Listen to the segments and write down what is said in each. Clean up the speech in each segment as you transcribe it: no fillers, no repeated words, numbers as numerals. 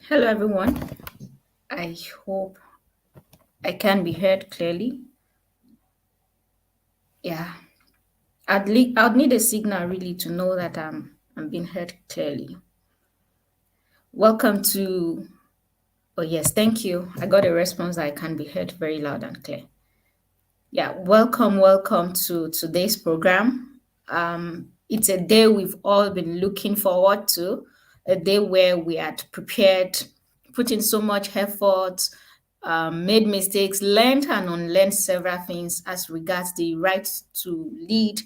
Hello, everyone. I hope I can be heard clearly. Yeah, I'd need a signal really to know that I'm being heard clearly. Welcome to. Oh yes, thank you. I got a response that I can be heard very loud and clear. Yeah, welcome to today's program. It's a day we've all been looking forward to, a day where we had prepared, put in so much effort, made mistakes, learned and unlearned several things as regards the right to lead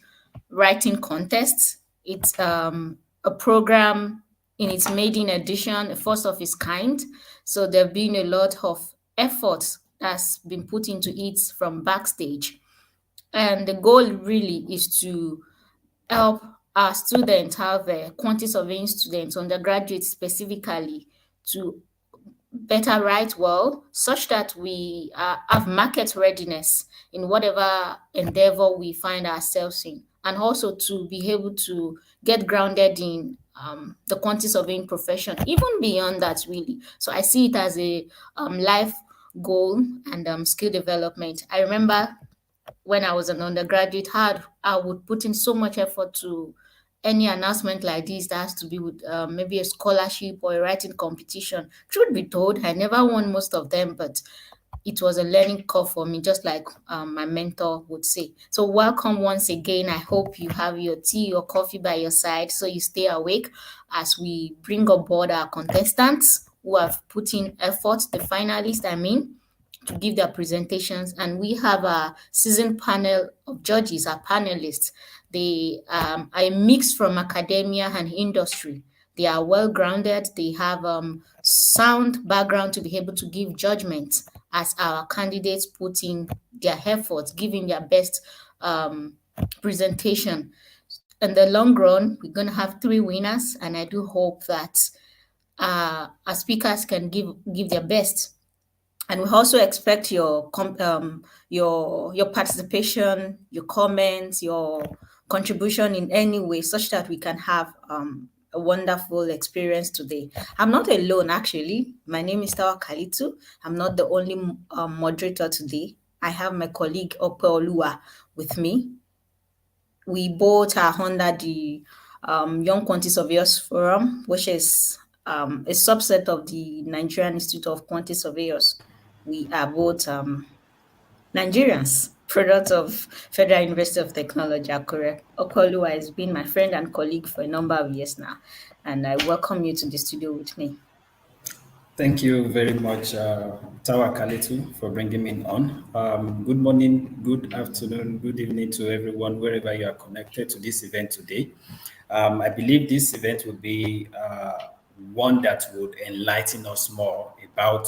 writing contests. It's a program in its maiden edition, a first of its kind. So there have been a lot of effort that's been put into it from backstage. And the goal really is to help our students have quantity surveying students, undergraduates specifically, to better write well, such that we have market readiness in whatever endeavor we find ourselves in, and also to be able to get grounded in the quantity surveying profession, even beyond that, really. So I see it as a life goal and skill development. I remember when I was an undergraduate, I would put in so much effort to any announcement like this that has to be with maybe a scholarship or a writing competition. Truth be told, I never won most of them, but it was a learning curve for me, just like my mentor would say. So, welcome once again. I hope you have your tea or coffee by your side so you stay awake as we bring aboard our contestants who have put in effort, the finalists, I mean, to give their presentations. And we have a seasoned panel of judges, our panelists. They are a mix from academia and industry. They are well grounded. They have sound background to be able to give judgment as our candidates put in their efforts, giving their best presentation. In the long run, we're going to have three winners, and I do hope that our speakers can give their best. And we also expect your participation, your comments, your contribution in any way, such that we can have a wonderful experience today. I'm not alone, actually. My name is Tawa Kalitu. I'm not the only moderator today. I have my colleague Opeolua with me. We both are under the Young Quantity Surveyors Forum, which is a subset of the Nigerian Institute of Quantity Surveyors. We are both Nigerians, products of Federal University of Technology, Akure. Okoluwa has been my friend and colleague for a number of years now, and I welcome you to the studio with me. Thank you very much, Tawa Kaletu, for bringing me on. Good morning, good afternoon, good evening to everyone, wherever you are connected to this event today. I believe this event will be one that would enlighten us more about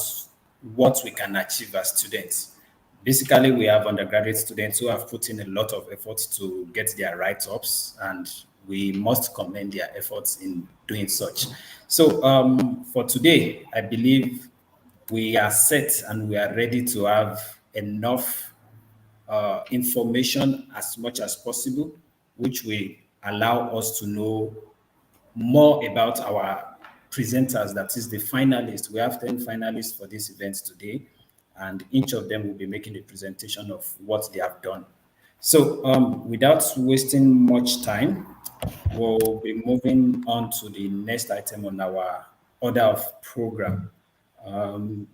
what we can achieve as students. Basically, we have undergraduate students who have put in a lot of effort to get their write-ups, and we must commend their efforts in doing such. So, for today, I believe we are set and we are ready to have enough information as much as possible, which will allow us to know more about our presenters, that is the finalists. We have 10 finalists for this event today, and each of them will be making a presentation of what they have done. So, without wasting much time, we'll be moving on to the next item on our order of program. Um,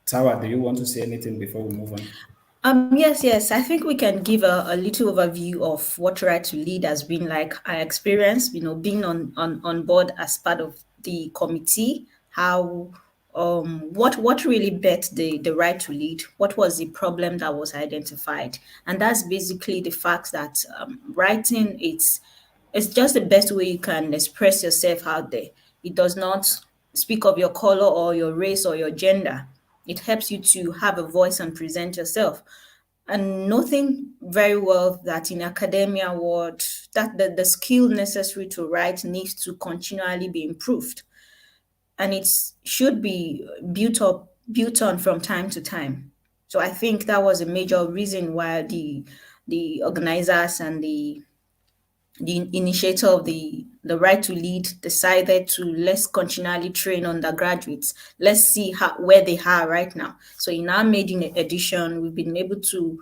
Tawa, do you want to say anything before we move on? Yes. I think we can give a little overview of what Right to Lead has been like, our experience, being on board as part of the committee, how what really bet the right to lead, what was the problem that was identified. And that's basically the fact that writing, it's just the best way you can express yourself out there. It does not speak of your color or your race or your gender. It helps you to have a voice and present yourself. And nothing very well that in academia world that the skill necessary to write needs to continually be improved. And it should be built on from time to time. So I think that was a major reason why the organizers and the initiator of the right to lead, decided to let's continually train undergraduates. Let's see where they are right now. So in our maiden edition, we've been able to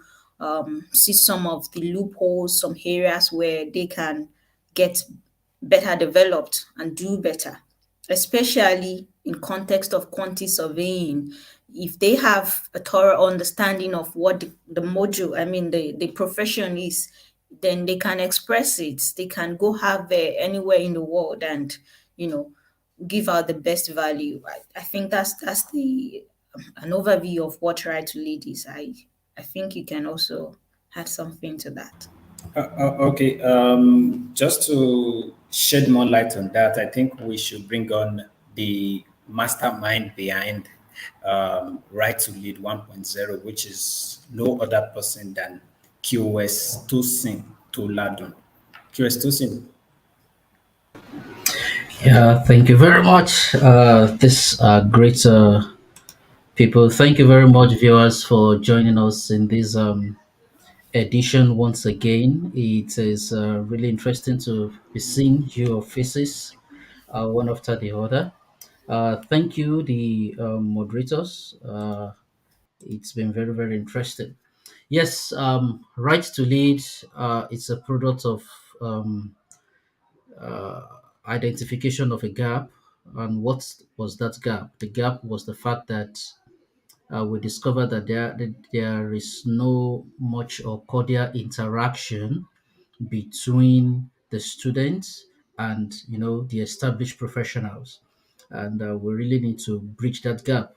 see some of the loopholes, some areas where they can get better developed and do better, especially in context of quantity surveying. If they have a thorough understanding of what the module, I mean the profession is, then they can express it. They can go have there anywhere in the world and, you know, give out the best value. I think that's the an overview of what right to lead is. I think you can also add something to that. Okay, just to shed more light on that, I think we should bring on the mastermind behind Right to Lead 1.0, which is no other person than QS Tosin Toladun. QS Tosin. Yeah, thank you very much. This great people. Thank you very much, viewers, for joining us in this edition once again. It is really interesting to be seeing your faces one after the other. Thank you, the moderators. It's been very, very interesting. Yes, Right to Lead. It's a product of um, uh, identification of a gap. And what was that gap? The gap was the fact that we discovered that there is no much or cordial interaction between the students and the established professionals, and we really need to bridge that gap.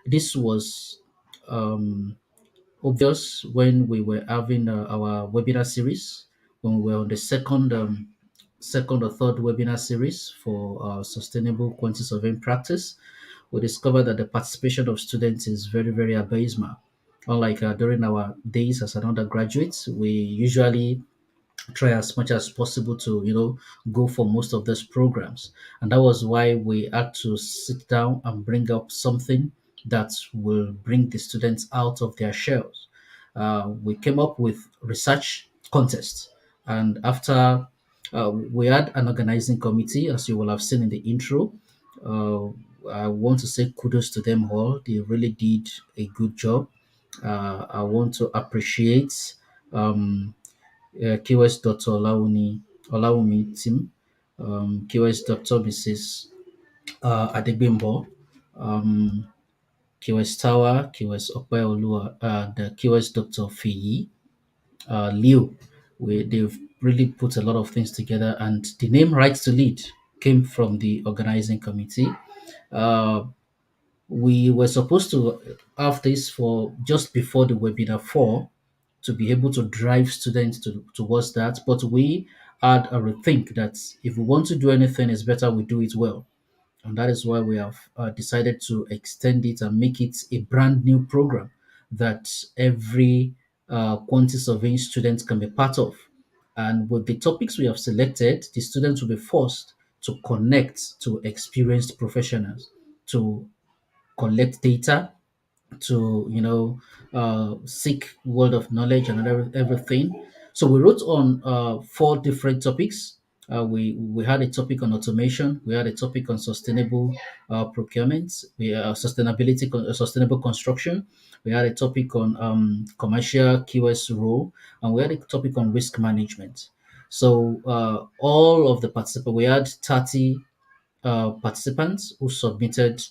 This was um, obvious when we were having our webinar series, when we were on the second or third webinar series for sustainable quantity surveying practice. We discovered that the participation of students is very, very abysmal. Unlike during our days as an undergraduate, we usually try as much as possible to go for most of these programs, and that was why we had to sit down and bring up something that will bring the students out of their shells. We came up with research contests, and after we had an organizing committee, as you will have seen in the intro. uh, I want to say kudos to them all. They really did a good job. I want to appreciate um, QS Dr. Olawumi team, QS Dr. Mrs. Adegbimbo, um, QS Tower, QS Okweolua, and QS Dr. Fiyi, Liu. They've really put a lot of things together, and the name Rights to Lead came from the organizing committee. Uh, we were supposed to have this for just before the webinar 4 to be able to drive students towards that. But we had a rethink that if we want to do anything, it's better we do it well. And that is why we have decided to extend it and make it a brand new program that every quantity surveying student can be part of. And with the topics we have selected, the students will be forced to connect to experienced professionals to collect data, to seek world of knowledge and everything. So we wrote on four different topics. We had a topic on automation. We had a topic on sustainable procurement. We sustainability, sustainable construction. We had a topic on commercial QS role, and we had a topic on risk management. So all of the participants, we had 30 participants who submitted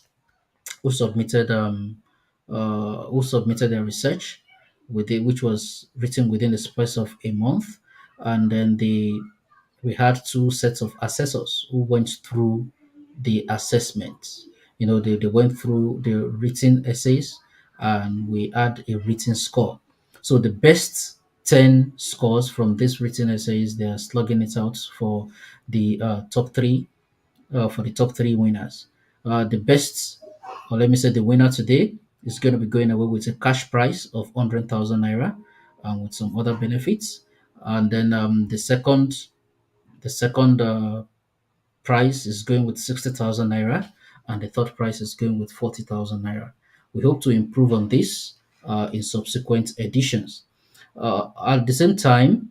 their research which was written within the space of a month, and then we had two sets of assessors who went through the assessments. They went through the written essays, and we had a written score. So the best 10 scores from these written essays, they are slugging it out the top three for the top three winners. The best, or let me say, the winner today is going to be going away with a cash prize of 100,000 naira and with some other benefits. And then the second prize is going with 60,000 naira, and the third prize is going with 40,000 naira. We hope to improve on this in subsequent editions. At the same time,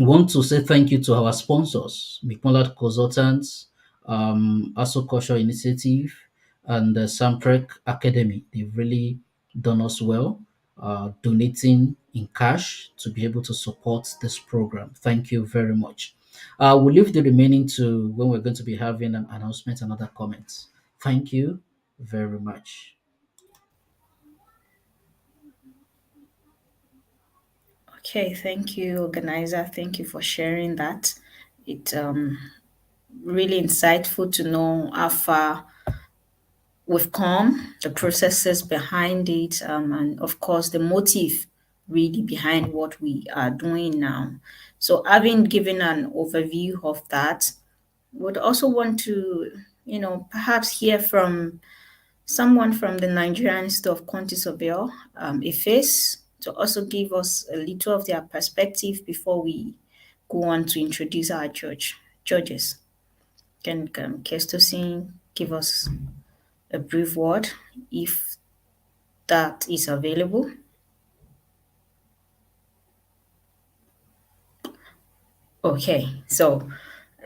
want to say thank you to our sponsors, McMullard Consultants, ASO Culture Initiative, and the Samprec Academy. They've really done us well, donating in cash to be able to support this program. Thank you very much. We'll leave the remaining to when we're going to be having an announcement and other comments. Thank you very much. Okay, thank you, organizer. Thank you for sharing that. It really insightful to know how far we've come, the processes behind it, and of course the motive really behind what we are doing now. So, having given an overview of that, would also want to, perhaps hear from someone from the Nigerian Institute of Quantity Surveyor, a face, to also give us a little of their perspective before we go on to introduce our judges. Can Kestosin give us a brief word if that is available? Okay, so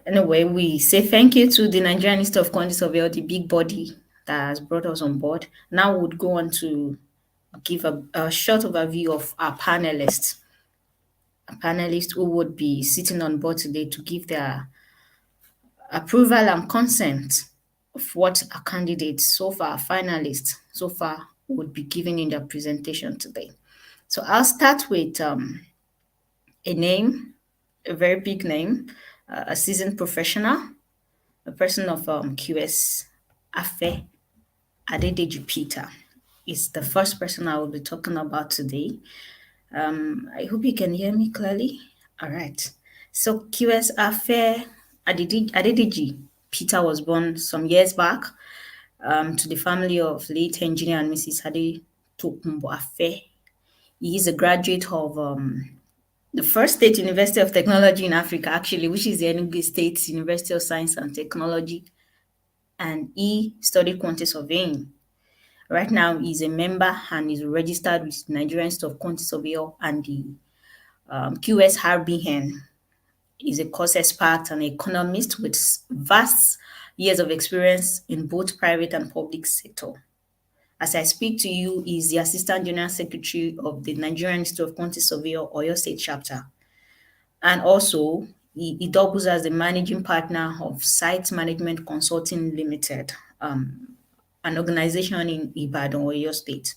anyway, we say thank you to the Nigerian Institute of Quantity Surveyor, the big body that has brought us on board. Now we'll go on to give a short overview of our panelists. A panelist who would be sitting on board today to give their approval and consent of what a candidate so far, finalists so far, would be giving in their presentation today. So I'll start with a name, a very big name, a seasoned professional, a person of QS Afe Adedeji Peter is the first person I will be talking about today. I hope you can hear me clearly. All right. So QS Afe Adedeji Peter was born some years back to the family of late engineer and Mrs. Ade Tokumbo Afe. He is a graduate of the first state university of technology in Africa, actually, which is the Enugu State University of Science and Technology, and he studied quantity surveying. Right now, he's a member and is registered with the Nigerian Institute of Quantity Surveyor and the QSRBN. He's a course expert and economist with vast years of experience in both private and public sector. As I speak to you, he's the Assistant General Secretary of the Nigerian Institute of Quantity Surveyor, Oyo State Chapter. And also, he doubles as the managing partner of Site Management Consulting Limited, an organization in Ibadan, Oyo State.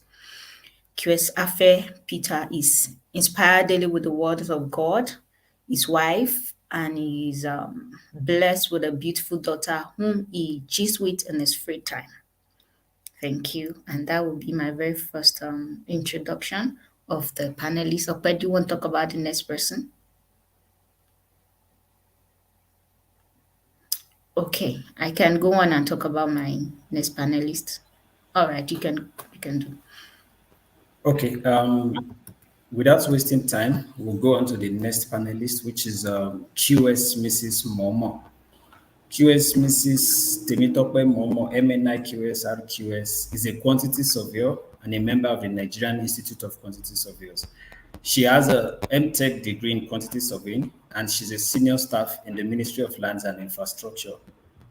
QS Afe Peter is inspired daily with the words of God, his wife, and he's blessed with a beautiful daughter whom he gists with in his free time. Thank you. And that will be my very first introduction of the panelists. Ope, do you want to talk about the next person? Okay, I can go on and talk about my next panelist. All right, you can do. Okay, without wasting time, we'll go on to the next panelist, which is QS Mrs. Momo. QS Mrs. Temitope Momo, MNIQS-RQS, is a quantity surveyor and a member of the Nigerian Institute of Quantity Surveyors. She has a MTech degree in quantity surveying, and she's a senior staff in the Ministry of Lands and Infrastructure.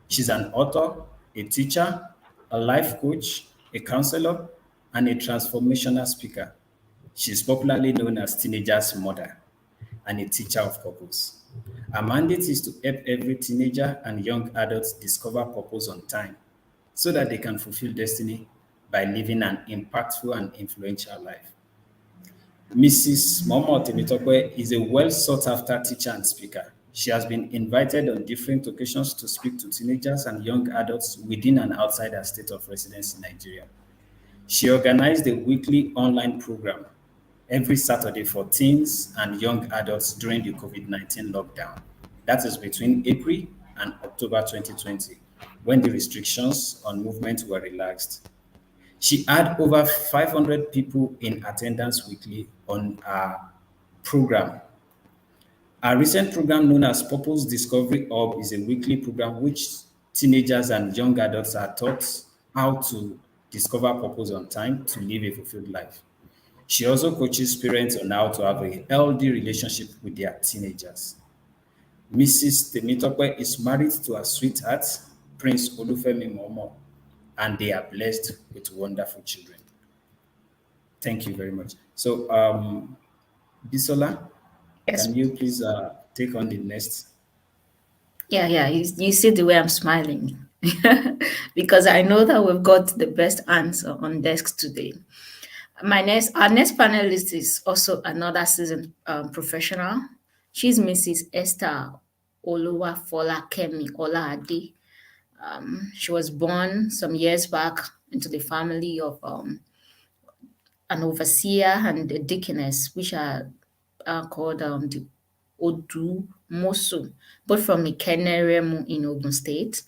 She's an author, a teacher, a life coach, a counselor, and a transformational speaker. She's popularly known as teenagers' mother and a teacher of purpose. Her mandate is to help every teenager and young adults discover purpose on time so that they can fulfill destiny by living an impactful and influential life. Mrs. Momo Temitope is a well sought after teacher and speaker. She has been invited on different occasions to speak to teenagers and young adults within and outside her state of residence in Nigeria. She organized a weekly online program every Saturday for teens and young adults during the COVID-19 lockdown. That is between April and October 2020, when the restrictions on movement were relaxed. She had over 500 people in attendance weekly on her program. Our recent program, known as Purpose Discovery Hub, is a weekly program which teenagers and young adults are taught how to discover purpose on time to live a fulfilled life. She also coaches parents on how to have a healthy relationship with their teenagers. Mrs. Temitope is married to her sweetheart, Prince Olufemi Momo, and they are blessed with wonderful children. Thank you very much. So, Bisola, Yes. can you please take on the next? Yeah, yeah. You see the way I'm smiling because I know that we've got the best answer on desk today. Our next panelist is also another seasoned professional. She's Mrs. Esther Oluwafola Kemi Olaade. She was born some years back into the family of an overseer and a deaconess, which are called the Odu Mosu, both from Ikeneremu in Ogun State.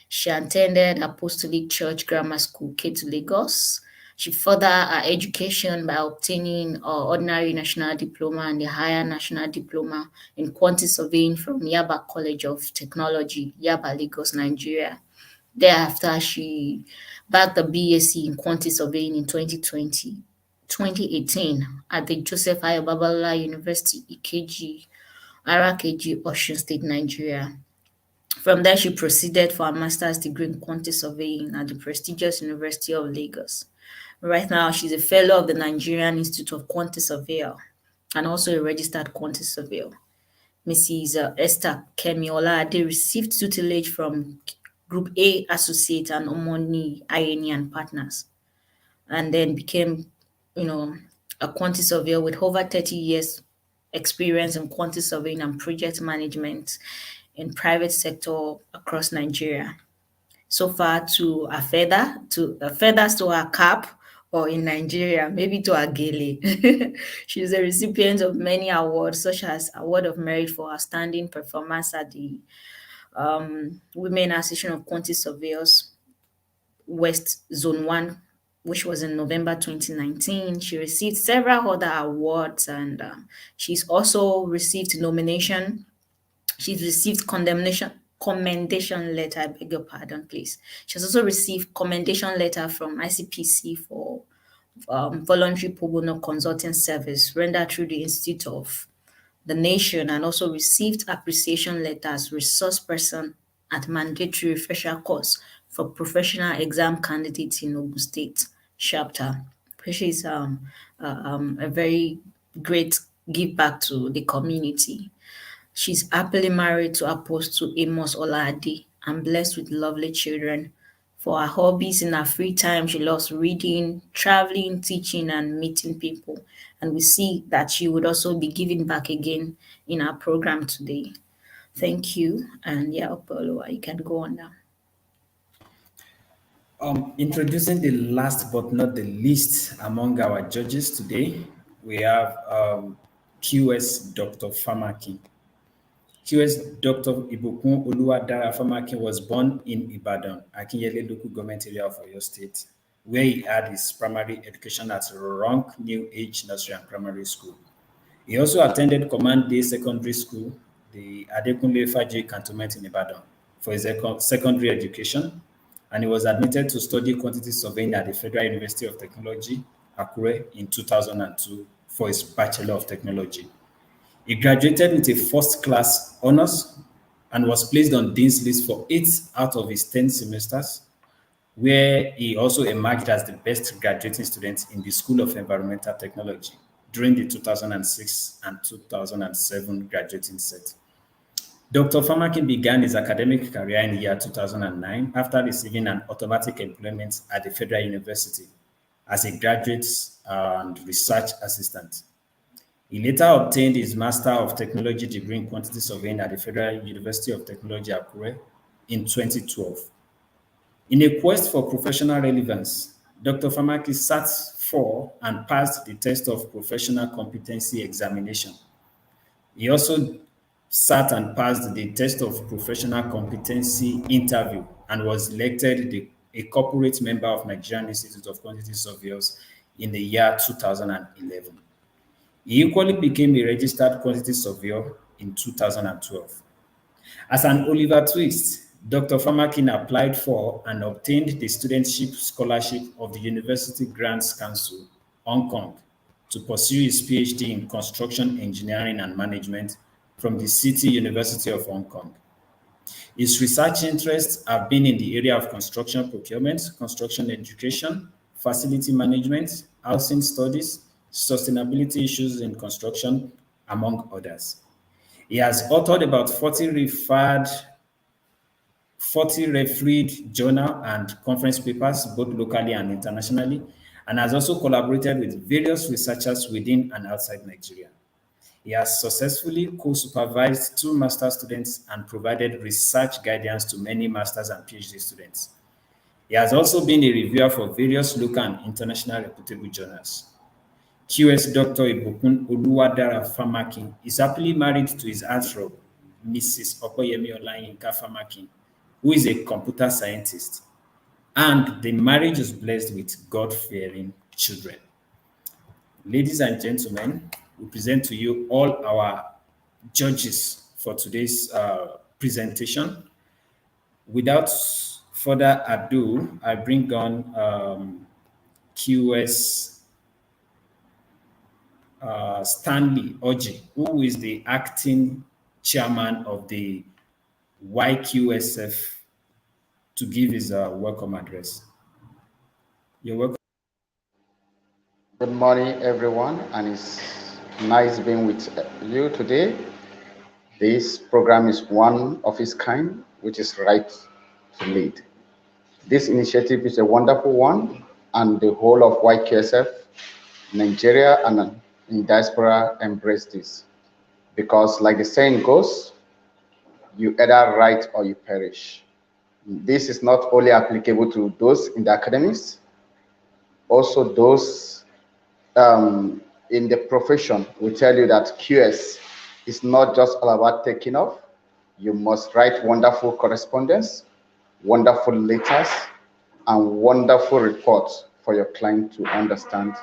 She attended Apostolic Church Grammar School, Ketu, Lagos. She furthered her education by obtaining her ordinary national diploma and the higher national diploma in quantity surveying from Yaba College of Technology, Yaba, Lagos, Nigeria. Thereafter, she bagged a BSc in quantity surveying in 2018 at the Joseph Ayo Babalola University, Ikeji, Arakeji, Osun State, Nigeria. From there, she proceeded for a master's degree in quantity surveying at the prestigious University of Lagos. Right now, she's a fellow of the Nigerian Institute of Quantity Surveyor and also a registered quantity surveyor. Mrs. Esther Kemiola Ade received tutelage from Group A Associate and Omoni Ayeni and Partners, and then became, you know, a quantity surveyor with over 30 years experience in quantity surveying and project management in private sector across Nigeria. So far to a feather, to feathers to her cap, or in Nigeria, maybe to her gele. She's a recipient of many awards, such as Award of Merit for Outstanding Performance at the Women Association of Quantity Surveyors West Zone 1, which was in November 2019. She received several other awards, and she's also received nomination. She's received commendation letter, I beg your pardon, please. She has also received commendation letter from ICPC for voluntary pro bono consulting service rendered through the Institute of the Nation, and also received appreciation letters resource person at mandatory refresher course for professional exam candidates in Ogun State chapter, which is a very great give back to the community. She's happily married to Apostle Amos Olade and blessed with lovely children. For her hobbies in her free time, she loves reading, traveling, teaching, and meeting people. And we see that she would also be giving back again in our program today. Thank you. And yeah, Apollo, you can go on now. Introducing the last but not the least among our judges today, we have QS Dr. Famaki. QS Dr. Ibukun Oluwadara Famaki was born in Ibadan, Akinyele local government area of Oyo State, where he had his primary education at Ronk New Age Nursery and Primary School. He also attended Command Day Secondary School, the Adekunle Faji Cantonment in Ibadan, for his secondary education, and he was admitted to study quantity surveying at the Federal University of Technology, Akure, in 2002 for his Bachelor of Technology. He graduated with a first class honors and was placed on Dean's list for 8 out of his 10 semesters, where he also emerged as the best graduating student in the School of Environmental Technology during the 2006 and 2007 graduating set. Dr. Famaki began his academic career in the year 2009 after receiving an automatic employment at the Federal University as a graduate and research assistant. He later obtained his Master of Technology degree in quantity surveying at the Federal University of Technology, Akure, in 2012. In a quest for professional relevance, Dr. Famaki sat for and passed the test of professional competency examination. He also sat and passed the test of professional competency interview and was elected a corporate member of Nigerian Institute of Quantity Surveyors in the year 2011. He equally became a registered quantity surveyor in 2012. As an Oliver Twist, Dr. Famakin applied for and obtained the studentship scholarship of the University Grants Council, Hong Kong. to pursue his PhD in construction engineering and management from the City University of Hong Kong. His research interests have been in the area of construction procurement, construction education, facility management, housing studies, sustainability issues in construction, among others. He has authored about 40 refereed journal and conference papers, both locally and internationally, and has also collaborated with various researchers within and outside Nigeria. He has successfully co-supervised 2 master students and provided research guidance to many masters and PhD students. He has also been a reviewer for various local and international reputable journals. QS Dr. Ibukun Oluwadara Famakin is happily married to his heartthrob, Mrs. Okoyemi Olayinka Famakin, who is a computer scientist, and the marriage is blessed with God-fearing children. Ladies and gentlemen, we present to you all our judges for today's presentation. Without further ado, I bring on QS Stanley Oji, who is the acting chairman of the YQSF, to give his welcome address. You're welcome. Good morning, everyone, and it's nice being with you today. This program is one of its kind, which is Right to Lead. This initiative is a wonderful one, and the whole of YQSF, Nigeria, and in diaspora embrace this. Because, like the saying goes, you either write or you perish. This is not only applicable to those in the academics, also those in the profession will tell you that QS is not just all about taking off. You must write wonderful correspondence, wonderful letters, and wonderful reports for your client to understand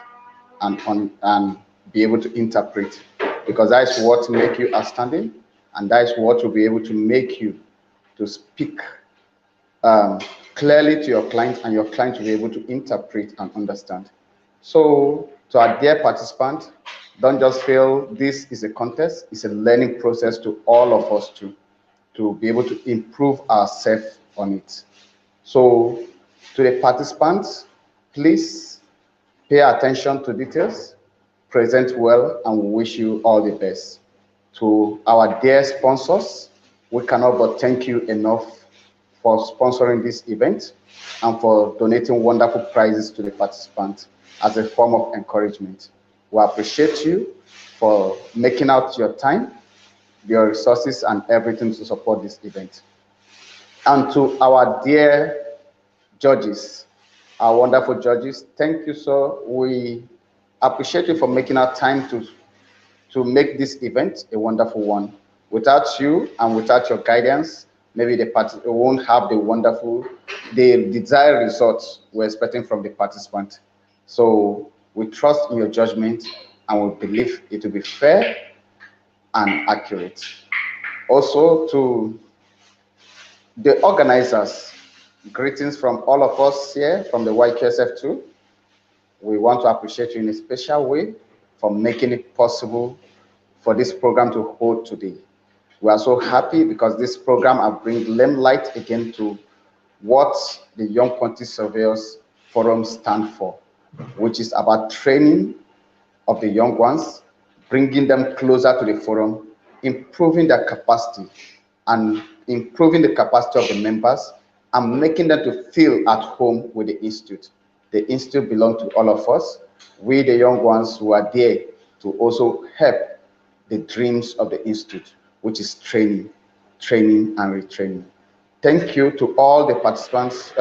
and be able to interpret, because that is what make you outstanding, and that is what will be able to make you to speak clearly to your client, and your client will be able to interpret and understand. So, to our dear participant, don't just feel this is a contest, it's a learning process to all of us to be able to improve ourselves on it. So, to the participants, please pay attention to details, present well, and we wish you all the best. To our dear sponsors, we cannot but thank you enough for sponsoring this event and for donating wonderful prizes to the participants as a form of encouragement. We appreciate you for making out your time, your resources, and everything to support this event. And to our dear judges, our wonderful judges, thank you, sir. We appreciate you for making our time to make this event a wonderful one. Without you and without your guidance, maybe the party won't have the desired results we're expecting from the participant. So we trust in your judgment, and we believe it will be fair and accurate. Also, to the organizers, greetings from all of us here from the YQSF2. We want to appreciate you in a special way for making it possible for this program to hold today. We are so happy because this program will bring limelight again to what the Young Quantity Surveyors Forum stand for, which is about training of the young ones, bringing them closer to the forum, improving their capacity, and improving the capacity of the members, and making them to feel at home with the Institute. The Institute belongs to all of us. We, the young ones who are there to also help the dreams of the Institute, which is training and retraining. Thank you to all the participants.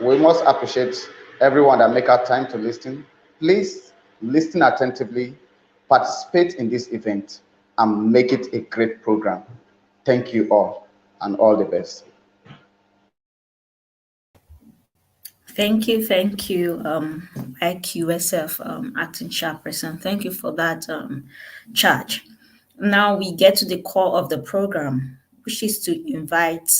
We must appreciate everyone that make our time to listen. Please listen attentively, participate in this event, and make it a great program. Thank you all, and all the best. Thank you, IQSF acting chairperson. Thank you for that charge. Now we get to the core of the program, which is to invite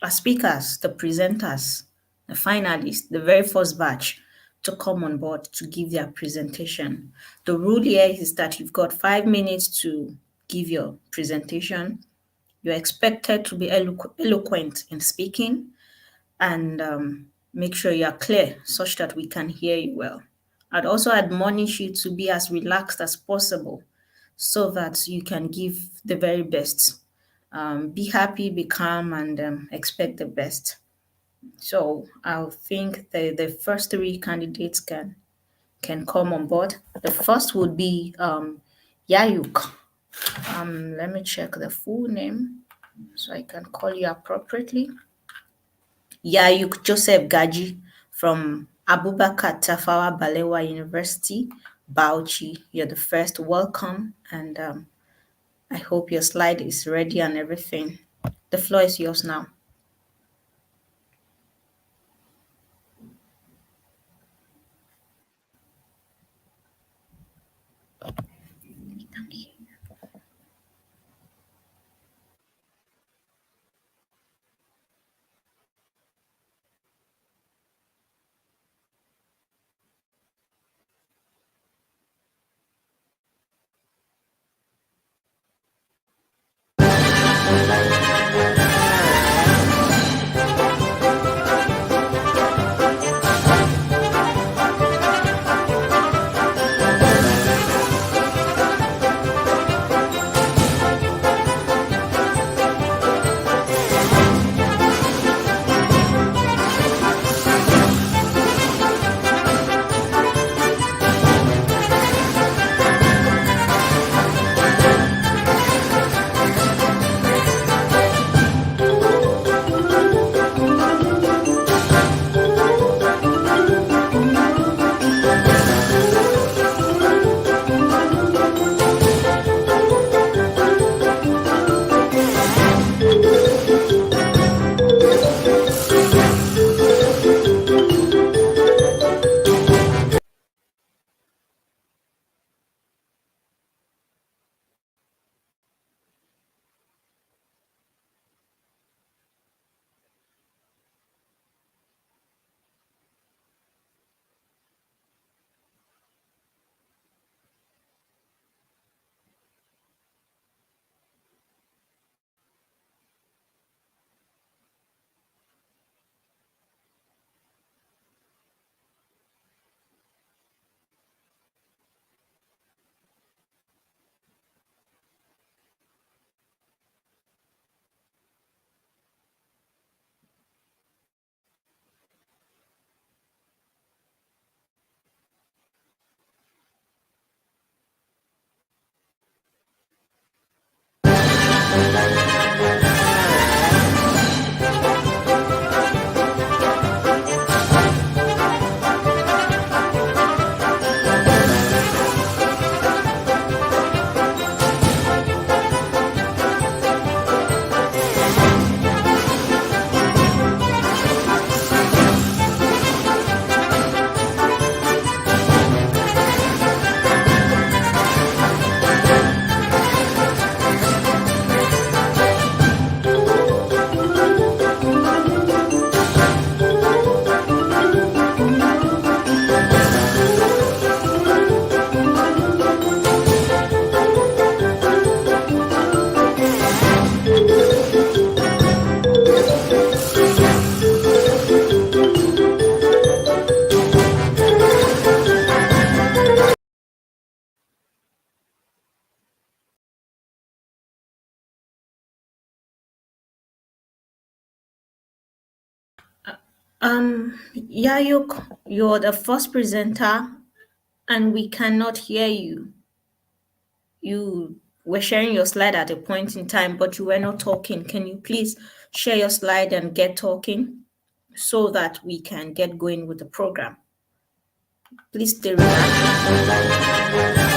our speakers, the presenters, the finalists, the very first batch, to come on board to give their presentation. The rule here is that you've got 5 minutes to give your presentation. You're expected to be eloquent in speaking and make sure you are clear such that we can hear you well. I'd also admonish you to be as relaxed as possible so that you can give the very best. Be happy, be calm, and expect the best. So I think the first three candidates can come on board. The first would be Yayuk. Let me check the full name so I can call you appropriately. Yayuk Joseph Gaji from Abubakar Tafawa Balewa University, Bauchi. You're the first. Welcome, and I hope your slide is ready and everything. The floor is yours now. Yayuk, you're the first presenter and we cannot hear you. You were sharing your slide at a point in time, but you were not talking. Can you please share your slide and get talking so that we can get going with the program? Please stay relaxed.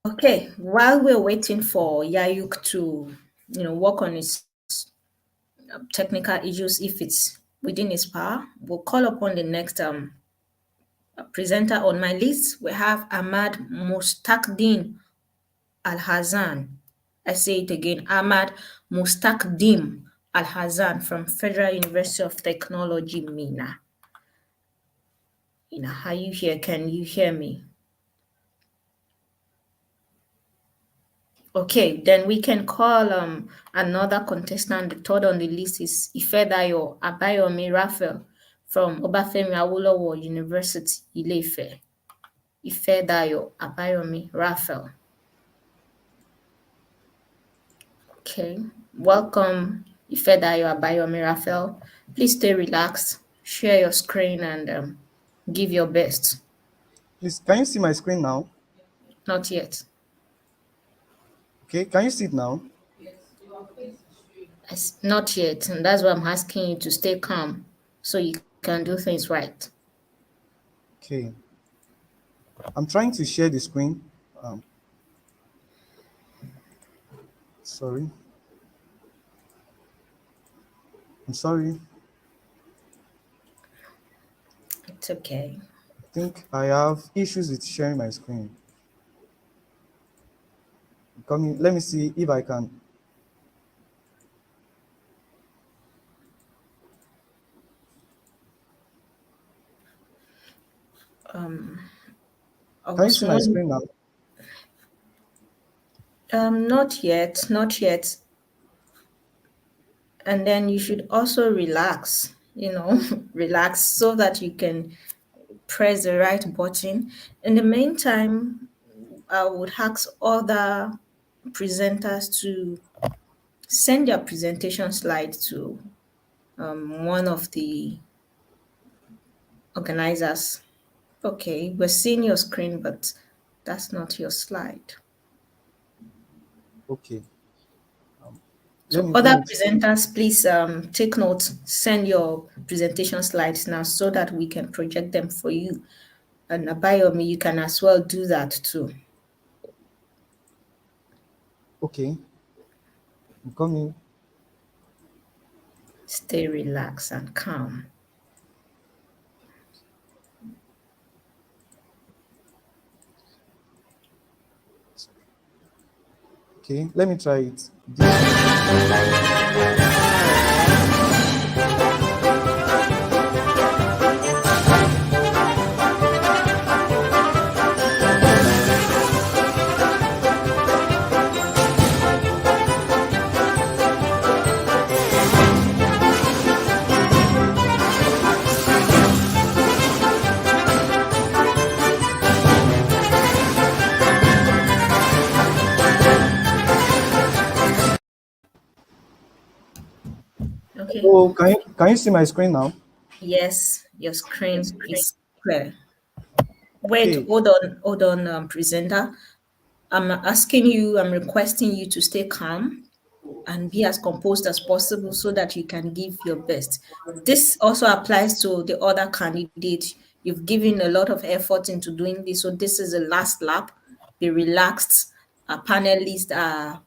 Okay, while we're waiting for Yayuk to, work on his technical issues if it's within his power, we'll call upon the next presenter on my list. We have Ahmad Mustakdin Al-Hazan. I say it again, Ahmad Mustakdim Al-Hazan from Federal University of Technology, Mina. Are you here? Can you hear me? Okay, then we can call another contestant. The third on the list is Ifedayo Abayomi Raphael from Obafemi Awolowo University, Ile-Ife. Ifedayo Abayomi Raphael. Okay, welcome Ifedayo Abayomi Raphael. Please stay relaxed, share your screen and give your best. Please, can you see my screen now? Not yet. Okay, can you see it now? Not yet, and that's why I'm asking you to stay calm so you can do things right. Okay. I'm trying to share the screen. Sorry. I'm sorry. It's okay. I think I have issues with sharing my screen. Let me see if I can. Can you see my screen now? Not yet, not yet. And then you should also relax, relax so that you can press the right button. In the meantime, I would ask other presenters to send their presentation slide to one of the organizers. Okay, we're seeing your screen, but that's not your slide. Okay. So other presenters, please take note, send your presentation slides now so that we can project them for you. And Abayomi, you can as well do that too. Okay. I'm coming. Stay relaxed and calm. Okay, let me try it. Okay. Oh, can you see my screen now? Yes, your screen is clear. Wait, Okay. hold on, presenter. I'm requesting you to stay calm and be as composed as possible so that you can give your best. This also applies to the other candidates. You've given a lot of effort into doing this, so this is the last lap. Be relaxed. Our panelists are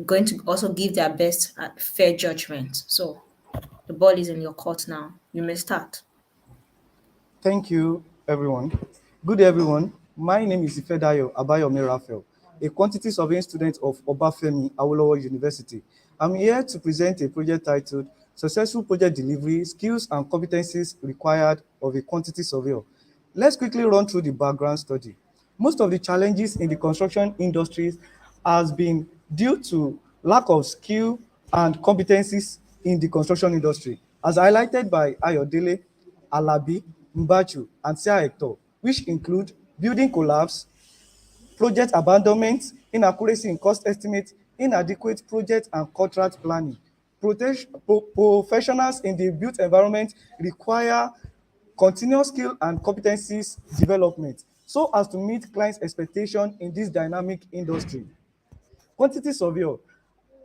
going to also give their best at fair judgment. So the ball is in your court now. You may start. Thank you, everyone. Good day, everyone. My name is Ifedayo Abayomi Raphael, a quantity surveying student of Obafemi Awolowo University. I'm here to present a project titled successful project delivery, skills and competencies required of a quantity surveyor. Let's quickly run through the background study. Most of the challenges in the construction industries has been due to lack of skill and competencies in the construction industry, as highlighted by Ayodele, Alabi, Mbachu, and Sia Hector, which include building collapse, project abandonment, inaccuracy in cost estimate, inadequate project and contract planning. Professionals in the built environment require continuous skill and competencies development so as to meet clients' expectation in this dynamic industry. Quantity surveyor,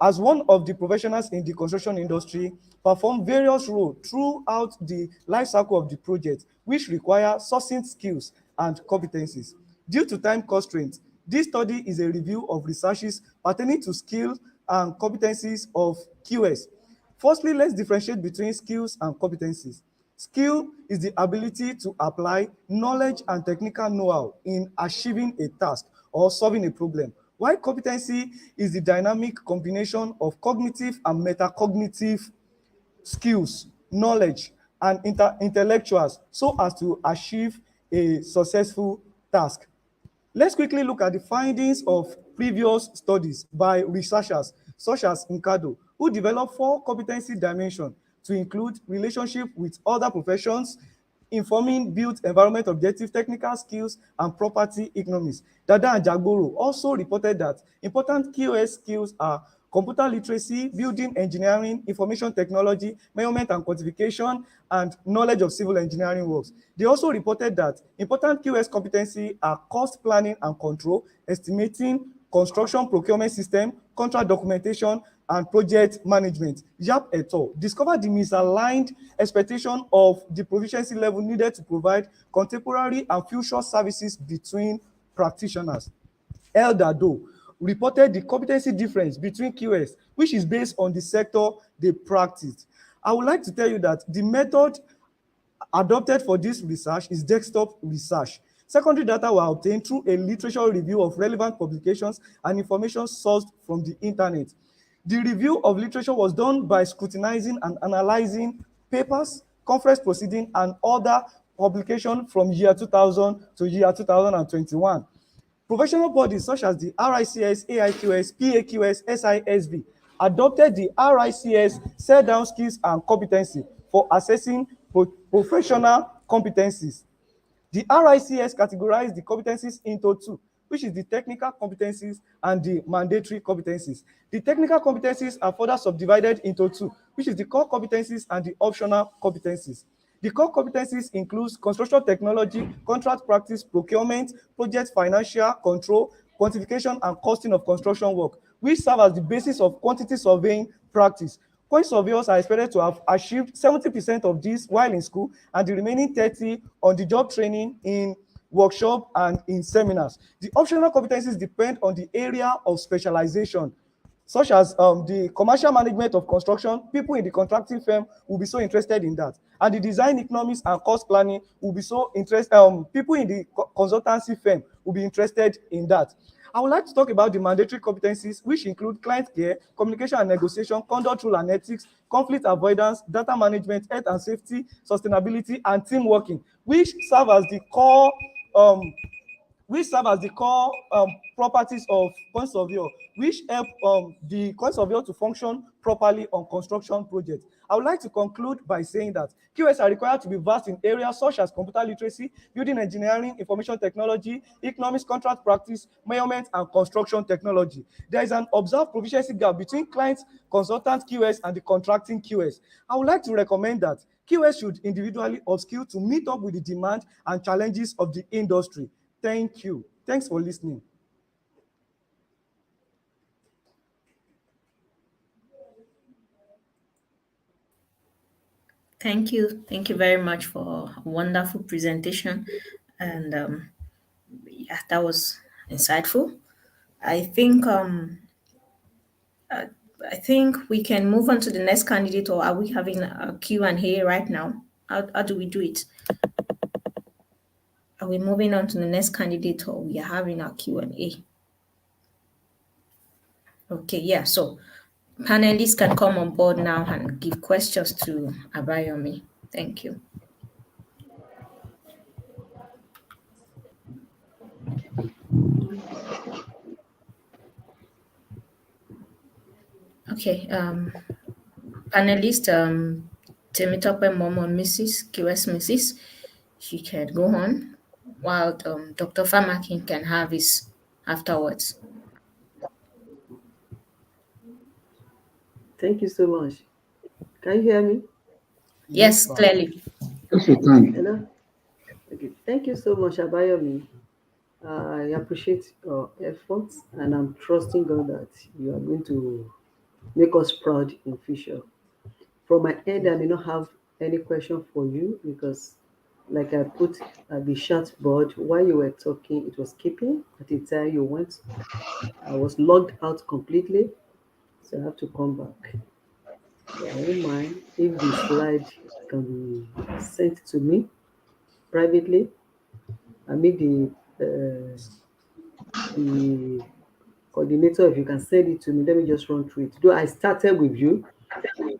as one of the professionals in the construction industry, perform various roles throughout the life cycle of the project, which require succinct skills and competencies. Due to time constraints, this study is a review of researches pertaining to skills and competencies of QS. Firstly, let's differentiate between skills and competencies. Skill is the ability to apply knowledge and technical know-how in achieving a task or solving a problem, while competency is the dynamic combination of cognitive and metacognitive skills, knowledge, and intellectuals so as to achieve a successful task. Let's quickly look at the findings of previous studies by researchers such as Nkado, who developed 4 competency dimensions to include relationship with other professions, informing built environment objective, technical skills, and property economics. Dada and Jagboro also reported that important QS skills are computer literacy, building engineering, information technology, measurement and quantification, and knowledge of civil engineering works. They also reported that important QS competency are cost planning and control, estimating, construction procurement system, contract documentation, and project management. Yap et al. Discovered the misaligned expectation of the proficiency level needed to provide contemporary and future services between practitioners. Eldado reported the competency difference between QS, which is based on the sector they practiced. I would like to tell you that the method adopted for this research is desktop research. Secondary data were obtained through a literature review of relevant publications and information sourced from the internet. The review of literature was done by scrutinizing and analyzing papers, conference proceedings, and other publications from year 2000 to year 2021. Professional bodies such as the RICS, AIQS, PAQS, SISB adopted the RICS set-down skills and competency for assessing professional competencies. The RICS categorized the competencies into 2, which is the technical competencies and the mandatory competencies. The technical competencies are further subdivided into 2, which is the core competencies and the optional competencies. The core competencies includes construction technology, contract practice, procurement, project financial control, quantification and costing of construction work, which serve as the basis of quantity surveying practice. Point surveyors are expected to have achieved 70% of this while in school and the remaining 30 on the job training, in workshop, and in seminars. The optional competencies depend on the area of specialization, such as the commercial management of construction. People in the contracting firm will be so interested in that, and the design economics and cost planning will be so interested. People in the consultancy firm will be interested in that. I would like to talk about the mandatory competencies, which include client care, communication and negotiation, conduct rule and ethics, conflict avoidance, data management, health and safety, sustainability, and team working, which serve as the core properties of point surveyor, which help the point surveyor to function properly on construction projects. I would like to conclude by saying that QS are required to be vast in areas such as computer literacy, building engineering, information technology, economics, contract practice, measurement, and construction technology. There is an observed proficiency gap between clients, consultant QS, and the contracting QS. I would like to recommend that QS should individually upskill to meet up with the demand and challenges of the industry. Thank you. Thanks for listening. Thank you. Thank you very much for a wonderful presentation. And yeah, that was insightful. I think I think we can move on to the next candidate, or are we having a Q&A right now? How do we do it? Are we moving on to the next candidate, or we are having our Q&A? Okay, yeah. So Panelists can come on board now and give questions to Abayomi. Thank you. Okay, panelist Temitope Momon Mrs. QS Mrs. She can go on while Dr. Famakin can have his afterwards. Thank you so much. Can you hear me? Yes, Yes, sir. clearly. Yes, we can. Hello? Okay. Thank you so much, Abayomi. I appreciate your efforts and I'm trusting God that you are going to make us proud in future. From my end, I may not have any question for you because, like I put at the chat board while you were talking, it was keeping at the time you went. I was logged out completely, so I have to come back. So I won't mind if the slide can be sent to me privately. I mean the coordinator, if you can send it to me, let me just run through it. Though I started with you,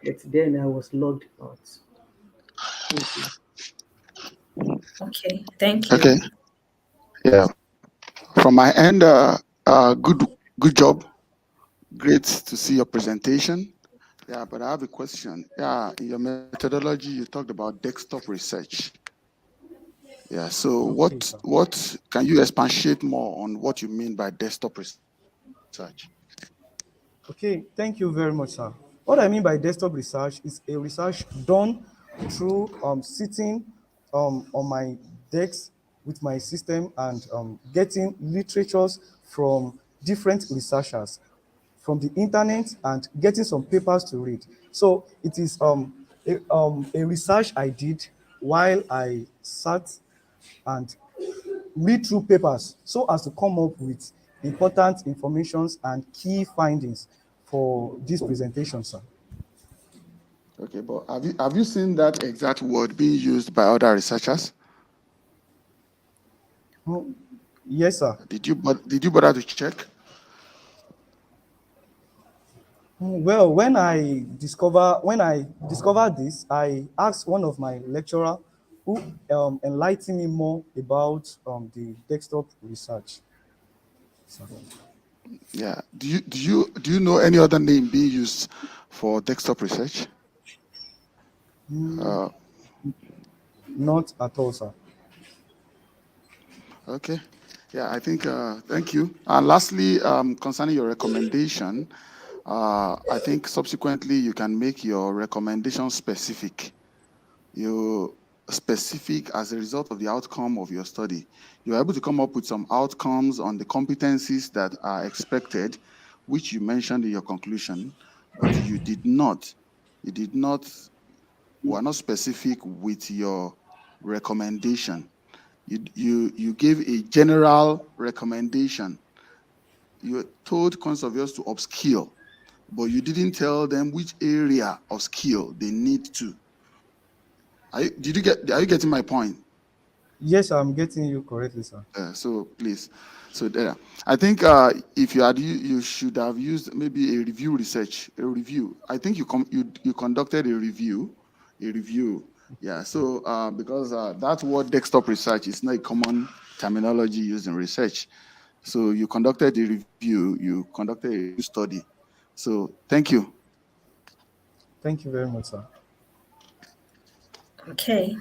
but then I was logged out. Thank you. Okay, thank you. Okay. Yeah. From my end, good job. Great to see your presentation. Yeah, but I have a question. Yeah, in your methodology, you talked about desktop research. Yeah. So Okay, what sir. what can you expatiate more on what you mean by desktop research? Okay, thank you very much, sir. What I mean by desktop research is a research done through sitting on my desk with my system and getting literatures from different researchers from the internet and getting some papers to read. So it is a research I did while I sat and read through papers so as to come up with important informations and key findings for this presentation, sir. Okay, but have you seen that exact word being used by other researchers? Oh, yes, sir. Did you bother to check? Well, when I discovered this, I asked one of my lecturer who enlightened me more about the desktop research. So, Yeah. Do you know any other name being used for desktop research? Uh, not at all, sir. Okay. Yeah, I think, thank you. And lastly, concerning your recommendation, I think subsequently you can make your recommendation specific. You specific as a result of the outcome of your study. You're able to come up with some outcomes on the competencies that are expected, which you mentioned in your conclusion, but you did not, were not specific with your recommendation. You gave a general recommendation. You told conservators to upskill, but you didn't tell them which area of skill they need to. Are you getting my point? Yes, I'm getting you correctly, sir. So please, so there. I think if you should have used maybe a review research, a review. I think you conducted a review. Yeah. So because that word desktop research is not a common terminology used in research. So you conducted a review, you conducted a review study. So thank you. Thank you very much, sir. Okay,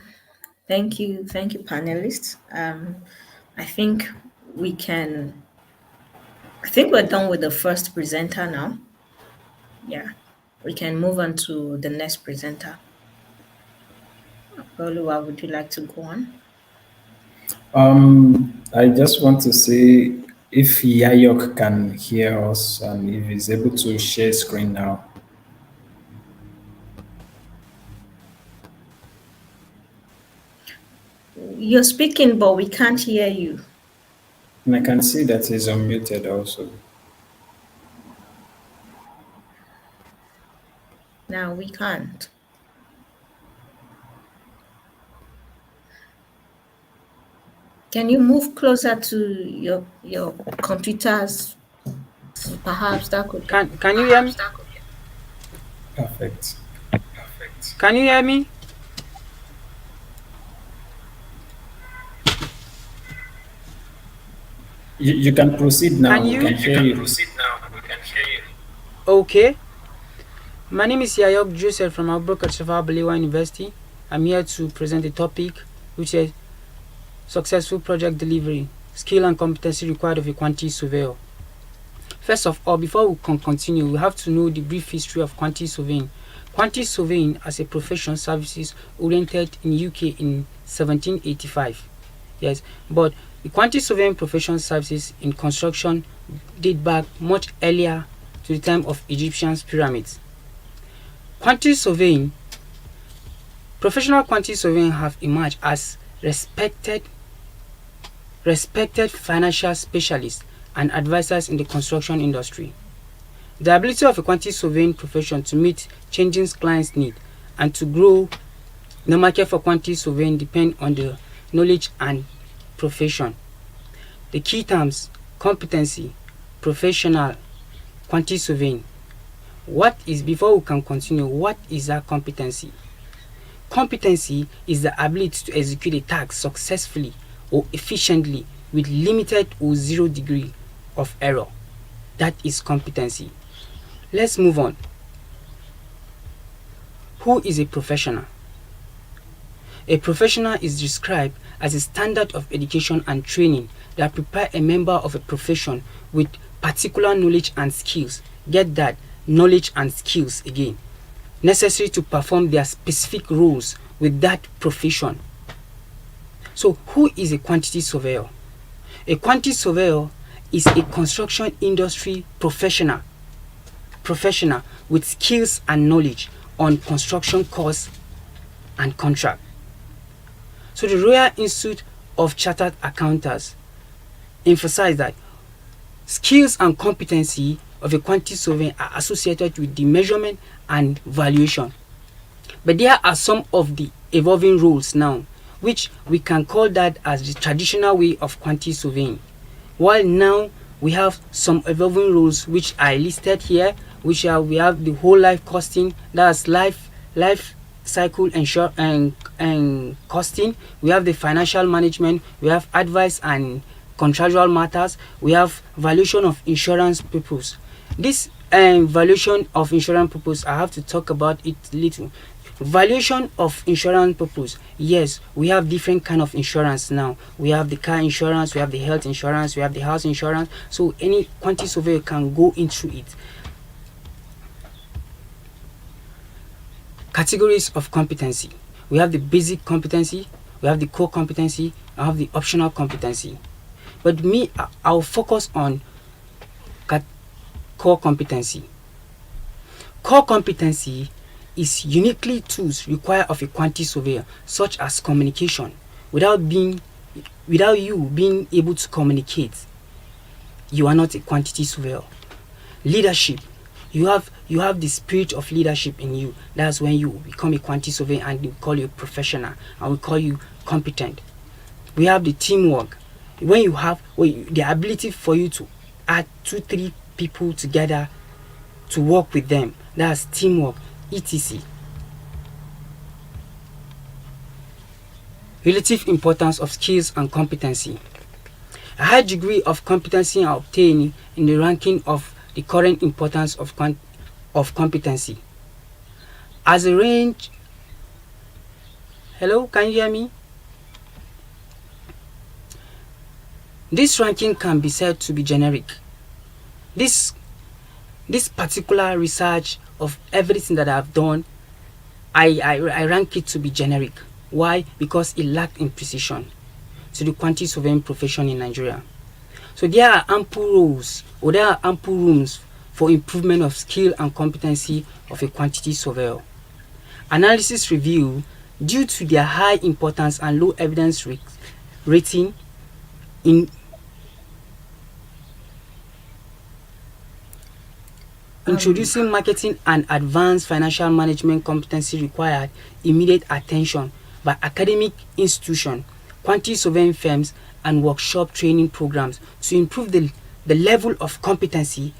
thank you, panelists. I think we can. I think we're done with the first presenter now. Yeah, we can move on to the next presenter. Oluwa, would you like to go on? I just want to say if Yayok can hear us and if he's able to share screen now. You're speaking, but we can't hear you. And I can see that he's unmuted also. Now we can't. Can you move closer to your computers? Perhaps that could help. Can you hear me? Perfect. Can you hear me? You can proceed Can now. We you? can hear you. Okay. My name is Yayok Joseph from Abubakar Balewa University. I'm here to present a topic which is successful project delivery, skill and competency required of a quantity surveyor. First of all, before we can continue, we have to know the brief history of quantity surveying. Quantity surveying as a profession services oriented in UK in 1785. Yes, but the quantity surveying profession services in construction date back much earlier to the time of Egyptian pyramids. Quantity surveying, professional quantity surveying have emerged as respected financial specialists and advisors in the construction industry. The ability of a quantity surveying profession to meet changing clients' needs and to grow the market for quantity surveying depend on the knowledge and profession. The key terms: competency, professional, quantity surveying. Before we can continue, what is that competency? Competency is the ability to execute a task successfully or efficiently with limited or zero degree of error. That is competency. Let's move on. Who is a professional? A professional is described as a standard of education and training that prepare a member of a profession with particular knowledge and skills. Get that, knowledge and skills again, necessary to perform their specific roles with that profession. So who is a quantity surveyor? A quantity surveyor is a construction industry professional with skills and knowledge on construction costs and contract. So the Royal Institute of Chartered Accountants emphasize that skills and competency of a quantity surveyor are associated with the measurement and valuation. But there are some of the evolving roles now, which we can call that as the traditional way of quantity surveying. While now we have some evolving rules which are listed here, we have the whole life costing, that's life cycle and costing. We have the financial management, we have advice and contractual matters, we have valuation of insurance purpose. This valuation of insurance purpose, I have to talk about it little. Valuation of insurance purpose. Yes, we have different kind of insurance now. We have the car insurance, we have the health insurance, we have the house insurance. So any quantity surveyor can go into it. Categories of competency. We have the basic competency, we have the core competency, I have the optional competency. But I'll focus on core competency. Core competency is uniquely tools required of a quantity surveyor, such as communication. Without you being able to communicate, you are not a quantity surveyor. Leadership. You have the spirit of leadership in you. That's when you become a quantity surveyor, and we call you a professional and we call you competent. We have the teamwork. When you have the ability for you to add 2-3 people together to work with them, that's teamwork, etc. Relative importance of skills and competency. A high degree of competency are obtained in the ranking of the current importance of competency. As a range. Hello, can you hear me? This ranking can be said to be generic. This particular research of everything that I've done, I rank it to be generic. Why? Because it lacked in precision to the quantity surveying profession in Nigeria. So there are ample roles, or there are ample rooms for improvement of skill and competency of a quantity surveyor. Analysis review, due to their high importance and low evidence rating in introducing marketing and advanced financial management competency required immediate attention by academic institutions, quantity surveying firms, and workshop training programs to improve the level of competency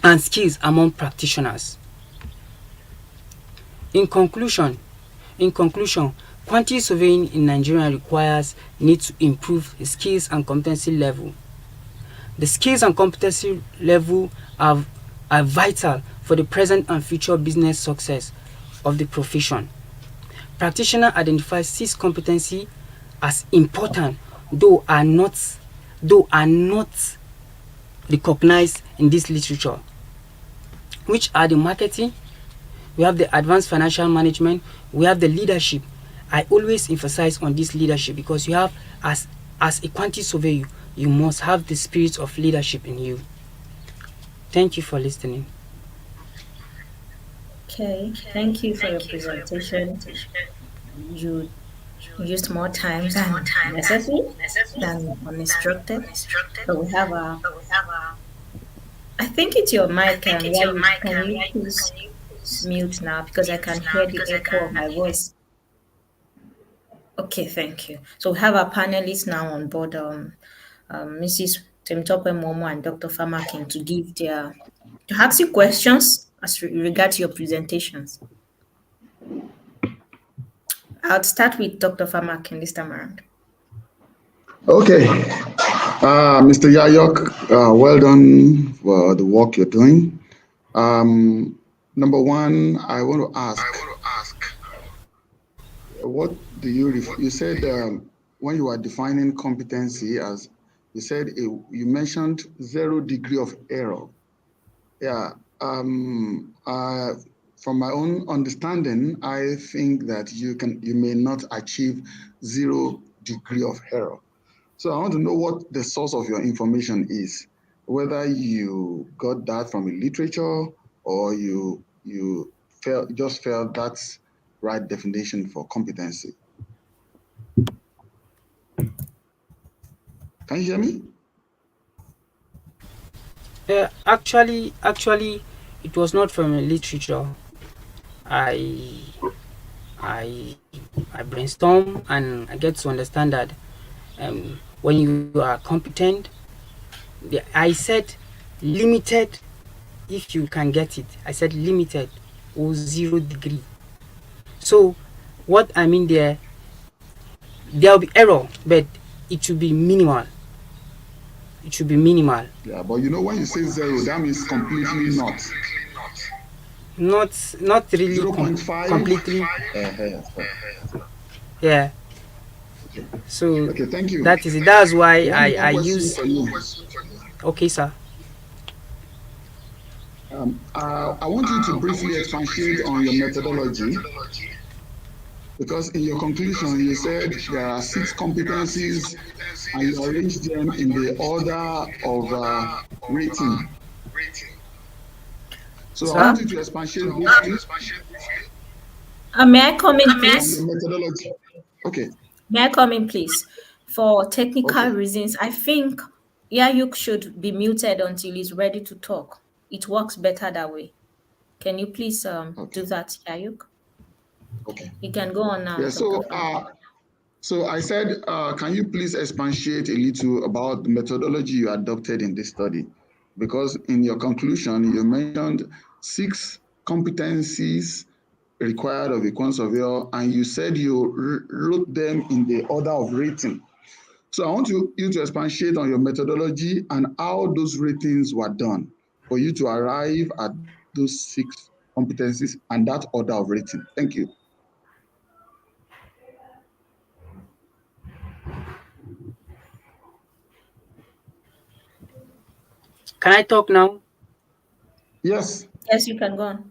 and skills among practitioners. In conclusion, in conclusion, quantity surveying in Nigeria requires need to improve the skills and competency level. The skills and competency level are vital for the present and future business success of the profession. Practitioner identifies 6 competency as important, though are not recognized in this literature, which are the marketing, we have the advanced financial management, we have the leadership. I always emphasize on this leadership because you have, as a quantity surveyor, you must have the spirit of leadership in you. Thank you for listening. Okay, thank you for your presentation. You used more time than necessary, than uninstructed. So we have a, I think it's your mic, yeah, can you please mute now because I can hear the echo of my voice. Okay, thank you. So we have our panelists now on board, Mrs. Temtope Momo and Dr. Famakin to give to ask you questions as regards your presentations. I'll start with Dr. Famakin this time around. Okay, Mr. Yayok, well done for the work you're doing. Number one, I want to ask, what do you said when you were defining competency as, you said you mentioned 0 degree of error. Yeah, from my own understanding, I think that you may not achieve 0 degree of error. So I want to know what the source of your information is, whether you got that from a literature or you just felt that's right definition for competency. Can you hear me? Actually, it was not from a literature. I I I brainstorm and I get to understand that when you are competent, I said limited if you can get it. I said limited or 0 degree. So what I mean there'll be error, but it should be minimal. It should be minimal. Yeah, but you know when you say 0, that means completely not. Not really 0.5 completely. Yeah. So okay, thank you. that is it. That's why One I more question use. for you. Okay, sir. I want you to briefly expatiate on your methodology, because in your conclusion you said there are 6 competencies and you arrange them in the order of rating. So I want you to expatiate briefly May I come in, on please? your methodology. Okay. May I come in, please? For technical Okay. reasons, I think Yayuk should be muted until he's ready to talk. It works better that way. Can you please do that, Yayuk? Okay. You can go on now, Yeah. Dr. So so I said, can you please expatiate a little about the methodology you adopted in this study? Because in your conclusion, you mentioned 6 competencies required of a quant surveyor, and you said you wrote them in the order of rating. So I want you to expatiate on your methodology and how those ratings were done for you to arrive at those 6 competencies and that order of rating. Thank you. Can I talk now? Yes. Yes, you can go on.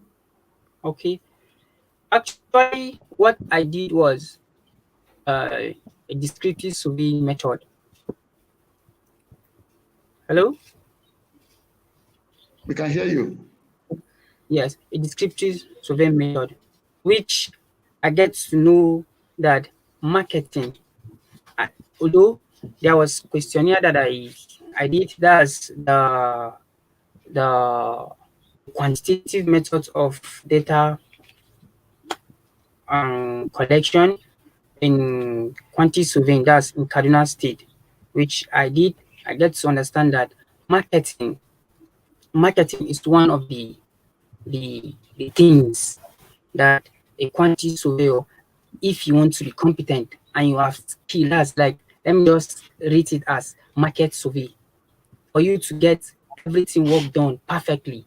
Okay. Actually, what I did was a descriptive surveying method. Hello? We can hear you. Yes, a descriptive surveying method, which I get to know that marketing, although there was questionnaire that I did, that's the quantitative methods of data collection in quantity surveying, that's in Kaduna State, which I did. I get to understand that marketing is one of the things that a quantity surveyor if you want to be competent and you have skill. That's like, let me just rate it as market survey. For you to get everything work done perfectly,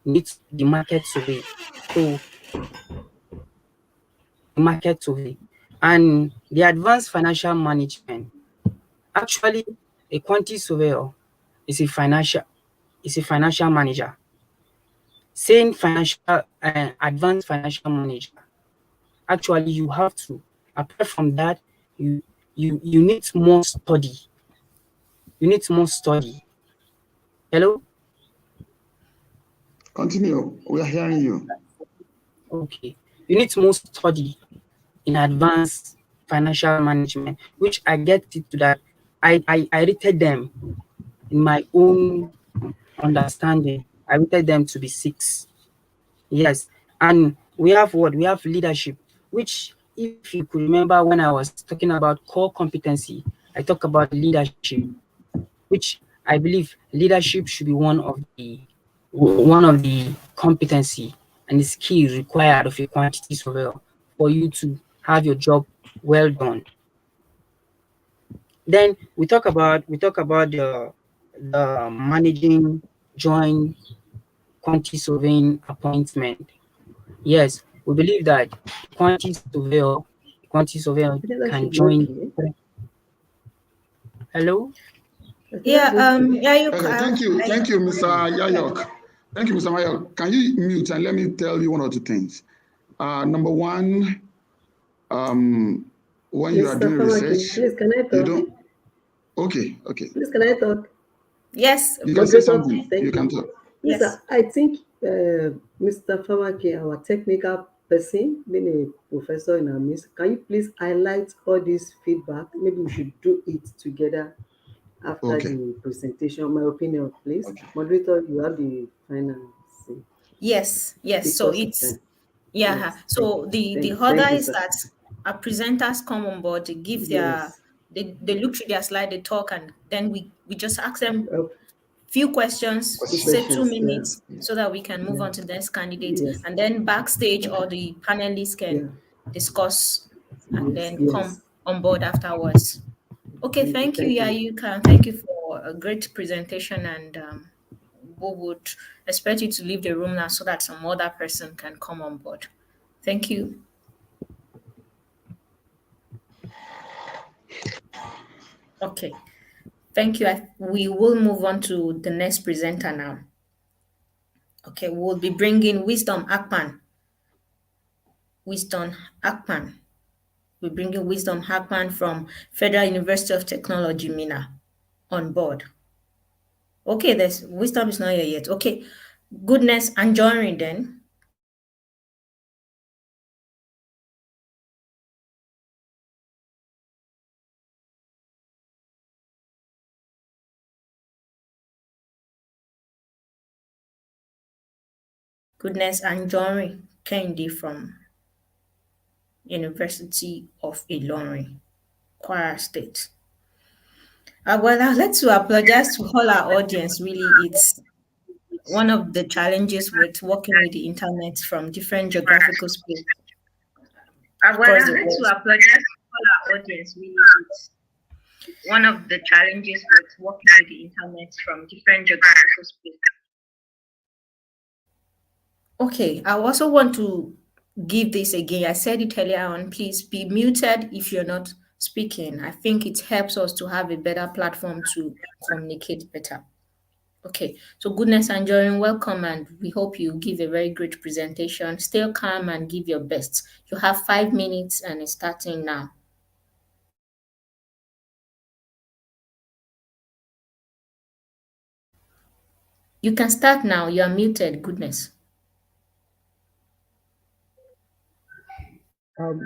you need the market survey. So the market survey and the advanced financial management. Actually, a quantity surveyor is a financial manager. Saying financial advanced financial manager, actually you have to, apart from that, you need more study. You need more study. Hello? Continue. We are hearing you. Okay. You need more study in advanced financial management, which I get it to that. I rated them in my own understanding. I rated them to be 6. Yes. And we have what? We have leadership, which, if you could remember when I was talking about core competency, I talk about leadership, which I believe leadership should be one of the competency and the skill required of a quantity surveyor for you to have your job well done. Then we talk about the managing joint quantity surveying appointment. Yes, we believe that a quantity surveyor I think that can should be join. okay. Hello? I think Yeah, that's okay. yeah, you Okay, can. thank you, Mr. Yayok. Thank you, Mr. Yayok. Can you mute and let me tell you one or two things? Number one, when you are Mr. doing Famaki, research, please can I you talk? don't. Okay. Please can I talk? Yes, You can say Moderator, something. thank You can you. talk. Please, yes. I think Mr. Famaki, our technical person, being a professor in our midst, can you please highlight all this feedback? Maybe we should do it together after Okay. the presentation. My opinion, please. Okay. Moderator, you have the final say Yes, yes. So because of it's time. yeah. Yes, thank So you. the Thank order you, is sir. that our presenters come on board, they give their Yes. they look through their slide, they talk, and then we just ask them Uh, few questions, Two say two questions. Yeah. minutes, so that we can move Yeah. on to the next candidate, Yes. and then backstage Okay. or the panelists Yeah. can discuss and Yes. then Yes. come on board afterwards. Okay, Thank you. thank you, Thank you. Yayuka. Thank you for a great presentation, and we would expect you to leave the room now so that some other person can come on board. Thank you. Okay, thank you. We will move on to the next presenter now. Okay, we'll be bringing Wisdom Akpan. Wisdom Akpan. We're bringing Wisdom Akpan from Federal University of Technology, Mina, on board. Okay, there's Wisdom is not here yet. Okay, Goodness and Jory then. Goodness and Jory Kendi from University of Ilorin, Kwara State. Well, I'd like to apologize to all our audience. Really, it's one of the challenges with working with the internet from different geographical spaces Well, across I'd the like to world. apologize to all our audience. Really, it's one of the challenges with working with the internet from different geographical spaces. Okay, I also want to give this again. I said it earlier on. Please be muted if you're not speaking. I think it helps us to have a better platform to communicate better. Okay, so Goodness and Jorin, welcome, and we hope you give a very great presentation. Stay calm and give your best. You have 5 minutes and it's starting now. You can start now. You are muted, Goodness. Good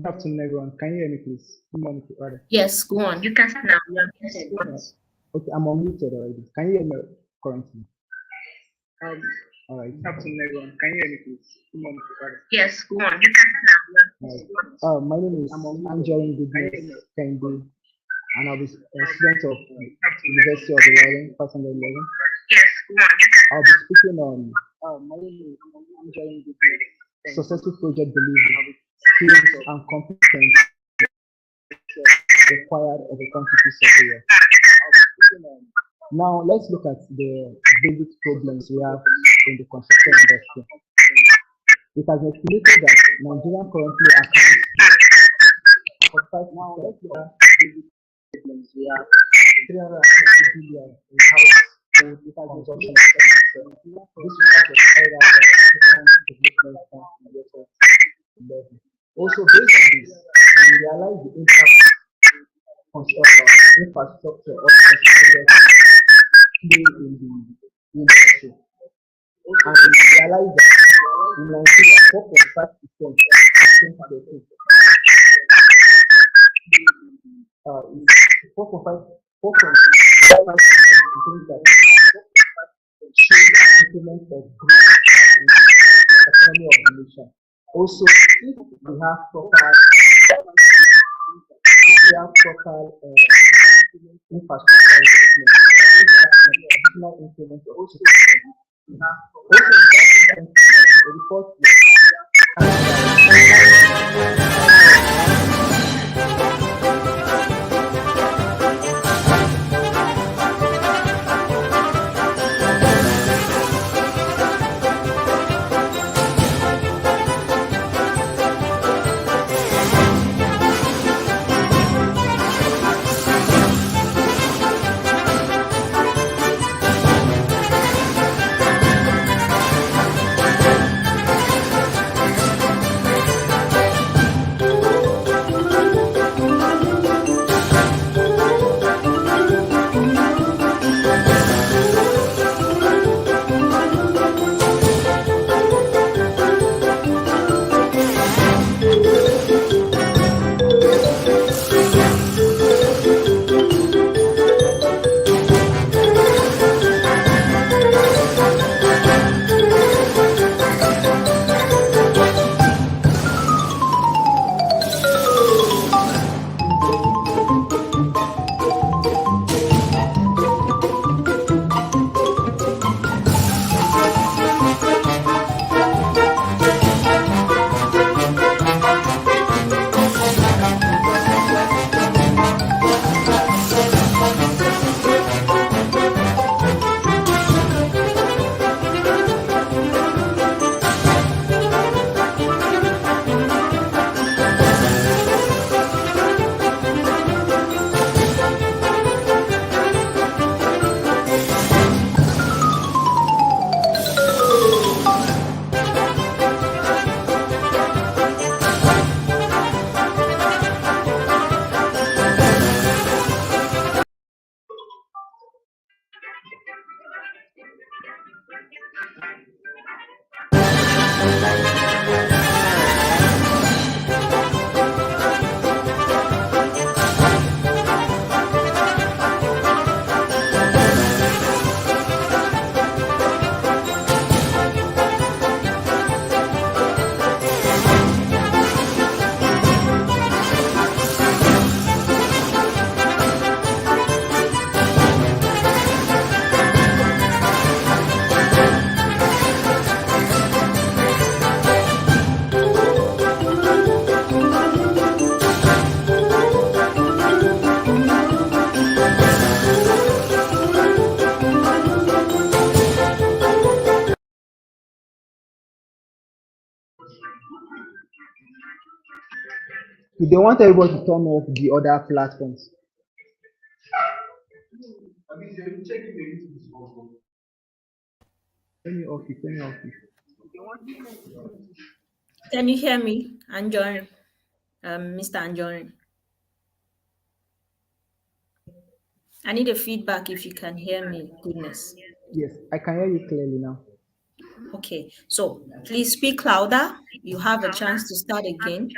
afternoon, everyone. Can you hear me, please? Good morning, rather. Yes, go on. You can start now. You are muted. Okay, I'm unmuted already. Can you hear me currently? All right. Good afternoon, everyone. Can you hear me, please? Good morning, rather. Yes, go on. You can start now. You are muted. My name is Angeline Goodness Kendi, and I'll be a student of University of Ilorin, 511. Yes, go on. I'll be speaking on. My name is Angeline Goodness successful project delivery, skills and competence required of a quantity surveyor. Now let's look at the basic problems we have in the construction industry. It has been estimated that Nigeria currently accounts for 5% problems we have 350 billion in household consumption expenditure. This is part of carried out by African Development Bank in the year 2011. Also, based on this, we realize the impact construction infrastructure of construction play in the industry. And we realize that in Nigeria, 4.5% is 4.5% show the increment of growth in the economy of the nation. Also, if we have proper infrastructure development, additional increment of also in that instance, the report they want everybody to turn off the other platforms. Turn it off, turn it off. Can you hear me, Anjorin? Mr. Anjorin? I need a feedback if you can hear me. Goodness. Yes, I can hear you clearly now. Okay, so please speak louder. You have a chance to start again.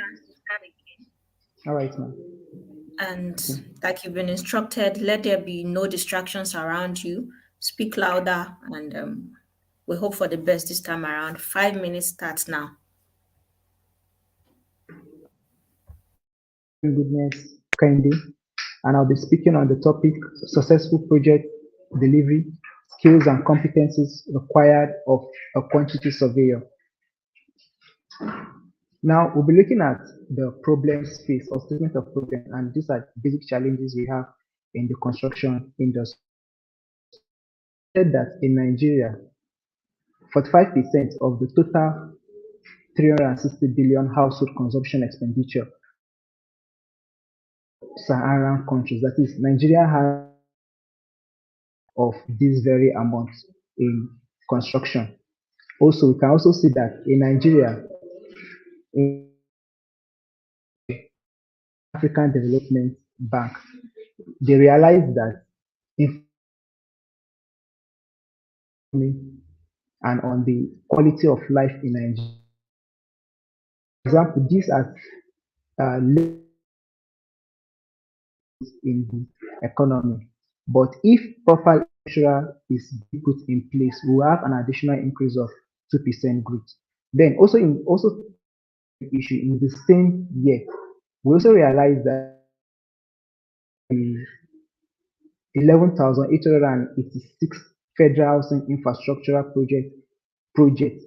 All right, ma'am. And like you've been instructed, let there be no distractions around you. Speak louder, and we hope for the best this time around. 5 minutes starts now. Goodness, Candy, and I'll be speaking on the topic successful project delivery, skills and competencies required of a quantity surveyor. Now we'll be looking at the problems faced or statement of problems, and these are basic challenges we have in the construction industry. Said that in Nigeria, 45% of the total 360 billion household consumption expenditure Saharan countries, that is, Nigeria has of this very amount in construction. Also, we can also see that in Nigeria, in African Development Bank, they realized that in and on the quality of life in Nigeria. For example, this has led in the economy. But if proper infrastructure is put in place, we will have an additional increase of 2% growth. Then also issue in the same year, we also realized that the 11,886 federal housing infrastructural projects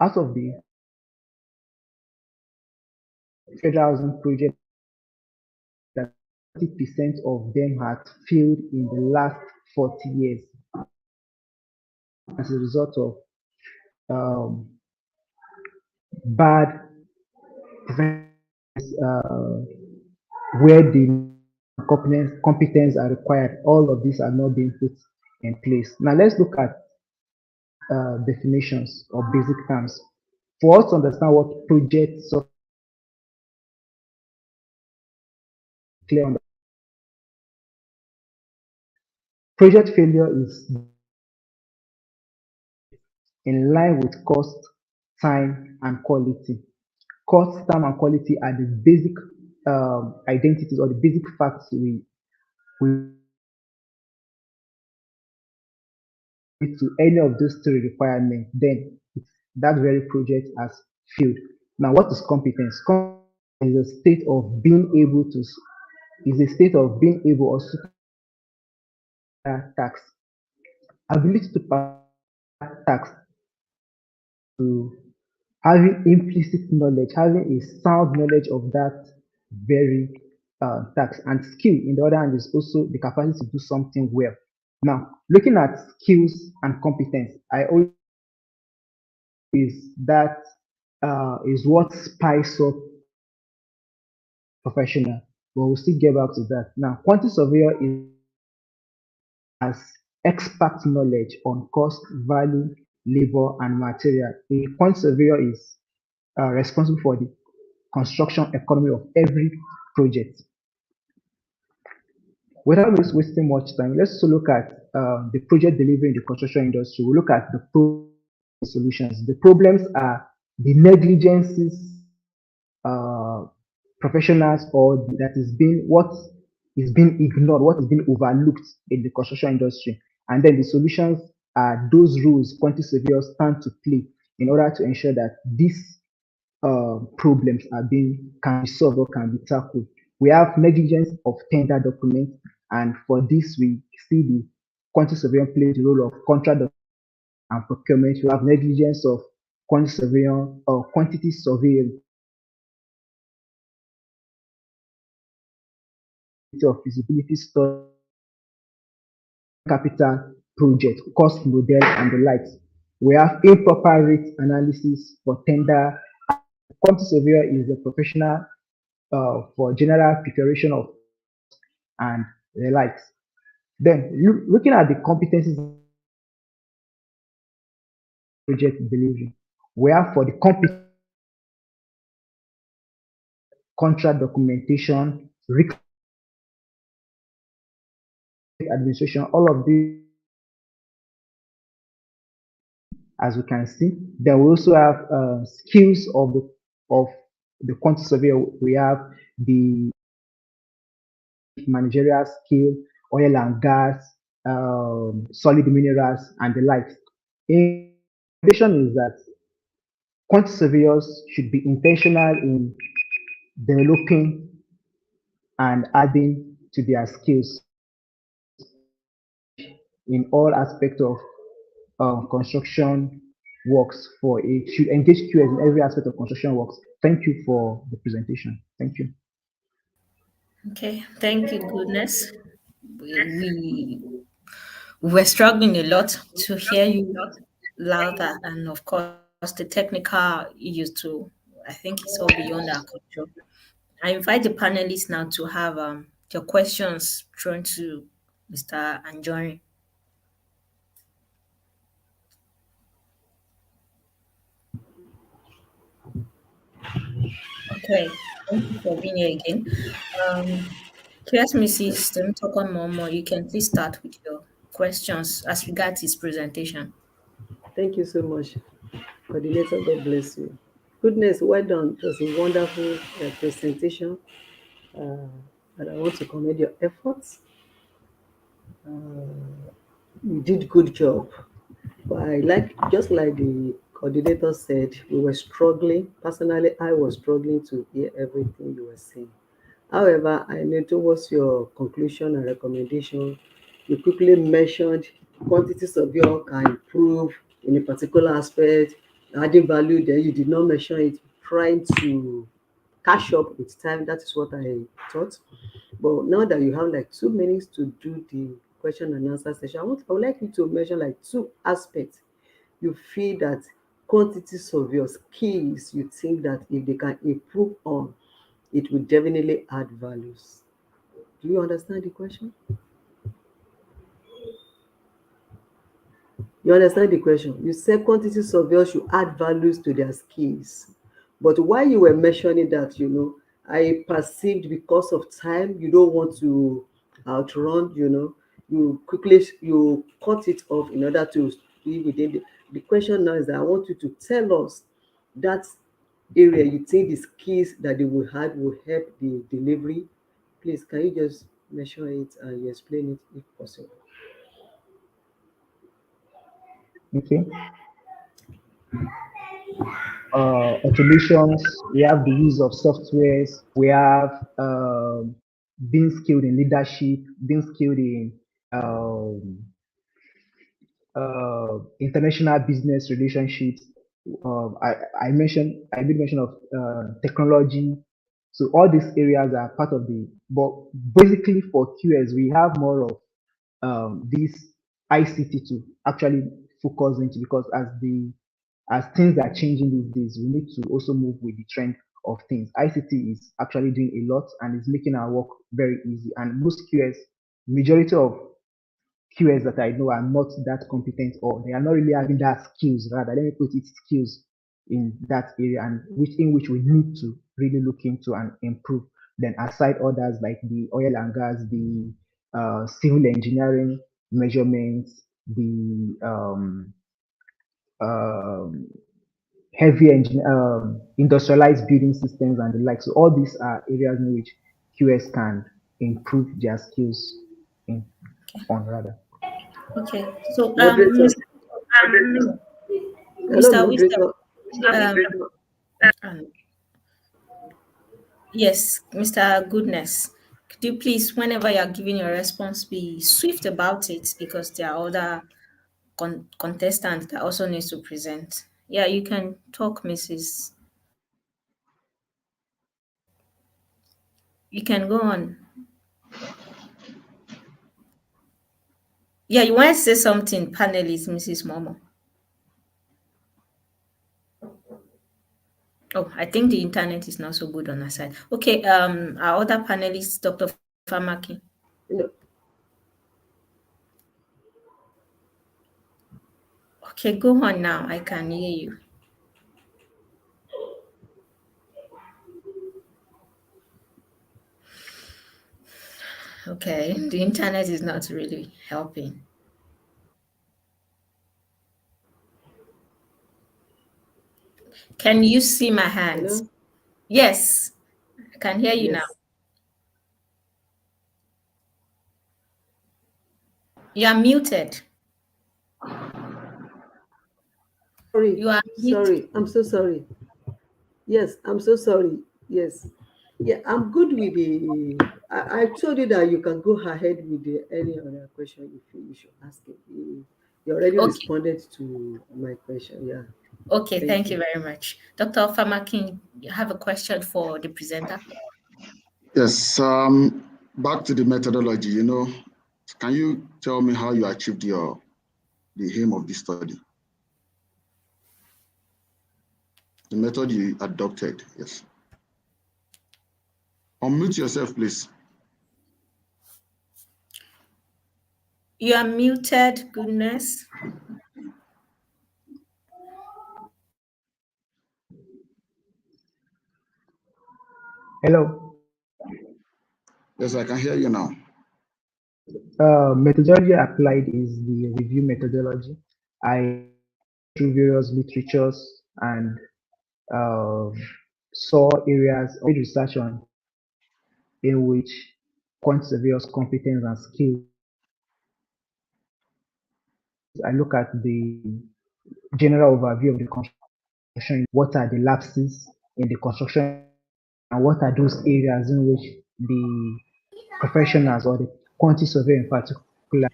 out of the federal housing project that 30% of them had failed in the last 40 years as a result of um, bad uh, where the competence are required. All of these are not being put in place. Now let's look at definitions or basic terms. For us to understand what project software clear on, project failure is in line with cost, time, and quality. Cost, time, and quality are the basic identities or the basic facts we need to any of those three requirements, then that very project has failed. Now, what is competence? Competence is a state of being able to is a state of being able or tax ability to pass tax to having implicit knowledge, having a sound knowledge of that very task. And skill, in the other hand, is also the capacity to do something well. Now, looking at skills and competence, I always is that is what spice up professional. But we'll still get back to that. Now, quantity surveyor is has expert knowledge on cost, value, labor, and material. A quantity surveyor is responsible for the construction economy of every project. Without wasting much time, let's also look at the project delivery in the construction industry. We look at the solutions. The problems are the negligences professionals or that is being what is being ignored, what is being overlooked in the construction industry. And then the solutions are those rules quantity surveyors stand to play in order to ensure that these problems can be solved or can be tackled. We have negligence of tender documents, and for this we see the quantity surveyor play the role of contract and procurement. We have negligence of quantity surveyor or quantity surveying of feasibility study, capital project, cost model, and the likes. We have improper rate analysis for tender. Quantity surveyor is a professional for general preparation of and the likes. Then looking at the competencies of project delivery, we have for the contract documentation, risk administration, all of these, as we can see. Then we also have skills of the quantity surveyor. We have the managerial skill, oil and gas, solid minerals, and the likes. In addition, is that quantity surveyors should be intentional in developing and adding to their skills in all aspects of construction works for a should engage QS in every aspect of construction works. Thank you for the presentation. Thank you. Okay, thank you, goodness. We were struggling a lot to hear you louder, and of course, the technical issues too. I think it's all beyond our control. I invite the panelists now to have your questions thrown to Mr. Anjorin. Okay, thank you for being here again. Um, Curious Mrs. Temitokan Momo, you can please start with your questions as regards his presentation. Thank you so much, coordinator. God bless you. Goodness, well done. It was a wonderful presentation, uh, and I want to commend your efforts. You did good job. But I like, just like the coordinator said, we were struggling. Personally, I was struggling to hear everything you were saying. However, I know towards your conclusion and recommendation, you quickly mentioned quantities of your can improve in a particular aspect, adding value. Then you did not mention it, trying to catch up with time. That is what I thought. But now that you have like 2 minutes to do the question and answer session, I would like you to mention like two aspects you feel that quantities of your skills you think that if they can improve on, it will definitely add values. Do you understand the question? You understand the question? You said quantity surveyors should add values to their skills. But while you were mentioning that, I perceived because of time, you don't want to outrun, you quickly you cut it off in order to be within the question now is that I want you to tell us that area you think the skills that they will have will help the delivery. Please, can you just mention it and you explain it if possible? Okay. Automations, we have the use of softwares, we have being skilled in leadership, being skilled in um, international business relationships. I made mention of technology. So all these areas are part of but basically for QS, we have more of this ICT to actually focus into because as things are changing these days, we need to also move with the trend of things. ICT is actually doing a lot and is making our work very easy. And most QS, majority of QS that I know are not that competent or they are not really having that skills, rather, let me put it skills in that area and which we need to really look into and improve. Then aside others like the oil and gas, the civil engineering measurements, the um, heavy industrialized building systems and the like. So all these are areas in which QS can improve their skills in, on rather. Okay, so Moderator. Hello, Mr. Wisdom, moderator. um, um, yes, Mr. Goodness, could you please, whenever you're giving your response, be swift about it because there are other contestants that also needs to present. Yeah, you can talk, Mrs. You can go on. Yeah, you want to say something, panelist, Mrs. Momo. Oh, I think the internet is not so good on our side. Okay, our other panelist, Dr. Famaki. No, Okay, go on now. I can hear you. Okay, the internet is not really helping. Can you see my hands? hello. Yes, I can hear you now. Yes. You are muted. Sorry. You are muted. Sorry. I'm so sorry. Yes, I'm so sorry. Yes. Yeah, I'm good with the. I told you that you can go ahead with any other question you feel you should ask it. You already Okay. responded to my question. Yeah. Okay, Thank thank you you. very much. Dr. Famakin, you have a question for the presenter? Yes, back to the methodology, can you tell me how you achieved the aim of this study? The method you adopted, yes. Unmute yourself, please. You are muted, goodness. Hello. Yes, I can hear you now. Methodology applied is the review methodology. I through various literatures and um, saw areas of research on in which points of various competence and skills. I look at the general overview of the construction. What are the lapses in the construction, and what are those areas in which the professionals or the quantity surveyor in particular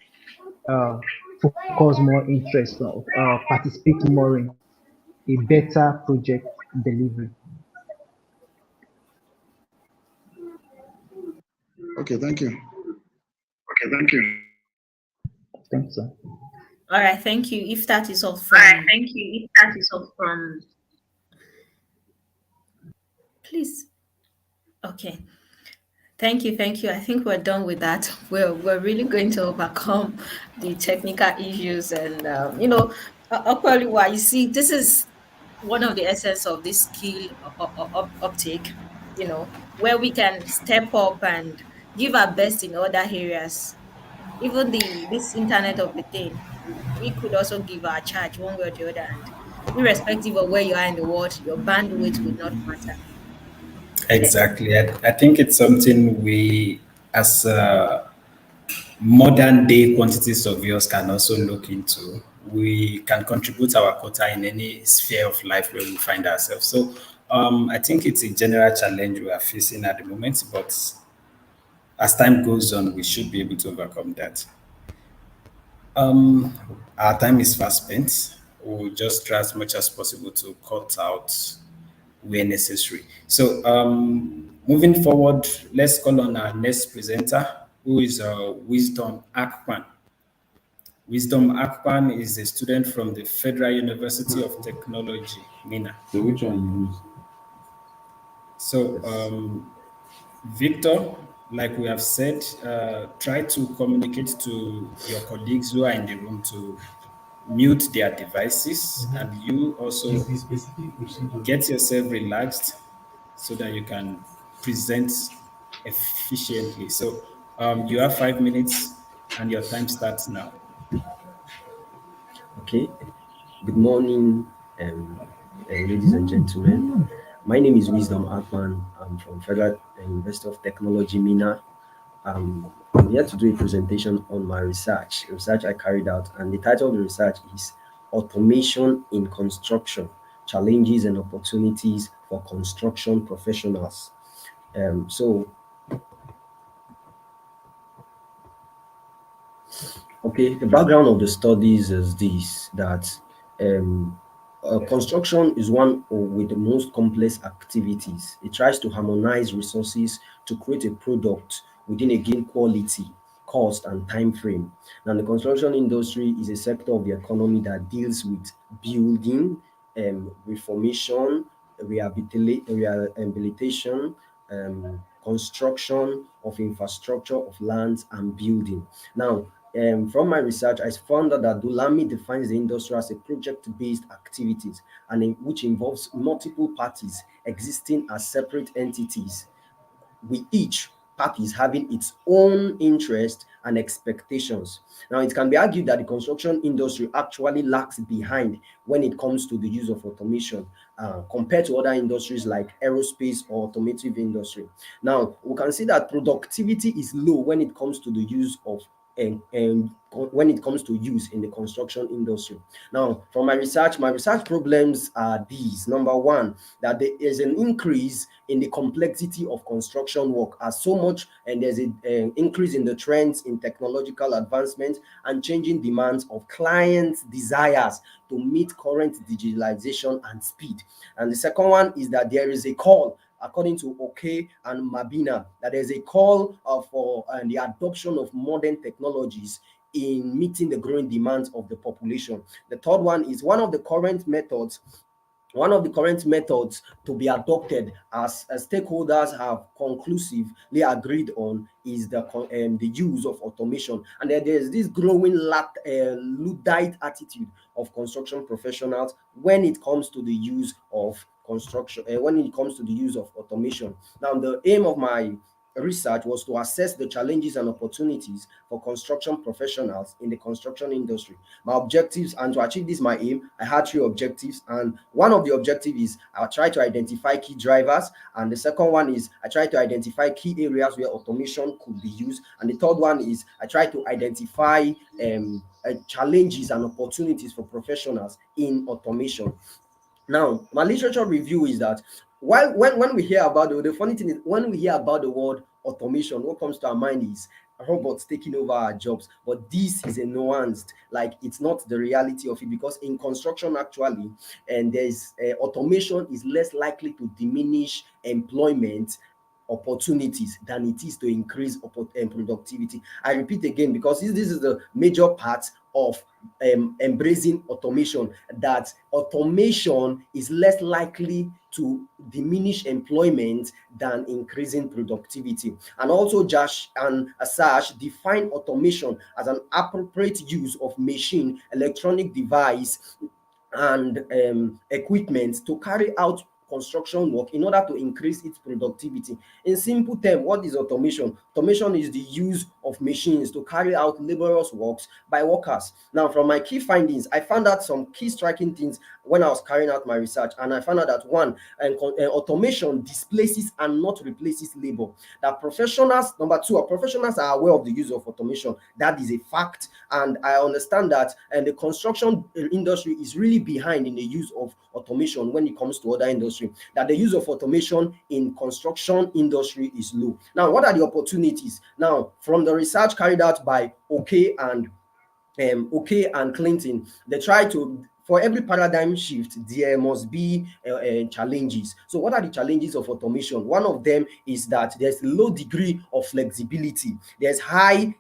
uh, focus more interest on, participate more in a better project delivery. Okay, thank you. Okay, thank you. Thanks, sir. All right, thank you. If that is all All right, from, thank you. If that is all from, please. Okay. Thank you, thank you. I think we're done with that. We're really going to overcome the technical issues, and actually, why you see, this is one of the essence of this skill uptake. Where we can step up and give our best in other areas. Even this internet of a thing, we could also give our charge one way or the other, and irrespective of where you are in the world, your bandwidth would not matter. Yeah. Exactly. I think it's something we, as modern day quantity surveyors, can also look into. We can contribute our quota in any sphere of life where we find ourselves. So I think it's a general challenge we are facing at the moment, but as time goes on, we should be able to overcome that. Our time is fast spent. We'll just try as much as possible to cut out where necessary. So, moving forward, let's call on our next presenter, who is Wisdom Akpan. Wisdom Akpan is a student from the Federal University of Technology, Mina. So which one you use? So, Yes. Victor, like we have said, try to communicate to your colleagues who are in the room to mute their devices, and you also Is the specific procedure. get yourself relaxed so that you can present efficiently. So you have 5 minutes and your time starts now. Okay, good morning, ladies and gentlemen. My name is Wisdom Akman. I'm from Federal University of Technology, Mina. I'm here to do a presentation on my research I carried out, and the title of the research is Automation in Construction, Challenges and Opportunities for Construction Professionals. So Okay, the background of the studies is this that um, construction is one with the most complex activities. It tries to harmonize resources to create a product within a given quality, cost, and time frame. Now, the construction industry is a sector of the economy that deals with building, reformation, rehabilitation, construction of infrastructure of lands and building. Now, from my research, I found out that Dulami defines the industry as a project-based activities which involves multiple parties existing as separate entities, with each parties having its own interest and expectations. Now, it can be argued that the construction industry actually lags behind when it comes to the use of automation compared to other industries like aerospace or automotive industry. Now, we can see that productivity is low when it comes to the use of and when it comes to use in the construction industry. Now, from my research problems are these. Number one, that there is an increase in the complexity of construction work as so much, and there's an increase in the trends in technological advancement and changing demands of clients' desires to meet current digitalization and speed. And the second one is that there is a call, according to OK and Mabina, that there's a call for the adoption of modern technologies in meeting the growing demands of the population. The third one is one of the current methods to be adopted as stakeholders have conclusively agreed on is the use of automation. And then there's this growing Luddite attitude of construction professionals when it comes to the use of when it comes to the use of automation. Now, the aim of my research was to assess the challenges and opportunities for construction professionals in the construction industry. My objectives, and to achieve this, my aim, I had three objectives. And one of the objectives is I try to identify key drivers. And the second one is I try to identify key areas where automation could be used. And the third one is I try to identify challenges and opportunities for professionals in automation. Now, my literature review is that while when we hear about the funny thing is when we hear about the word automation, what comes to our mind is robots taking over our jobs. But this is a nuanced, like it's not the reality of it, because in construction actually, and there's automation is less likely to diminish employment opportunities than it is to increase productivity. I repeat again, because this is the major part of embracing automation, that automation is less likely to diminish employment than increasing productivity. And also Josh and Asash define automation as an appropriate use of machine, electronic device, and equipment to carry out construction work in order to increase its productivity. In simple terms, what is automation? Automation is the use of machines to carry out laborious works by workers. Now, from my key findings, I found out some key striking things when I was carrying out my research, and I found out that one, automation displaces and not replaces labor. That professionals, number two, professionals are aware of the use of automation. That is a fact, and I understand that, and the construction industry is really behind in the use of automation when it comes to other industry. That the use of automation in construction industry is low. Now, what are the opportunities? Now, from the research carried out by OK and Clinton, they try to, for every paradigm shift, there must be challenges. So, what are the challenges of automation? One of them is that there's low degree of flexibility, there's high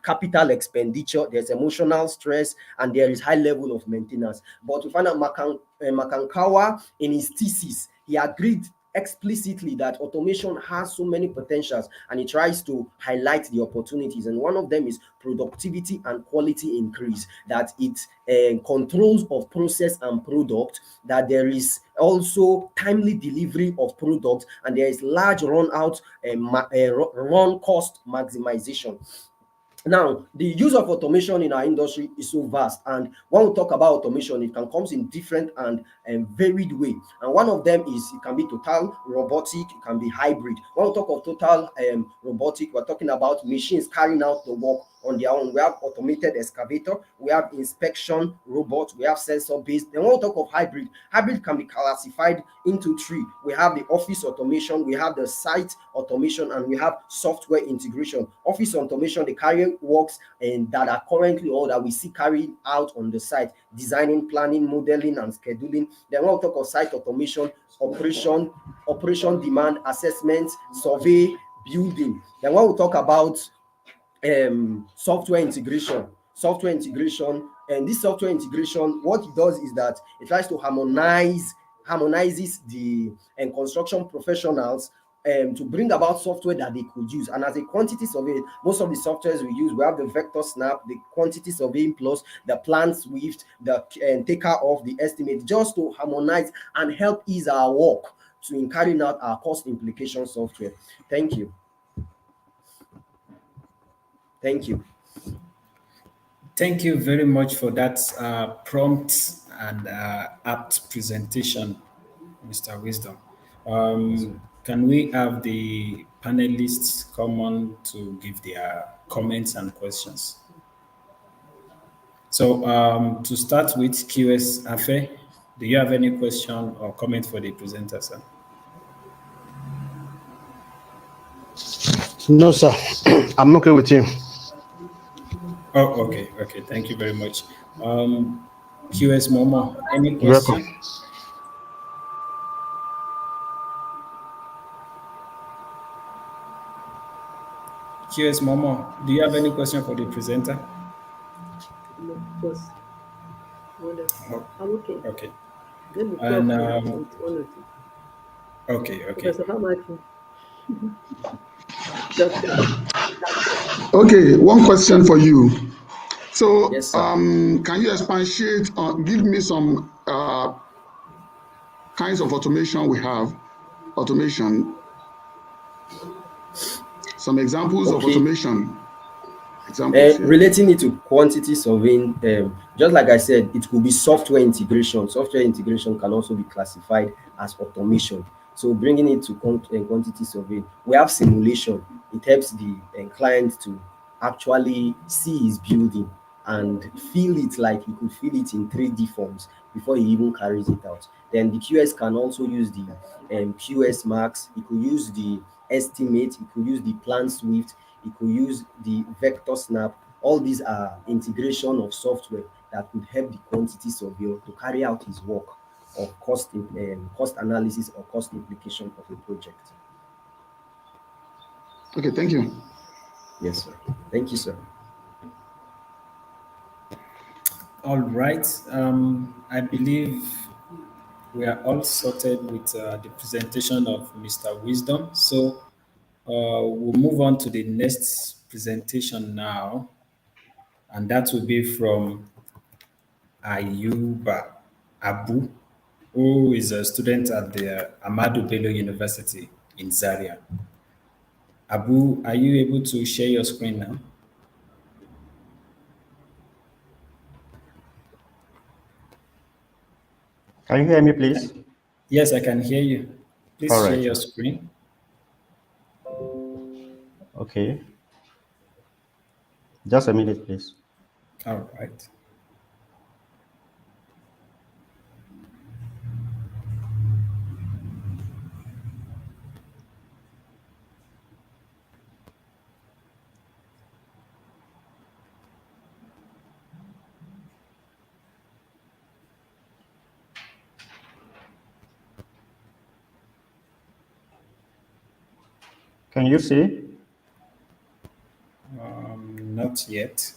capital expenditure, there's emotional stress, and there is high level of maintenance. But we find out Makankawa in his thesis, he agreed explicitly that automation has so many potentials, and it tries to highlight the opportunities, and one of them is productivity and quality increase, that it controls of process and product, that there is also timely delivery of products, and there is large run out run cost maximization. Now, the use of automation in our industry is so vast, and when we talk about automation, it can come in different and varied way. And one of them is it can be total robotic, it can be hybrid. When we talk of total robotic, we're talking about machines carrying out the work on their own. We have automated excavator, we have inspection robots, we have sensor based. Then when we talk of hybrid, hybrid can be classified into three. We have the office automation, we have the site automation, and we have software integration. Office automation, the carry works and that are currently or that we see carried out on the site, designing, planning, modeling, and scheduling. Then when we talk of site automation, operation demand assessment, survey, building. Then when we talk about software integration, and this software integration, what it does is that it tries to harmonizes the construction professionals to bring about software that they could use. And as a quantity survey, most of the softwares we use, we have the vector snap, the quantity surveying plus, the plan swift, the taker of the estimate, just to harmonize and help ease our work to carrying out our cost implication software. Thank you. Thank you. Thank you very much for that prompt and apt presentation, Mr. Wisdom. Can we have the panelists come on to give their comments and questions. So to start with, QS Afe, do you have any question or comment for the presenter, sir? No, sir. I'm okay with him. Oh, okay, okay. Thank you very much. QS Momo, any You're welcome. question? QS Momo, do you have any question for the presenter? No, boss. Oh, I'm okay. okay. Let me And talk with one or two. okay, okay. Professor Hamaki. Doctor. Okay, one question for you. So, Yes, sir. can you expatiate on, give me some kinds of automation we have? Automation, some examples of Okay. automation. Examples, yeah. Relating it to quantity surveying, just like I said, it could be software integration. Software integration can also be classified as automation. So bringing it to quantity surveying, we have simulation. It helps the client to actually see his building and feel it like he could feel it in 3D forms before he even carries it out. Then the QS can also use the QS Max. He could use the estimate. He could use the plan Swift. He could use the vector snap. All these are integration of software that could help the quantity surveyor to carry out his work of cost analysis or cost implication of a project. Okay, thank you. Yes, sir. Thank you, sir. All right. I believe we are all sorted with the presentation of Mr. Wisdom. So we'll move on to the next presentation now, and that will be from Ayuba Abu, who is a student at the Ahmadu Bello University in Zaria. Abu, are you able to share your screen now? Can you hear me, please? Yes, I can hear you. Please All share right, your sir. screen. Okay. Just a minute, please. All right. Can you see? Not yet.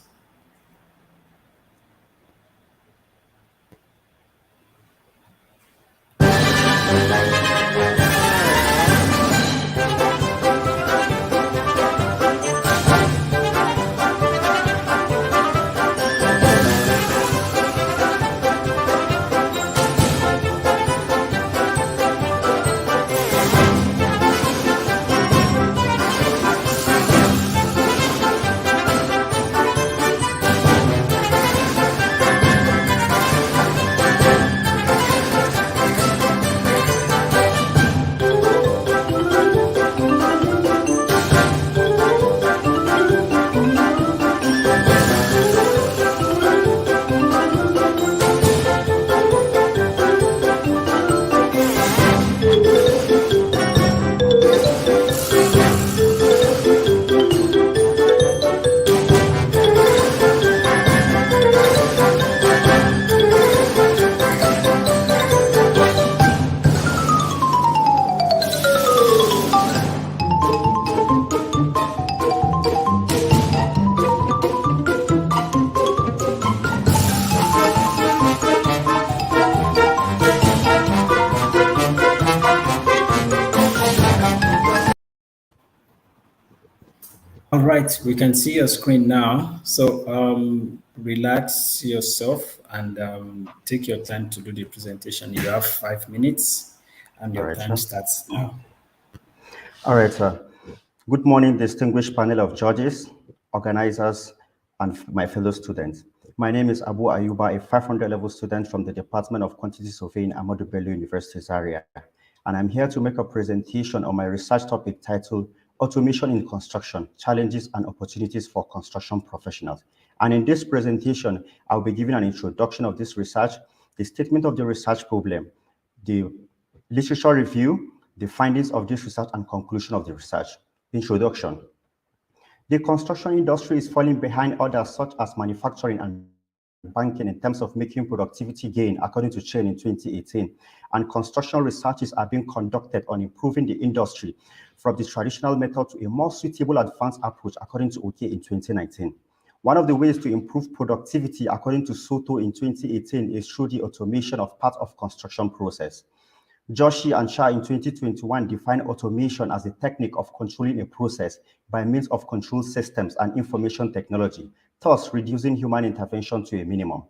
All right, we can see your screen now. So relax yourself and take your time to do the presentation. You have 5 minutes and All your right, time sir. starts now. All right, sir. Good morning, distinguished panel of judges, organizers, and my fellow students. My name is Abu Ayuba, a 500 level student from the Department of Quantity Surveying, Ahmadu Bello University, Zaria. And I'm here to make a presentation on my research topic titled automation in construction, challenges and opportunities for construction professionals. And in this presentation, I'll be giving an introduction of this research, the statement of the research problem, the literature review, the findings of this research, and conclusion of the research. Introduction. The construction industry is falling behind others such as manufacturing and banking in terms of making productivity gain, according to Chain in 2018. And construction researches are being conducted on improving the industry from the traditional method to a more suitable advanced approach, according to OK in 2019. One of the ways to improve productivity, according to Soto in 2018, is through the automation of part of construction process. Joshi and Shah in 2021 defined automation as a technique of controlling a process by means of control systems and information technology, thus reducing human intervention to a minimum.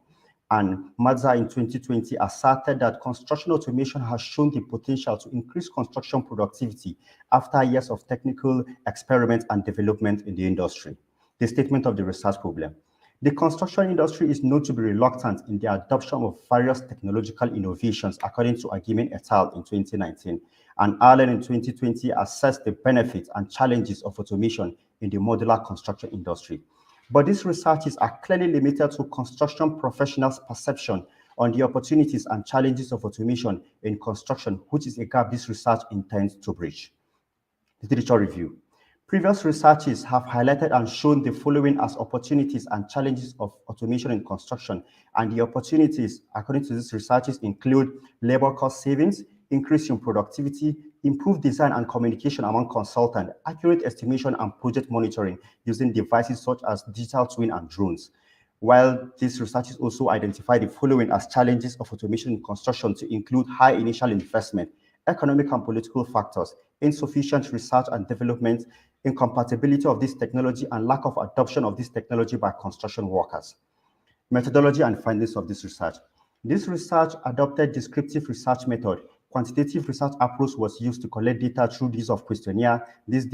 And Mazza in 2020 asserted that construction automation has shown the potential to increase construction productivity after years of technical experiment and development in the industry. The statement of the research problem. The construction industry is known to be reluctant in the adoption of various technological innovations, according to Agimen et al. In 2019, and Allen in 2020 assessed the benefits and challenges of automation in the modular construction industry. But these researches are clearly limited to construction professionals' perception on the opportunities and challenges of automation in construction, which is a gap this research intends to bridge. The literature review. Previous researches have highlighted and shown the following as opportunities and challenges of automation in construction, and the opportunities, according to these researches, include labor cost savings, increase in productivity, improved design and communication among consultants, accurate estimation and project monitoring using devices such as digital twin and drones. While these researches also identify the following as challenges of automation in construction to include high initial investment, economic and political factors, insufficient research and development, incompatibility of this technology, and lack of adoption of this technology by construction workers. Methodology and findings of this research. This research adopted descriptive research method. Quantitative research approach was used to collect data through use of questionnaire. These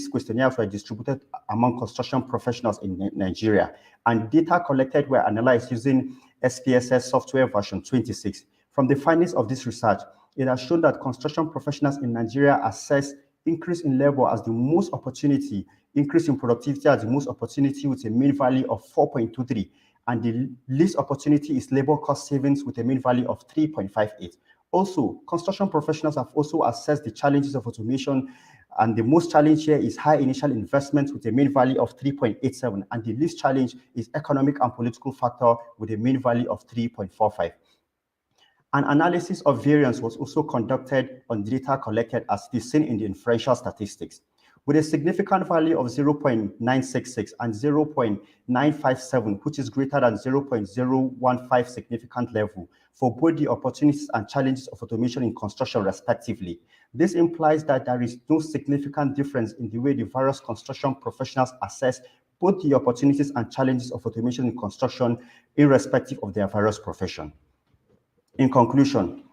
questionnaires were distributed among construction professionals in Nigeria, and data collected were analyzed using SPSS software version 26. From the findings of this research, it has shown that construction professionals in Nigeria assess increase in labor as the most opportunity, increase in productivity as the most opportunity with a mean value of 4.23, and the least opportunity is labor cost savings with a mean value of 3.58. Also, construction professionals have also assessed the challenges of automation, and the most challenge here is high initial investment with a mean value of 3.87, and the least challenge is economic and political factor with a mean value of 3.45. An analysis of variance was also conducted on data collected as is seen in the inferential statistics. With a significant value of 0.966 and 0.957, which is greater than 0.015 significant level for both the opportunities and challenges of automation in construction respectively. This implies that there is no significant difference in the way the various construction professionals assess both the opportunities and challenges of automation in construction irrespective of their various profession. In conclusion,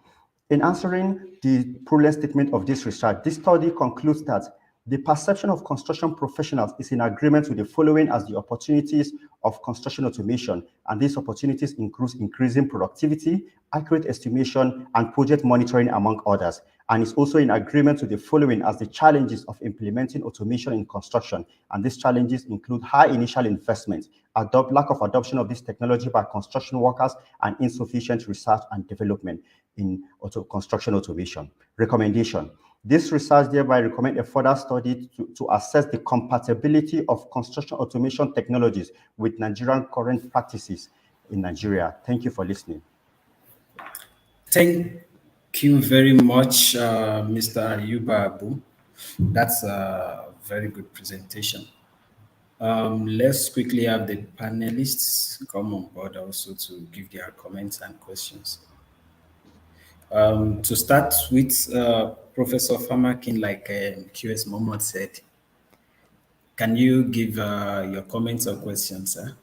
in answering the problem statement of this research, this study concludes that the perception of construction professionals is in agreement with the following as the opportunities of construction automation, and these opportunities include increasing productivity, accurate estimation, and project monitoring, among others, and is also in agreement with the following as the challenges of implementing automation in construction, and these challenges include high initial investment, lack of adoption of this technology by construction workers, and insufficient research and development in construction automation. Recommendation. This research thereby recommends a further study to assess the compatibility of construction automation technologies with Nigerian current practices in Nigeria. Thank you for listening. Thank you very much, Mr. Ayuba Abu. That's a very good presentation. Let's quickly have the panelists come on board also to give their comments and questions. To start with, Professor Famakin, like QS Mohammed said, can you give your comments or questions, sir?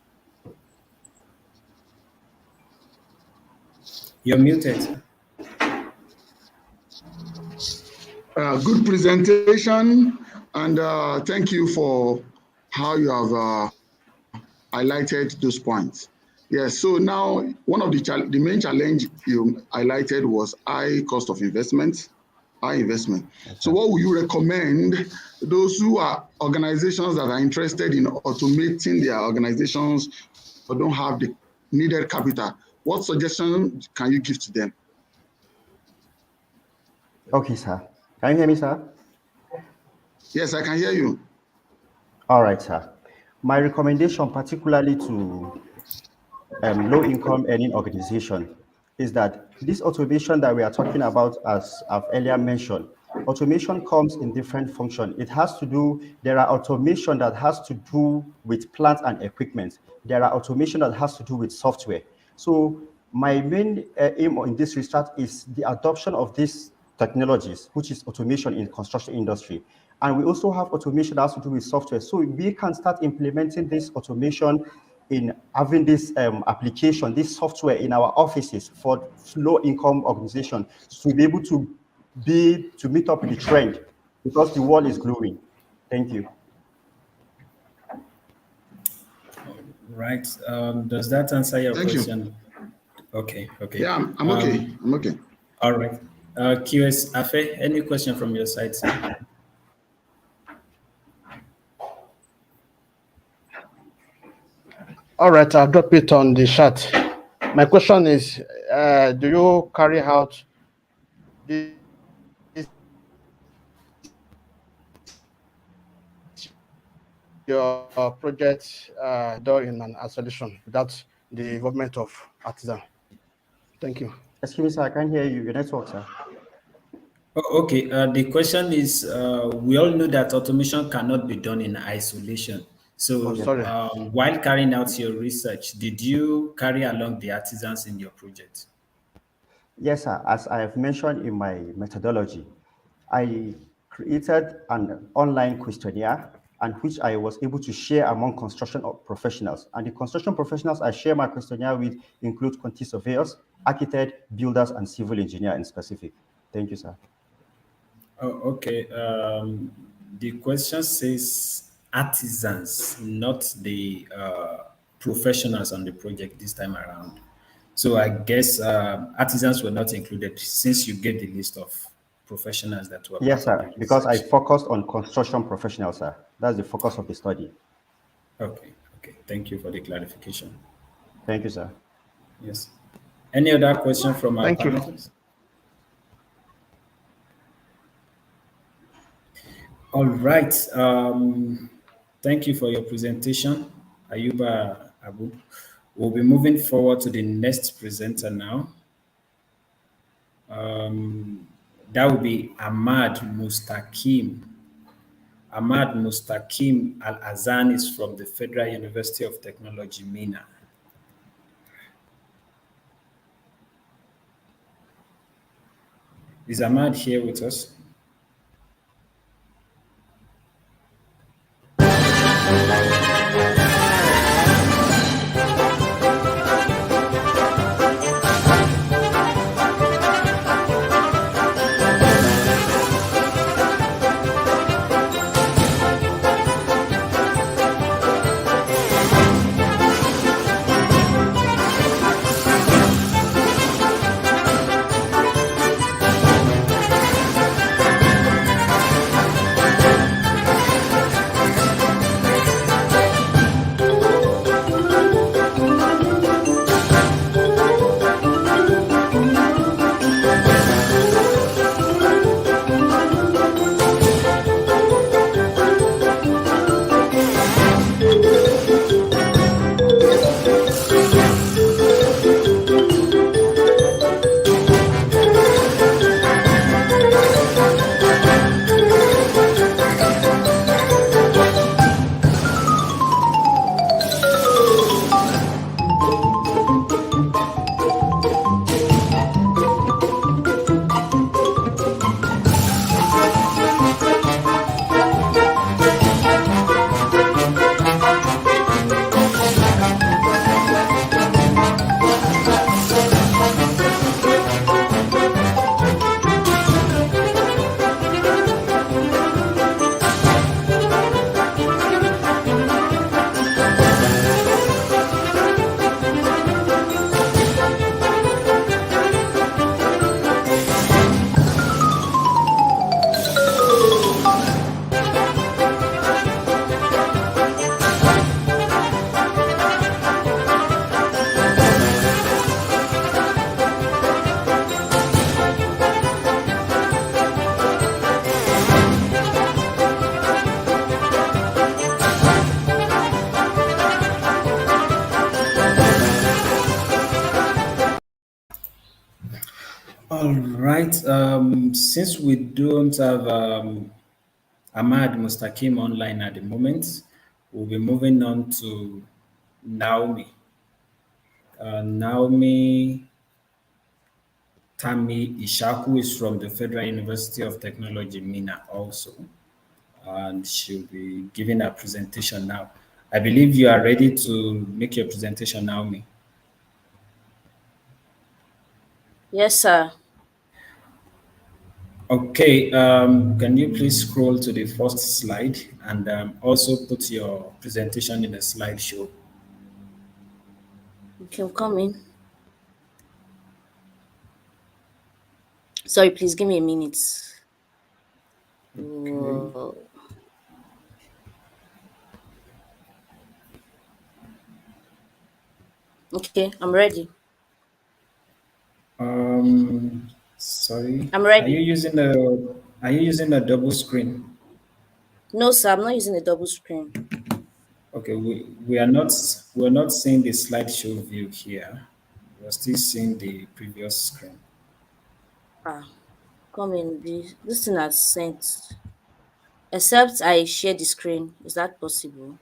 You're muted, sir. Good presentation, and thank you for how you have highlighted those points. Yes, so now one of the main challenge you highlighted was high cost of investment, high investment. Yes, So sir. what would you recommend those who are organizations that are interested in automating their organizations but don't have the needed capital? What suggestion can you give to them? Okay, sir. Can you hear me, sir? Yes, I can hear you. All right, sir. My recommendation, particularly to low-income earning organization, is that this automation that we are talking about, as I've earlier mentioned, automation comes in different function. It has to do, there are automation that has to do with plant and equipment. There are automation that has to do with software. So my main aim in this research is the adoption of these technologies, which is automation in construction industry. And we also have automation that has to do with software. So we can start implementing this automation in having this application, this software in our offices for low-income organizations to be able to meet up with the trend, because the world is growing. Thank you. Right. Does that answer your Thank you. question? Okay. Okay. Yeah, I'm okay. I'm okay. All right. QS Afe, any question from your side, sir? All right, I'll drop it on the chat. My question is, do you carry out this your project done in an isolation without the involvement of artisan? Thank you. Excuse me, sir, I can't hear you. Your network, sir. Okay. The question is, we all know that automation cannot be done in isolation. So, sorry. while carrying out your research, did you carry along the artisans in your project? Yes, sir. As I have mentioned in my methodology, I created an online questionnaire, and which I was able to share among construction professionals. And the construction professionals I share my questionnaire with include quantity surveyors, architects, builders, and civil engineer in specific. Thank you, sir. Oh, okay. The question says artisans, not the professionals on the project this time around. So I guess artisans were not included since you get the list of professionals that were Yes, part of the sir, because I research. focused on construction professionals, sir. That's the focus of the study. Okay, okay. Thank you for the clarification. Thank you, sir. Yes. Any other question from our Thank you. panelists? All right. Thank you for your presentation, Ayuba Abu. We'll be moving forward to the next presenter now. That will be Ahmad Mustaqim. Ahmad Mustaqim Al-Azan is from the Federal University of Technology, Mina. Is Ahmad here with us? Right. Since we don't have Ahmad Mustakim online at the moment, we'll be moving on to Naomi. Naomi Tami Ishaku is from the Federal University of Technology, Mina, also, and she'll be giving her presentation now. I believe you are ready to make your presentation, Naomi. Yes, sir. Okay, can you please scroll to the first slide and also put your presentation in a slideshow? You can come in. Sorry, please give me a minute. Okay. Whoa. Okay, I'm ready. Sorry, I'm are you ready. using a double screen? No, sir, I'm not using a double screen. Okay, we're not seeing the slideshow view here. We're still seeing the previous screen. Ah, come in. This thing has sent. Except I share the screen. Is that possible?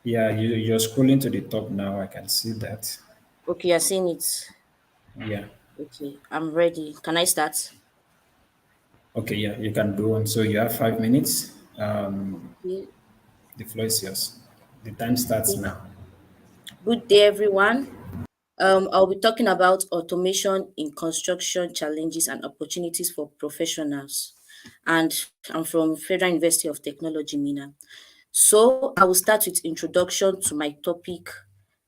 Yeah, you're scrolling to the top now. I can see that. Okay, you're seeing it. Yeah. Okay, I'm ready. Can I start? Okay, yeah, you can go on. So you have 5 minutes. Okay. The floor is yours. The time starts Okay. now. Good day, everyone. I'll be talking about automation in construction challenges and opportunities for professionals. And I'm from Federal University of Technology, Mina. So I will start with introduction to my topic.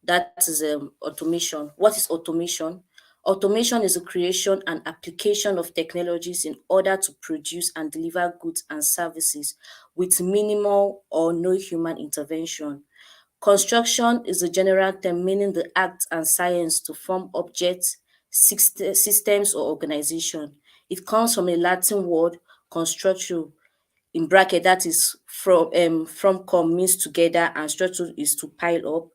That is automation. What is automation? Automation is the creation and application of technologies in order to produce and deliver goods and services with minimal or no human intervention. Construction is a general term meaning the act and science to form objects, systems, or organization. It comes from a Latin word, constructio, in bracket, that is from come means together, and structure is to pile up.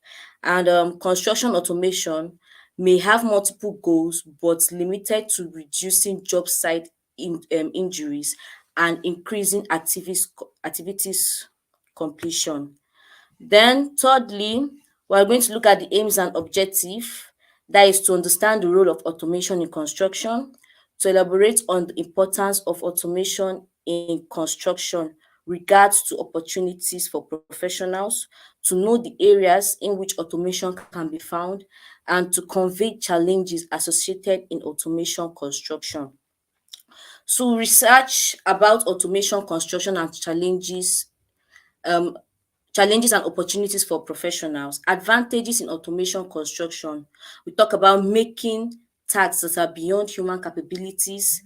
And construction automation may have multiple goals, but limited to reducing job site injuries and increasing activities completion. Then thirdly, we are going to look at the aims and objective. That is to understand the role of automation in construction, to elaborate on the importance of automation in construction regards to opportunities for professionals, to know the areas in which automation can be found, and to convey challenges associated in automation construction. So research about automation construction and um challenges and opportunities for professionals. Advantages in automation construction. We talk about making tasks that are beyond human capabilities,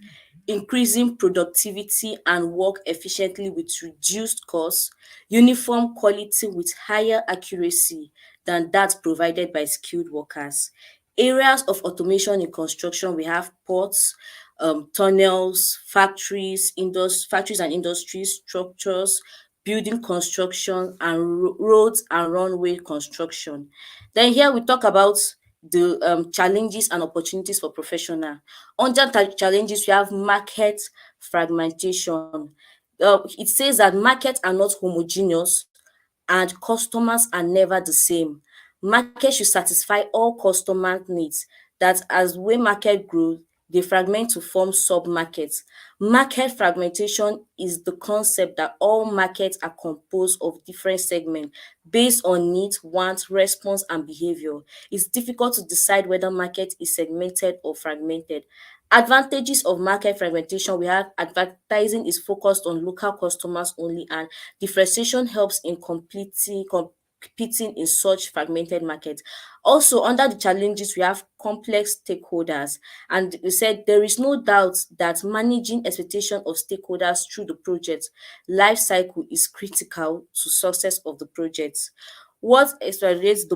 increasing productivity and work efficiently with reduced costs, uniform quality with higher accuracy than that provided by skilled workers. Areas of automation in construction, we have ports, tunnels, factories and industries, structures, building construction, and roads and runway construction. Then here we talk about the challenges and opportunities for professional. Under challenges, we have market fragmentation. It says that markets are not homogeneous and customers are never the same. Market should satisfy all customer needs, that as way market grows, they fragment to form sub-markets. Market fragmentation is the concept that all markets are composed of different segments based on needs, wants, response, and behavior. It's difficult to decide whether market is segmented or fragmented. Advantages of market fragmentation, we have advertising is focused on local customers only, and differentiation helps in competing in such fragmented market. Also, under the challenges, we have complex stakeholders, and we said there is no doubt that managing expectation of stakeholders through the project life cycle is critical to success of the project. What accelerates the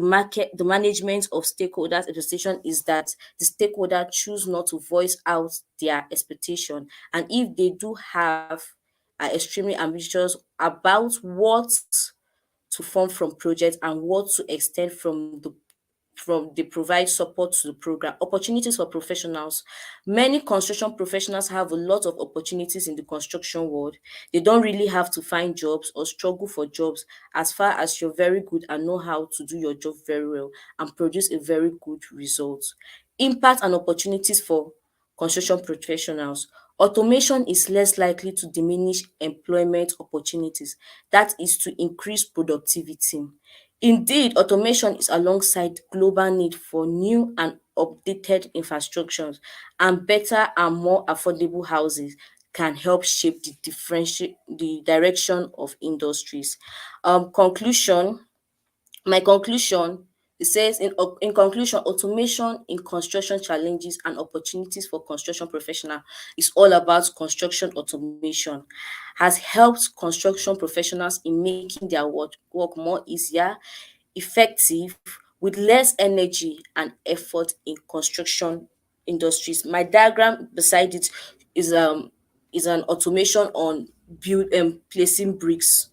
management of stakeholders expectation is that the stakeholder choose not to voice out their expectation, and if they do have are extremely ambitious about what to form from project and what to extend from the from they provide support to the program. Opportunities for professionals. Many construction professionals have a lot of opportunities in the construction world. They don't really have to find jobs or struggle for jobs as far as you're very good and know how to do your job very well and produce a very good result. Impact and opportunities for construction professionals. Automation is less likely to diminish employment opportunities. That is to increase productivity. Indeed, automation is alongside global need for new and updated infrastructures and better and more affordable houses can help shape the direction of industries. Conclusion My conclusion, it says in conclusion, automation in construction challenges and opportunities for construction professional is all about construction automation, has helped construction professionals in making their work more easier, effective, with less energy and effort in construction industries. My diagram beside it is an automation on placing bricks,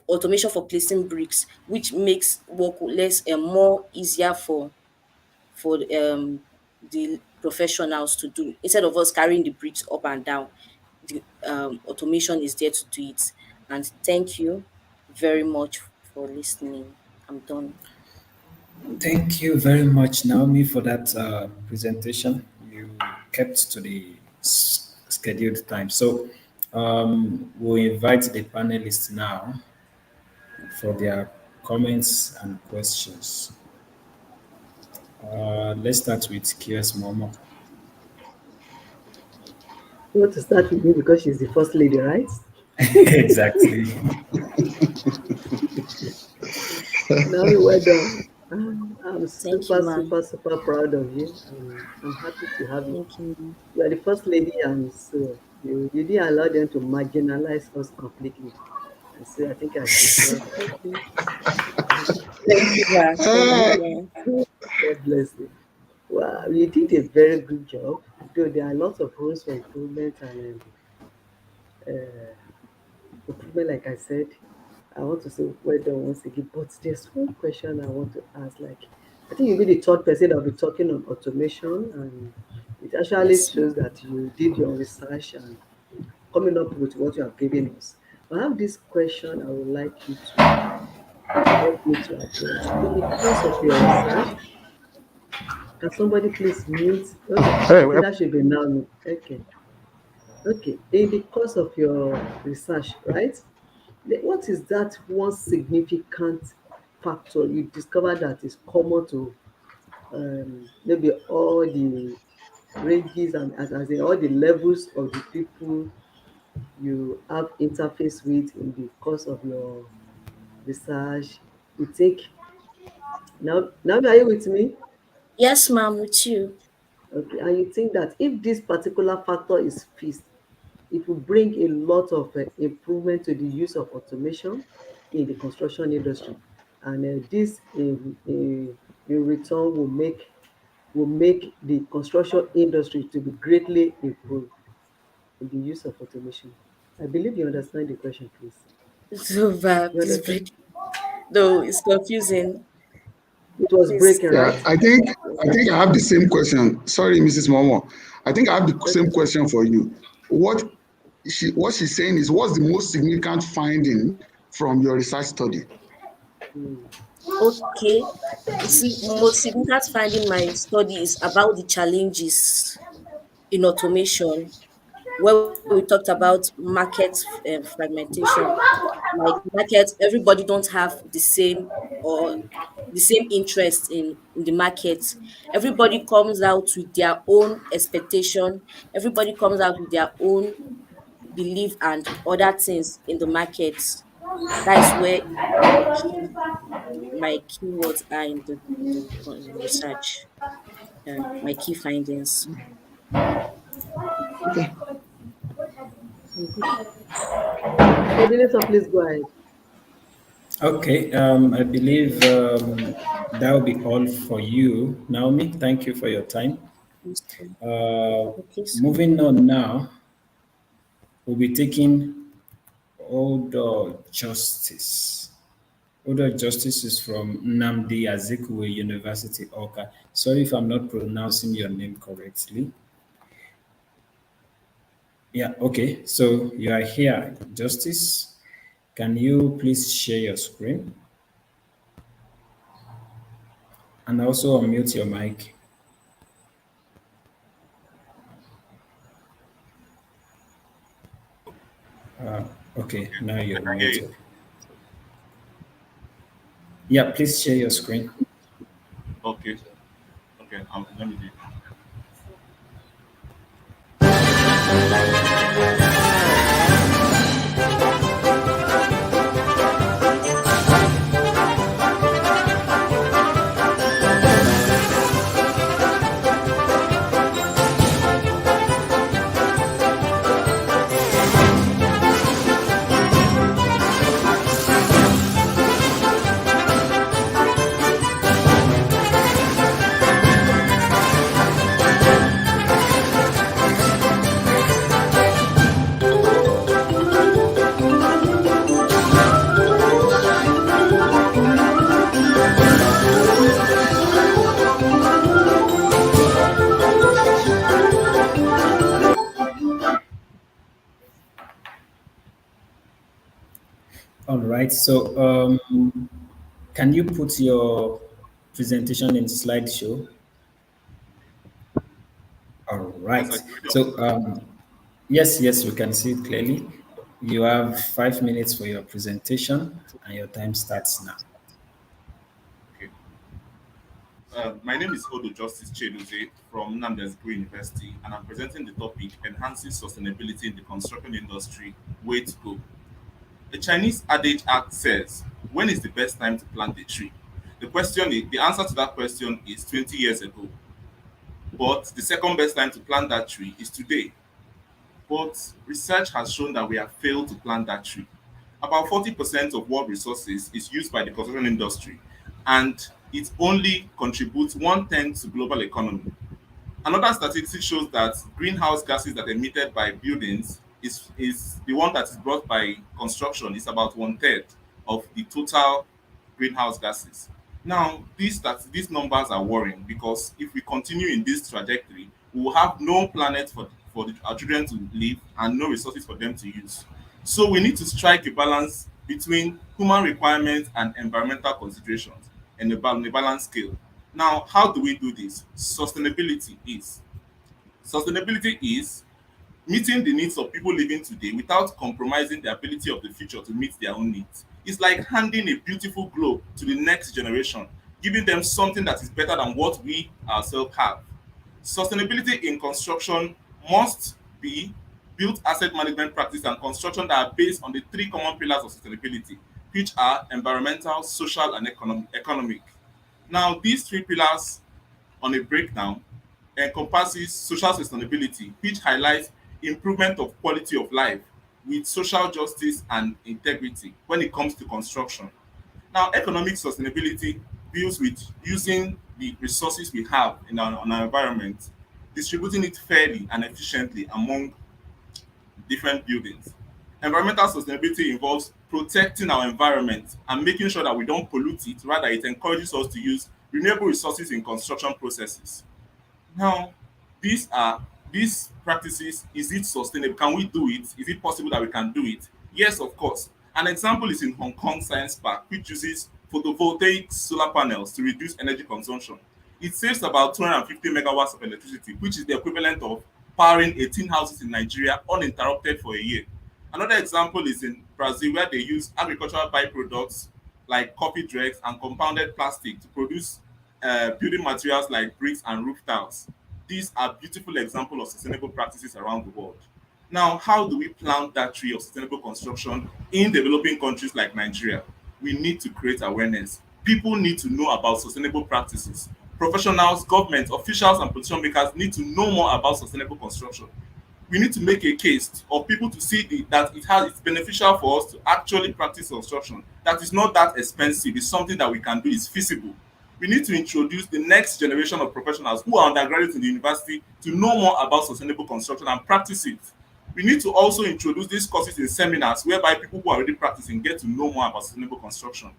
automation for placing bricks, which makes work less and more easier for the professionals to do. Instead of us carrying the bricks up and down, the automation is there to do it. And thank you very much for listening. I'm done. Thank you very much, Naomi, for that presentation. You kept to the scheduled time. So we'll invite the panelists now for their comments and questions. Let's start with QS Momo. You want to start with me because she's the first lady, right? Exactly. Now, well done. I'm Thank you, super, ma'am. super, super proud of you. I'm happy to have you. Thank you, ma'am. You are the first lady, and so you didn't allow them to marginalize us completely. And so I think I should be proud. Thank you. Thank you, ma'am. Thank you, ma'am. God bless you. Wow, you did a very good job. Though there are lots of room for improvement and improvement, like I said, I want to say well done once again. But there's one question I want to ask. Like, I think you'll be the third person that'll be talking on automation, and it actually Yes, shows ma'am. that you did your research and coming up with what you have given us. I have this question I would like you to help me to address. In the course of your research, can somebody please mute? Okay, Hey, okay, that should be now. Okay, okay. In the course of your research, right? What is that one significant factor you discover that is common to maybe all the ranges and as in all the levels of the people you have interface with in the course of your research? You think now are you with me? Yes, ma'am, with you. Okay, and you think that if this particular factor is fixed, it will bring a lot of improvement to the use of automation in the construction industry, and this in return will make the construction industry to be greatly improved in the use of automation. I believe you understand the question, please. So bad. You Please understand? break. No, it's confusing. It was Please. breaking, Yeah, right? I think I have the same question. Sorry, Mrs. Momo. I think I have the same Okay. question for you. What she's saying is, what's the most significant finding from your research study? Hmm. Okay. You see, most significant finding my study is about the challenges in automation, where we talked about market fragmentation. Like market, everybody don't have the same interest in the market. Everybody comes out with their own expectation. Everybody comes out with their own belief and other things in the market. That is where my keywords are in the research. My key findings. Okay. Mhm. Coordinator, please go ahead. Okay, I believe that will be all for you, Naomi. Thank you for your time. Uh, Okay, so Moving on now, we'll be taking Odo Justice. Order of Justice is from Nnamdi Azikiwe University, Oka. Sorry if I'm not pronouncing your name correctly. Yeah, okay. So you are here, Justice. Can you please share your screen and also unmute your mic? Okay, now you're I hear you. muted. Yeah, please share your screen. Okay. Okay. Let me do it. All right. So, can you put your presentation in slideshow? All Yes, I right. can read up. So, yes, we can see it clearly. You have 5 minutes for your presentation, and your time starts now. Okay. My name is Odo Justice Cheduze from Nnamdi Azikiwe University, and I'm presenting the topic Enhancing Sustainability in the Construction Industry, Way to Go. The Chinese Adage Act says, when is the best time to plant a tree? The answer to that question is 20 years ago. But the second best time to plant that tree is today. But research has shown that we have failed to plant that tree. About 40% of world resources is used by the construction industry, and it only contributes one tenth to global economy. Another statistic shows that greenhouse gases that are emitted by buildings is the one that is brought by construction is about one third of the total greenhouse gases. Now, these numbers are worrying because if we continue in this trajectory, we will have no planet our children to live and no resources for them to use. So we need to strike a balance between human requirements and environmental considerations in a balanced scale. Now, how do we do this? Sustainability is meeting the needs of people living today without compromising the ability of the future to meet their own needs. It's like handing a beautiful globe to the next generation, giving them something that is better than what we ourselves have. Sustainability in construction must be built asset management practice and construction that are based on the three common pillars of sustainability, which are environmental, social, and economic. Now, these three pillars on a breakdown encompasses social sustainability, which highlights improvement of quality of life with social justice and integrity when it comes to construction. Now, economic sustainability deals with using the resources we have on our environment, distributing it fairly and efficiently among different buildings. Environmental sustainability involves protecting our environment and making sure that we don't pollute it, rather it encourages us to use renewable resources in construction processes. Now, these are these practices, is it sustainable? Can we do it? Is it possible that we can do it? Yes, of course. An example is in Hong Kong Science Park, which uses photovoltaic solar panels to reduce energy consumption. It saves about 250 megawatts of electricity, which is the equivalent of powering 18 houses in Nigeria uninterrupted for a year. Another example is in Brazil, where they use agricultural byproducts like coffee dregs and compounded plastic to produce building materials like bricks and roof tiles. These are beautiful examples of sustainable practices around the world. Now, how do we plant that tree of sustainable construction in developing countries like Nigeria? We need to create awareness. People need to know about sustainable practices. Professionals, government, officials, and position makers need to know more about sustainable construction. We need to make a case of people to see that it's beneficial for us to actually practice construction. That is not that expensive. It's something that we can do. It's feasible. We need to introduce the next generation of professionals who are undergraduates in the university to know more about sustainable construction and practice it. We need to also introduce these courses in seminars whereby people who are already practicing get to know more about sustainable construction.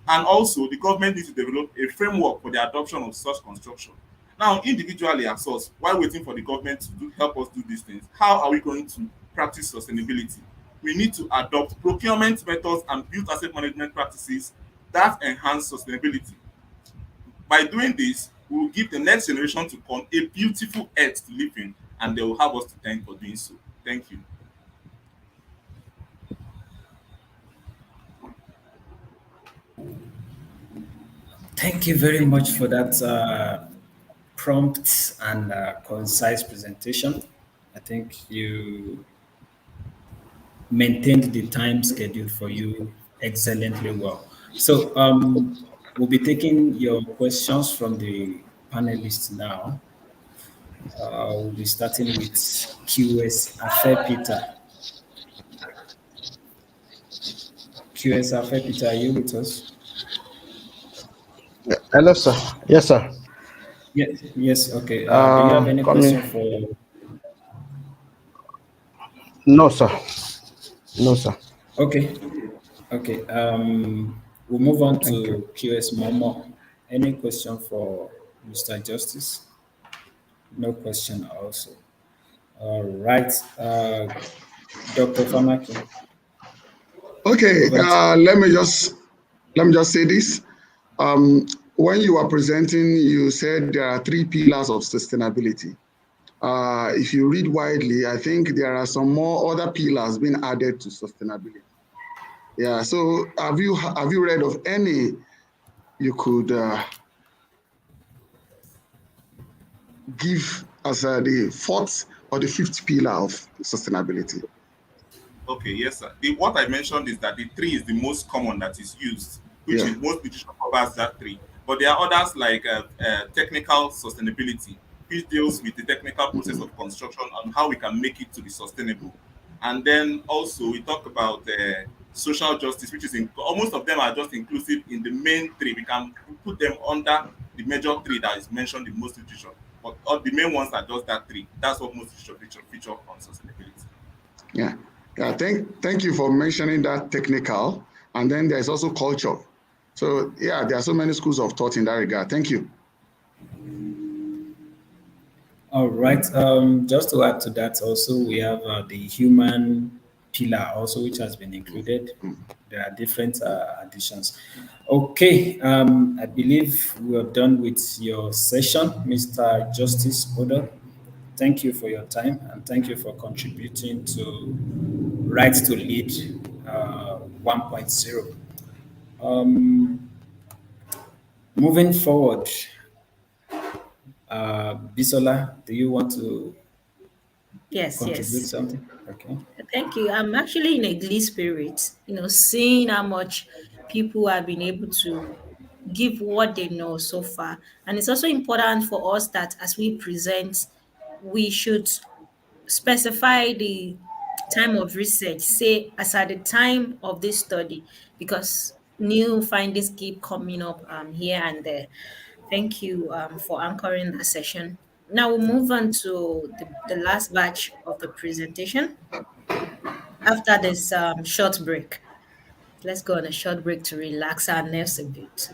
And also, the government needs to develop a framework for the adoption of such construction. Now, individually as us, while waiting for the government to help us do these things, how are we going to practice sustainability? We need to adopt procurement methods and build asset management practices that enhance sustainability. By doing this, we will give the next generation to come a beautiful earth to live in, and they will have us to thank for doing so. Thank you. Thank you very much for that prompt and concise presentation. I think you maintained the time schedule for you excellently well. So we'll be taking your questions from the panelists now. We'll be starting with QS Afepita. QS Afepita, are you with us? Hello, sir. Yes, sir. Yes, yes, okay. Do you have any Coming. question for? No, sir. No, sir. Okay, okay. We'll move on Thank you. to QS Momo. Any question for Mr. Justice? No question also. All right. Dr. Famaki, Okay, over to you. let me just say this. When you were presenting, you said there are three pillars of sustainability. If you read widely, I think there are some more other pillars being added to sustainability. Yeah. So have you read of any you could give as the fourth or the fifth pillar of sustainability? Okay, yes, sir. What I mentioned is that the three is the most common that is used, which is most literature covers that three. But there are others like technical sustainability, which deals with the technical process of construction and how we can make it to be sustainable. And then also we talk about social justice, which is almost of them are just inclusive in the main three. We can put them under the major three that is mentioned in most literature. But all the main ones are just that three. That's what most literature feature on sustainability. Yeah. Yeah, thank you for mentioning that technical. And then there's also culture. So yeah, there are so many schools of thought in that regard. Thank you. All right. Just to add to that, also we have the human pillar also, which has been included. There are different additions. Okay. I believe we are done with your session, Mr. Justice Odo. Thank you for your time and thank you for contributing to Right to Lead 1.0. Moving forward, Bisola, do you want to Yes, contribute yes. something? Okay. Thank you. I'm actually in a glee spirit, seeing how much people have been able to give what they know so far. And it's also important for us that as we present, we should specify the time of research, say as at the time of this study, because new findings keep coming up here and there. Thank you for anchoring that session. Now we'll move on to the last batch of the presentation after this short break. Let's go on a short break to relax our nerves a bit.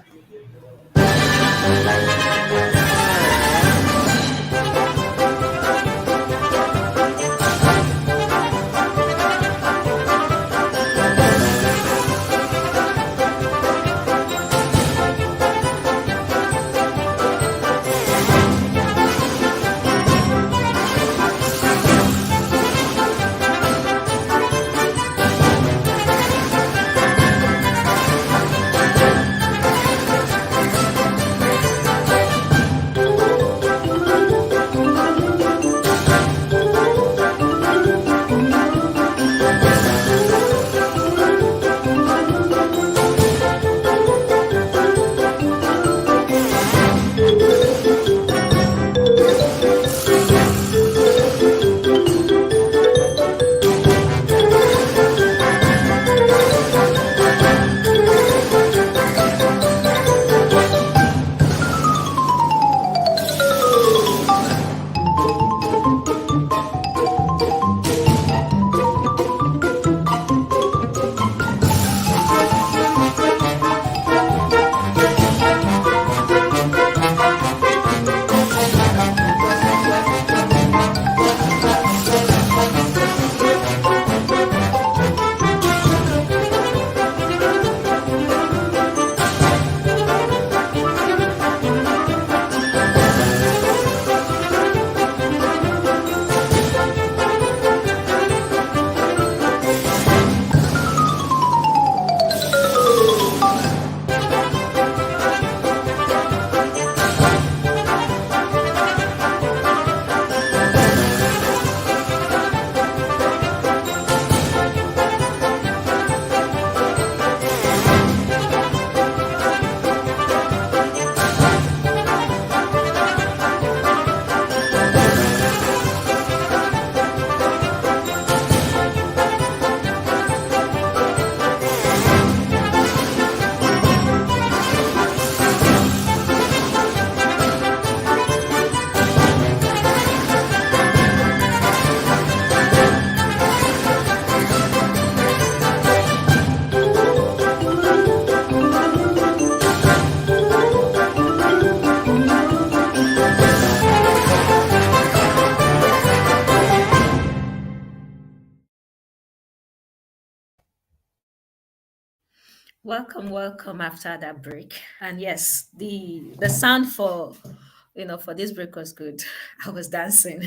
Welcome, welcome after that break. And yes, the sound for for this break was good. I was dancing.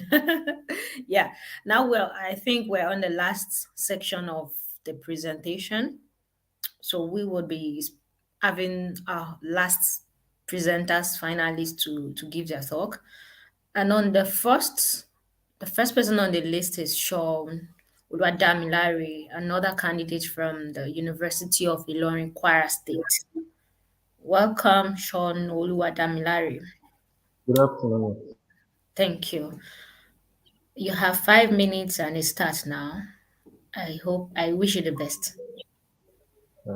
Yeah. Now well, I think we're on the last section of the presentation. So we will be having our last presenters, finalists to give their talk. And on the first person on the list is Sean Oluwadamilare, another candidate from the University of Ilorin, Kwara State. Welcome, Sean Oluwadamilare. Good afternoon. Thank you. You have 5 minutes and it starts now. I wish you the best. Uh,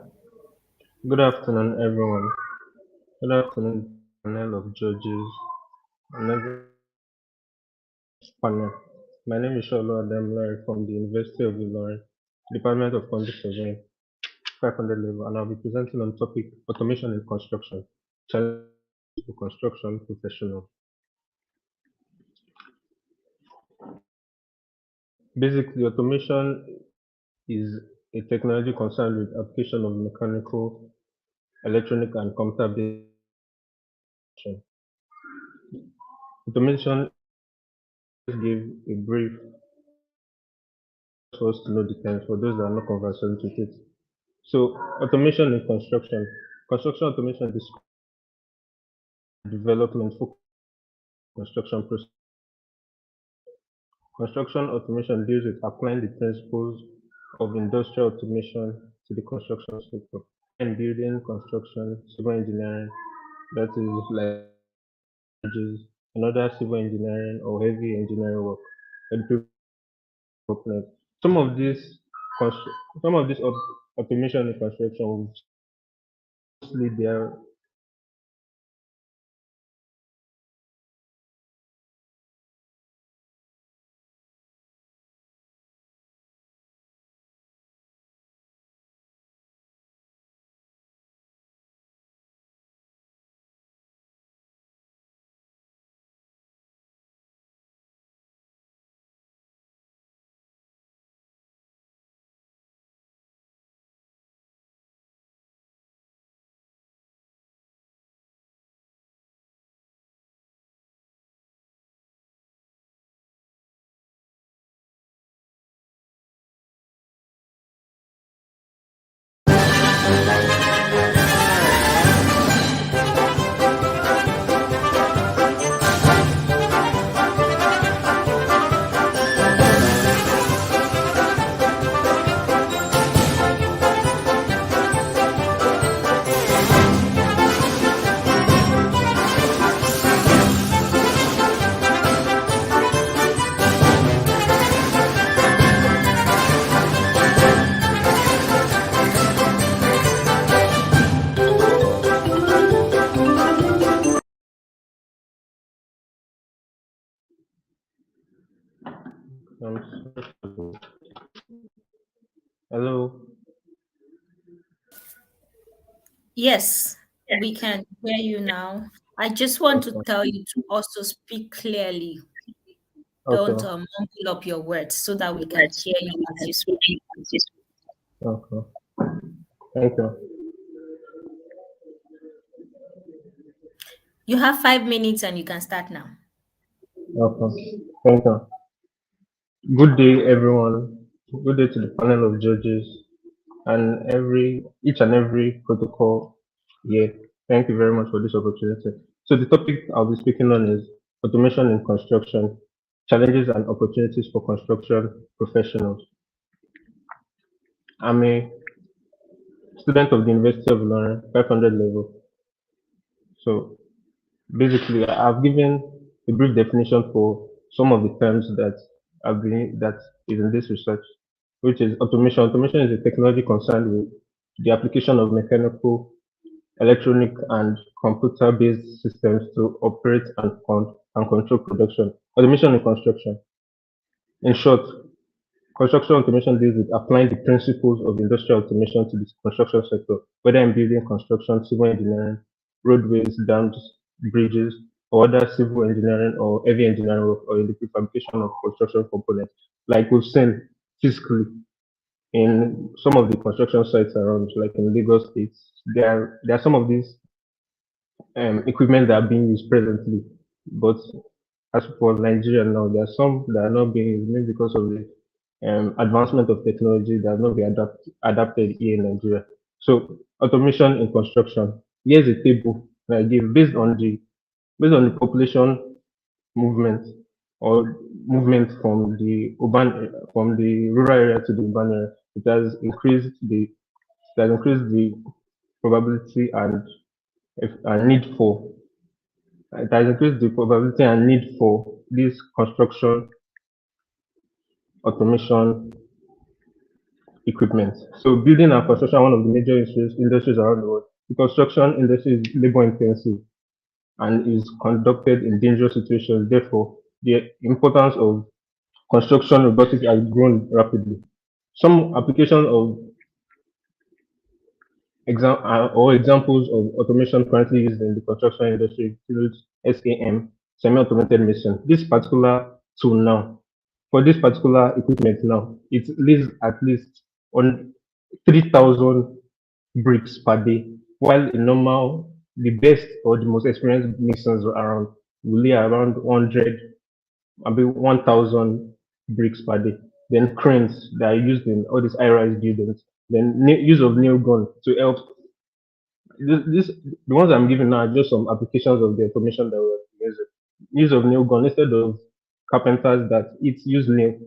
Good afternoon, everyone. Good afternoon, panel of judges and every panel. My name is Sholo Adamlari from the University of Ilorin, Department of Computer Surveying, 500 level, and I'll be presenting on topic automation in construction, challenges for construction professionals. Basically, automation is a technology concerned with application of mechanical, electronic, and computer-based automation. Give a brief for us to know the terms for those that are not conversant with it. So, automation in construction. Construction automation is development for construction process. Construction automation deals with applying the principles of industrial automation to the construction sector. In building, construction, civil engineering, that is like bridges, another civil engineering or heavy engineering work. And development. Some of these automation in construction will mostly they are um, hello. Yes, we can hear you now. I just want to Okay. tell you to also speak clearly. Don't Okay. mumble up your words so that we can hear you as you speak. Okay. Thank you. You have 5 minutes and you can start now. Okay. Thank you. Good day, everyone. Good day to the panel of judges and each and every protocol here. Thank you very much for this opportunity. So the topic I'll be speaking on is automation in construction, challenges and opportunities for construction professionals. I'm a student of the University of Ilorin, 500 level. So basically, I've given a brief definition for some of the terms that is in this research, which is automation. Automation is a technology concerned with the application of mechanical, electronic, and computer-based systems to operate and control production. Automation in construction. In short, construction automation deals with applying the principles of industrial automation to the construction sector, whether in building, construction, civil engineering, roadways, dams, bridges, or other civil engineering or heavy engineering work, or in the prefabrication of construction components. Like we've seen physically in some of the construction sites around, like in Lagos State, there are some of these equipment that are being used presently. But as for Nigeria now, there are some that are not being used maybe because of the advancement of technology that have not been adapted here in Nigeria. So automation in construction. Here's a table that I give based on the population movement or movement from the rural area to the urban area. It has increased the probability and need for it has increased the probability and need for this construction automation equipment. So building and construction are one of the major industries around the world. The construction industry is labor intensive and is conducted in dangerous situations. Therefore, the importance of construction robotics has grown rapidly. Some applications of examples of automation currently used in the construction industry include SAM, semi-automated machine. This particular tool now, for this particular equipment now, it leaves at least on 3,000 bricks per day, while in normal, the best or the most experienced masons around will lay around 100, maybe 1,000 bricks per day. Then cranes that are used in all these high-rise buildings. Then use of nail gun to help this the ones I'm giving now are just some applications of the automation that we're using. Use of nail gun instead of carpenters that use nail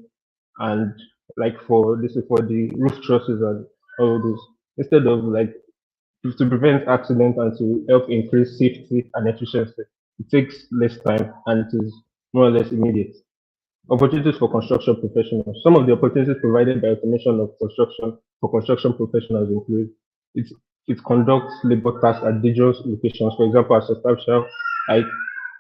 and like for this is for the roof trusses and all those. Instead of like to prevent accidents and to help increase safety and efficiency, it takes less time and it is more or less immediate. Opportunities for construction professionals. Some of the opportunities provided by automation of construction for construction professionals include it, it conducts labor tasks at dangerous locations, for example, at substantial height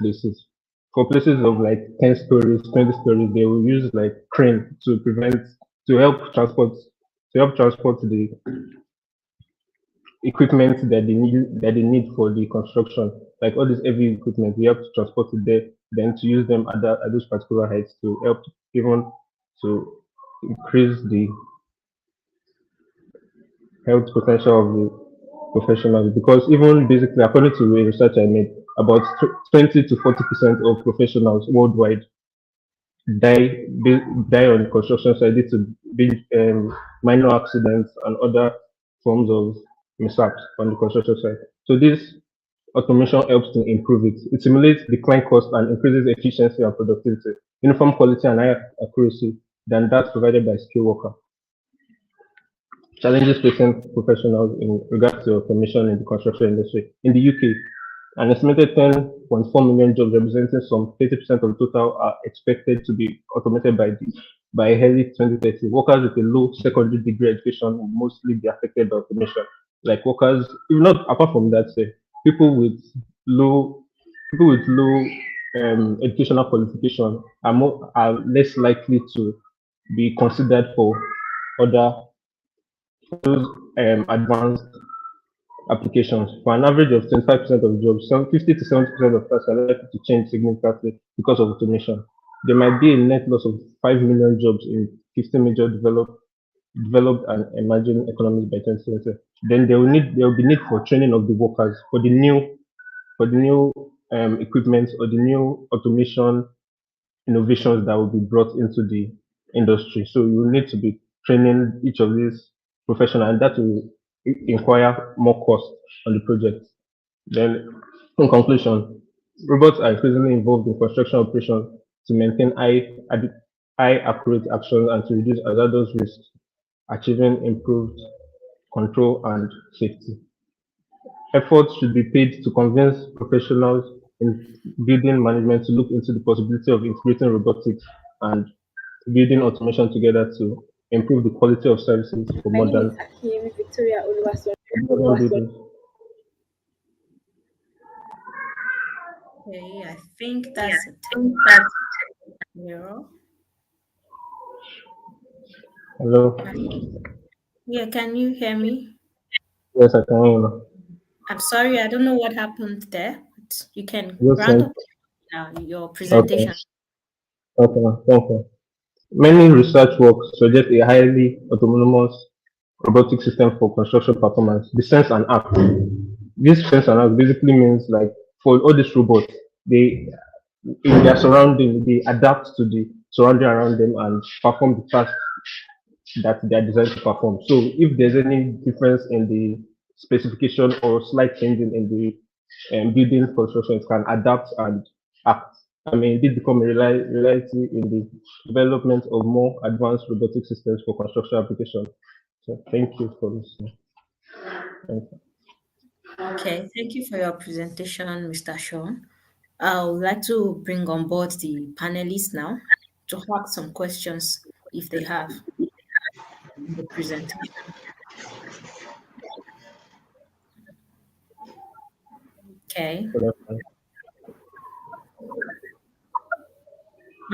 places. For places of like 10 stories, 20 stories, they will use like crane to help transport the equipment that they need for the construction, like all this heavy equipment, we have to transport it there, then to use them at those particular heights to help even to increase the health potential of the professionals. Because even basically, according to the research I made, about 20 to 40% of professionals worldwide die on the construction site due to minor accidents and other forms of mishaps on the construction site. So this automation helps to improve it. It simulates decline cost and increases efficiency and productivity, uniform quality and higher accuracy than that provided by skilled worker. Challenges facing professionals in regards to automation in the construction industry. In the UK, an estimated 10.4 million jobs representing some 30% of the total are expected to be automated by early 2030. Workers with a low secondary degree education will mostly be affected by automation. Like workers, if not apart from that, say, people with low educational qualification are less likely to be considered for other those advanced applications. For an average of 25% of jobs, some 50 to 70% of tasks are likely to change significantly because of automation. There might be a net loss of 5 million jobs in 15 major developed and emerging economies by 2020. Then there will be need for training of the workers for the new equipment or the new automation innovations that will be brought into the industry. So you need to be training each of these professionals, and that will inquire more cost on the project. Then, in conclusion, robots are increasingly involved in construction operations to maintain high accurate action and to reduce hazardous risks, achieving improved control and safety. Efforts should be paid to convince professionals in building management to look into the possibility of integrating robotics and building automation together to improve the quality of services for My name is modern Akim Victoria Oluwason. buildings. Okay, I think that's it. Yeah. Hello. Yeah, can you hear me? Yes, I can hear you. I'm sorry, I don't know what happened there, but you can Just round sent. up now your Okay. presentation. Okay. Thank you. Many research work suggest a highly autonomous robotic system for construction performance. The sense and act. This sense and act basically means like for all these robots, they in their surrounding, they adapt to the surrounding around them and perform the task that they are designed to perform. So if there's any difference in the specification or slight changing in the building construction, it can adapt and act. I mean, it did become a reality in the development of more advanced robotic systems for construction applications. So thank you for listening. Thank you. Okay, thank you for your presentation, Mr. Sean. I would like to bring on board the panelists now to ask some questions if they have on the presentation. Okay, So that's fine.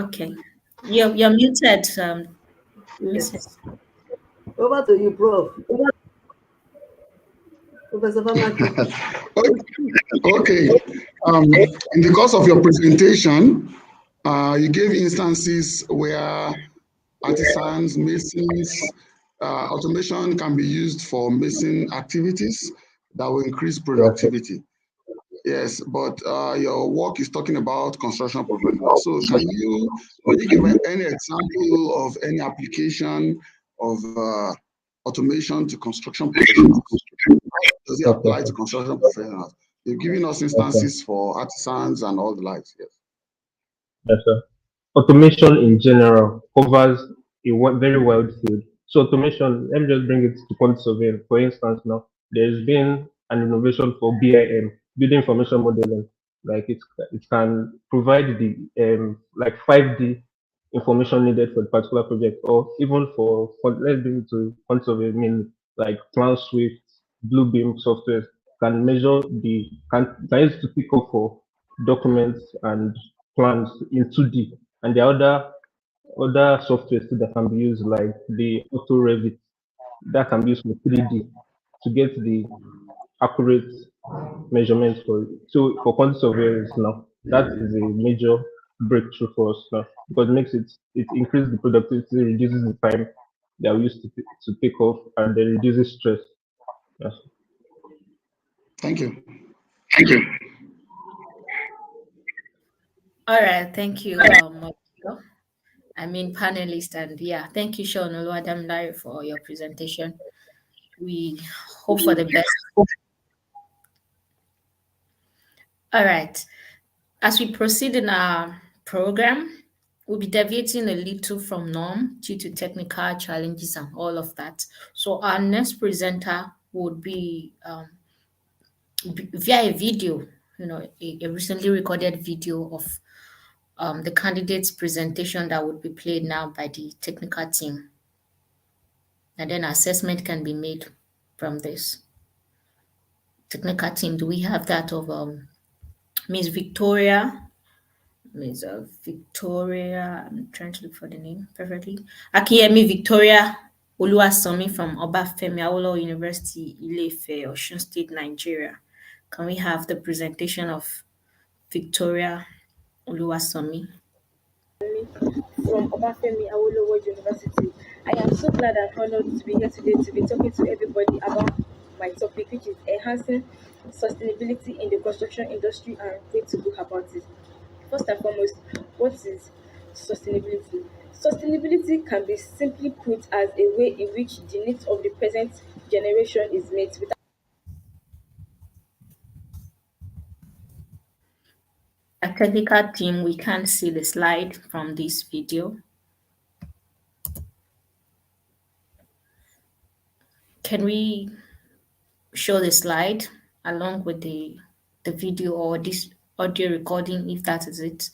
okay. You're muted, Yes. Mrs. Over to you, Prof. Professor Famaki. Okay. In the course of your presentation, you gave instances where artisans, masons, automation can be used for mason activities that will increase Yes, sir. productivity. Yes, but your work is talking about construction professionals. So could you give any example of any application of automation to construction professionals? Does it Okay, apply to sir. construction professionals? You're giving us Okay. instances for artisans and all the likes. Yes. Yes, sir. Automation in general covers a very wide field. So automation, let me just bring it to quantity surveying. For instance, now there's been an innovation for BIM, building information modeling. Like it can provide the like 5D information needed for the particular project, or even for let's bring it to quantity surveying, mean like Plan Swift, Bluebeam software can measure the can use to pick up for documents and plans in 2D. And there are other softwares too that can be used, like the Auto Revit, that can be used for 3D to get the accurate measurements for it. So for quantity surveyors now, that is a major breakthrough for us now because it increases the productivity, reduces the time that we used to take off, and then reduces stress. Yes. Thank you. Thank you. All right, thank you, Mokiko. I mean, panelists, and yeah, thank you, Sean Oluwadamilare, for your presentation. We hope for the best. All right, as we proceed in our program, we'll be deviating a little from norm due to technical challenges and all of that. So our next presenter would be via a video, a recently recorded video of the candidate's presentation that would be played now by the technical team. And then assessment can be made from this. Technical team, do we have that of Miss Victoria? Miss Victoria, I'm trying to look for the name perfectly. Akiyemi Victoria Oluwasomi from Obafemi Awolowo University, Ile-Ife, Osun State, Nigeria. Can we have the presentation of Victoria Oluwasomi? From Obafemi Awolowo University. I am so glad and honored to be here today to be talking to everybody about my topic, which is enhancing sustainability in the construction industry and ways to go about it. First and foremost, what is sustainability? Sustainability can be simply put as a way in which the needs of the present generation is met without A technical team, we can't see the slide from this video. Can we show the slide along with the video or this audio recording if that is it?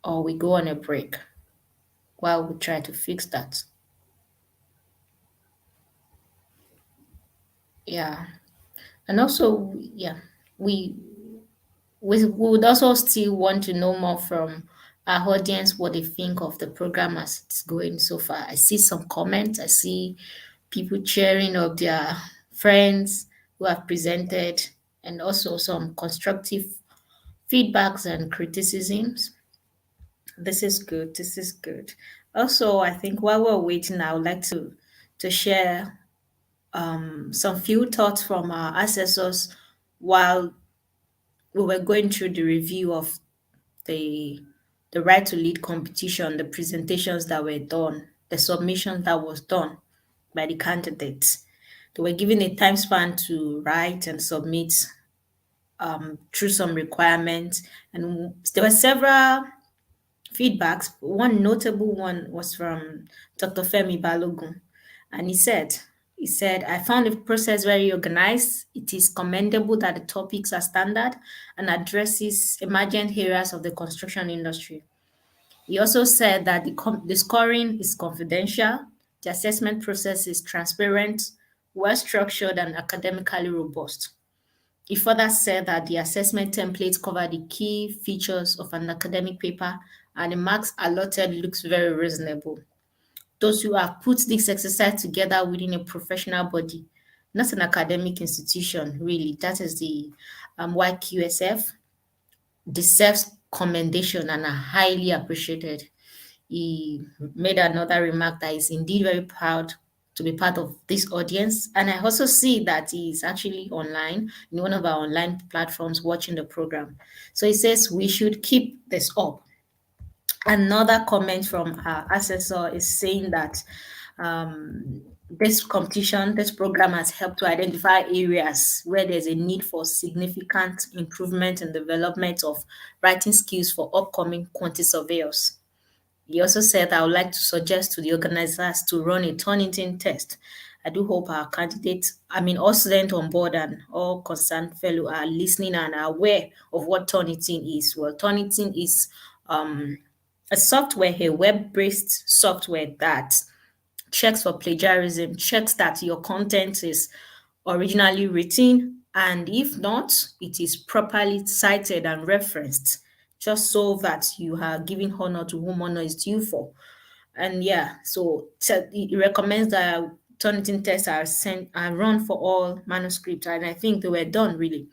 Or we go on a break while we try to fix that. Yeah. And also, yeah, we would also still want to know more from our audience what they think of the program as it's going so far. I see some comments, I see people cheering of their friends who have presented, and also some constructive feedbacks and criticisms. This is good. This is good. Also, I think while we're waiting, I would like to share some few thoughts from our assessors while we were going through the review of the the right to lead competition, the presentations that were done, the submission that was done by the candidates. They were given a time span to write and submit through some requirements, and there were several feedbacks. One notable one was from Dr. Femi Balogun, and he said, I found the process very organized. It is commendable that the topics are standard and addresses emergent areas of the construction industry. He also said that the scoring is confidential, the assessment process is transparent, well structured, and academically robust. He further said that the assessment templates cover the key features of an academic paper and the marks allotted looks very reasonable. Those who have put this exercise together within a professional body, not an academic institution, really, that is the YQSF, deserves commendation and are highly appreciated. He made another remark that he's indeed very proud to be part of this audience. And I also see that he's actually online in one of our online platforms watching the program. So he says we should keep this up. Another comment from our assessor is saying that this competition, this program has helped to identify areas where there's a need for significant improvement and development of writing skills for upcoming quantity surveyors. He also said, I would like to suggest to the organizers to run a Turnitin test. I do hope our candidates, all students on board and all concerned fellow are listening and are aware of what Turnitin is. Well, Turnitin is a software, a web-based software that checks for plagiarism, checks that your content is originally written, and if not, it is properly cited and referenced, just so that you are giving honor to whom honor is due for. And yeah, so it recommends that Turnitin tests are sent and run for all manuscripts, and I think they were done really.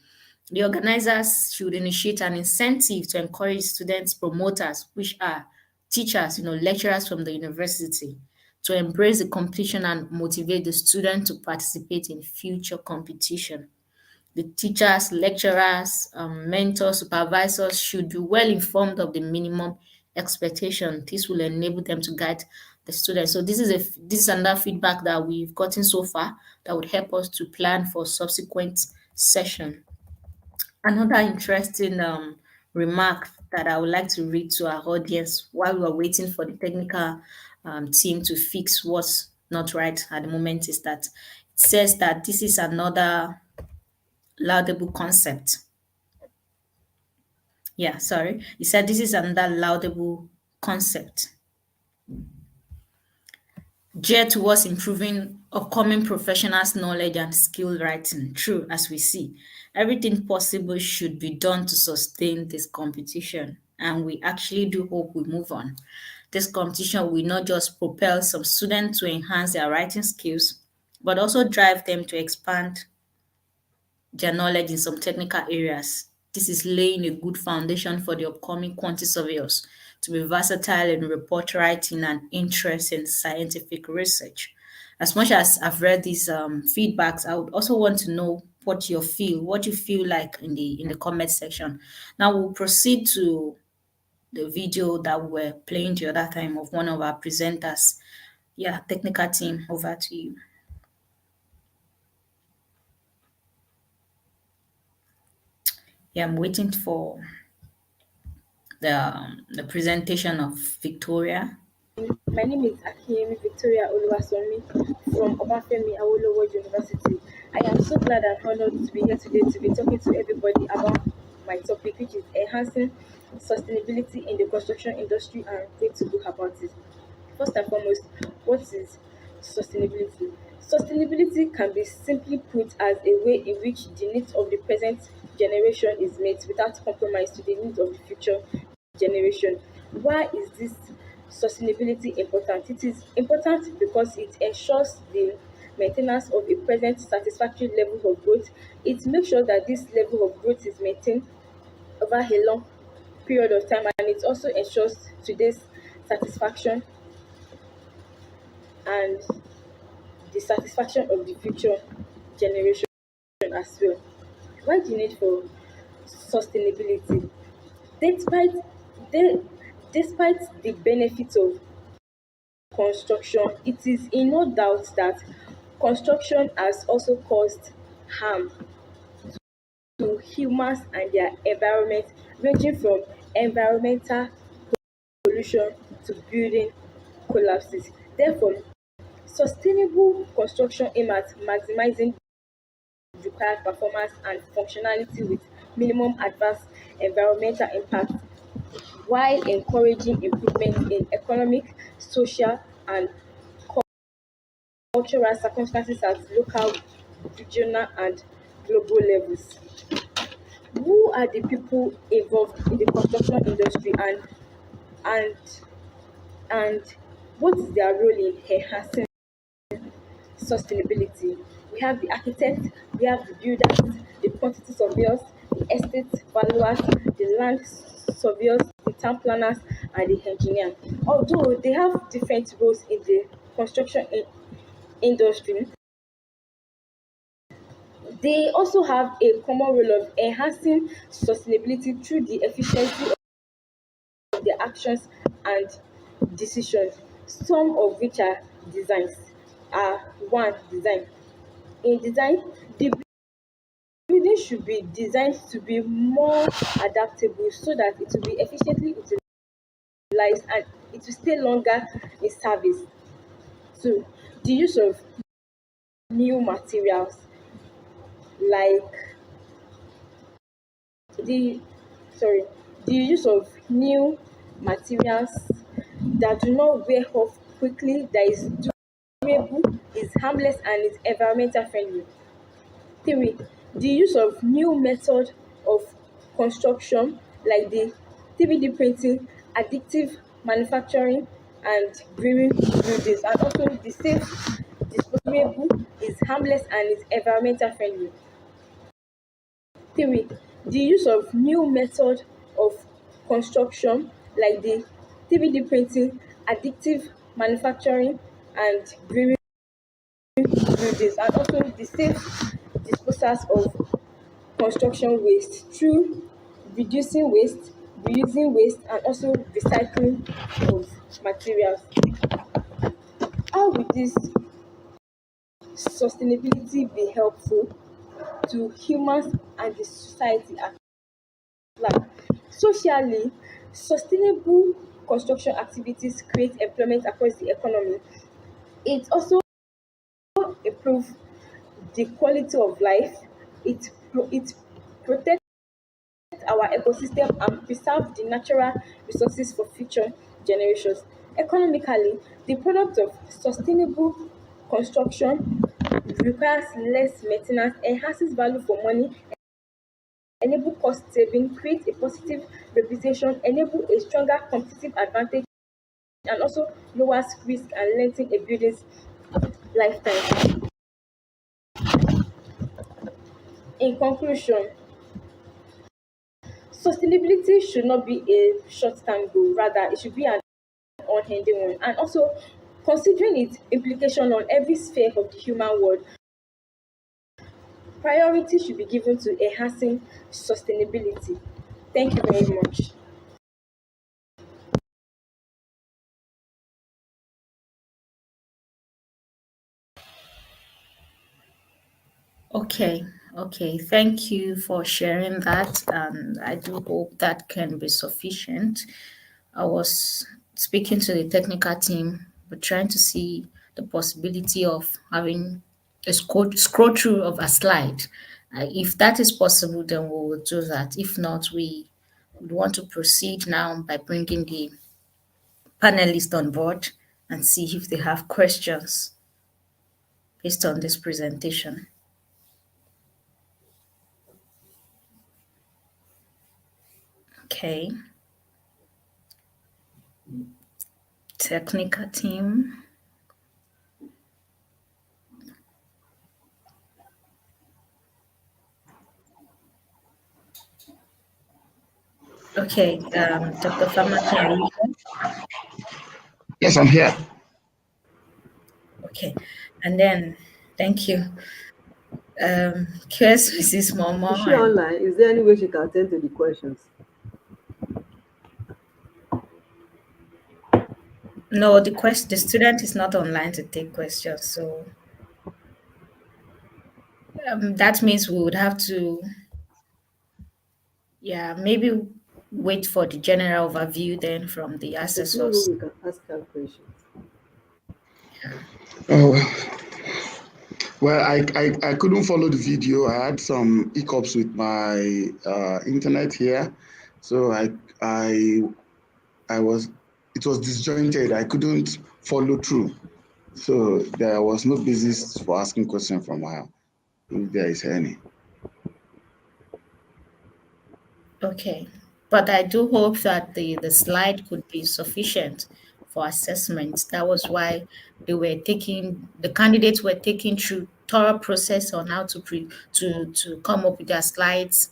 The organizers should initiate an incentive to encourage students promoters, which are teachers, lecturers from the university, to embrace the competition and motivate the student to participate in future competition. The teachers, lecturers, mentors, supervisors should be well informed of the minimum expectation. This will enable them to guide the students. So this is another feedback that we've gotten so far that would help us to plan for subsequent session. Another interesting remark that I would like to read to our audience while we're waiting for the technical team to fix what's not right at the moment is that it says that this is another laudable concept. Yeah, sorry. He said this is another laudable concept geared towards improving upcoming professionals' knowledge and skill writing. True, as we see, everything possible should be done to sustain this competition. And we actually do hope we move on. This competition will not just propel some students to enhance their writing skills, but also drive them to expand their knowledge in some technical areas. This is laying a good foundation for the upcoming quantity surveyors to be versatile in report writing and interest in scientific research. As much as I've read these feedbacks, I would also want to know what you feel like in the comment section. Now we'll proceed to the video that we were playing the other time of one of our presenters. Yeah, technical team, over to you. Yeah, I'm waiting for the presentation of Victoria. My name is Akim Victoria Oluwasomi from Obafemi Awolowo University. I am so glad and honored to be here today to be talking to everybody about my topic, which is enhancing sustainability in the construction industry and what to do about it. First and foremost, what is sustainability? Sustainability can be simply put as a way in which the needs of the present generation is met without compromise to the needs of the future generation. Why is this sustainability important? It is important because it ensures the maintenance of a present satisfactory level of growth. It makes sure that this level of growth is maintained over a long period of time, and it also ensures today's satisfaction and the satisfaction of the future generation as well. Why the need for sustainability? Despite the, despite the benefits of construction, it is in no doubt that construction has also caused harm to humans and their environment, ranging from environmental pollution to building collapses. Therefore, sustainable construction aim at maximizing required performance and functionality with minimum adverse environmental impact while encouraging improvement in economic, social, and cultural circumstances at local, regional, and global levels. Who are the people involved in the construction industry, and and what is their role in enhancing sustainability? We have the architects, we have the builders, the quantity surveyors, the estate valuers, the land surveyors, the town planners, and the engineer. Although they have different roles in the construction industry, they also have a common role of enhancing sustainability through the efficiency of their actions and decisions, some of which are designs. One, design. In design, the building should be designed to be more adaptable so that it will be efficiently utilized and it will stay longer in service. Two, the use of new materials like the sorry the use of new materials that do not wear off quickly, that is durable, is harmless, and is environmental friendly. Three, the use of new method of construction like the 3D printing, additive manufacturing, and green buildings, and also the safe disposable, is harmless, and is environmental friendly. Three, the use of new method of construction like the 3D printing, additive manufacturing, and green buildings, and also the safe disposals of construction waste through reducing waste, reusing waste, and also recycling of materials. How will this sustainability be helpful to humans and the society at large? Socially, sustainable construction activities create employment across the economy. It also improves the quality of life. It protects our ecosystem and preserve the natural resources for future generations. Economically, the product of sustainable construction requires less maintenance, enhances value for money, enable cost saving, create a positive reputation, enable a stronger competitive advantage, and also lowers risk and lengthen a building's lifetime. In conclusion, sustainability should not be a short-term goal, rather it should be an unending one. And also, considering its implication on every sphere of the human world, priority should be given to enhancing sustainability. Thank you very much. Okay, okay. Thank you for sharing that. And I do hope that can be sufficient. I was speaking to the technical team, but trying to see the possibility of having a scroll through of a slide. If that is possible, then we will do that. If not, we would want to proceed now by bringing the panelists on board and see if they have questions based on this presentation. Okay, technical team. Okay, Dr. Famaki, are you there? Yes, I'm here. Okay, and then thank you. QS Mrs. Is Momo she and online? Is there any way she can attend to the questions? no, the student is not online to take questions, so that means we would have to, yeah, maybe wait for the general overview then from the There's no way assessors. we can ask her questions. Oh, well, I couldn't follow the video. I had some hiccups with my internet here, so I I was it was disjointed. I couldn't follow through, so there was no basis for asking questions from her, if there is any. Okay, but I do hope that the slide could be sufficient for assessment. That was why the candidates were taking through thorough process on how to come up with their slides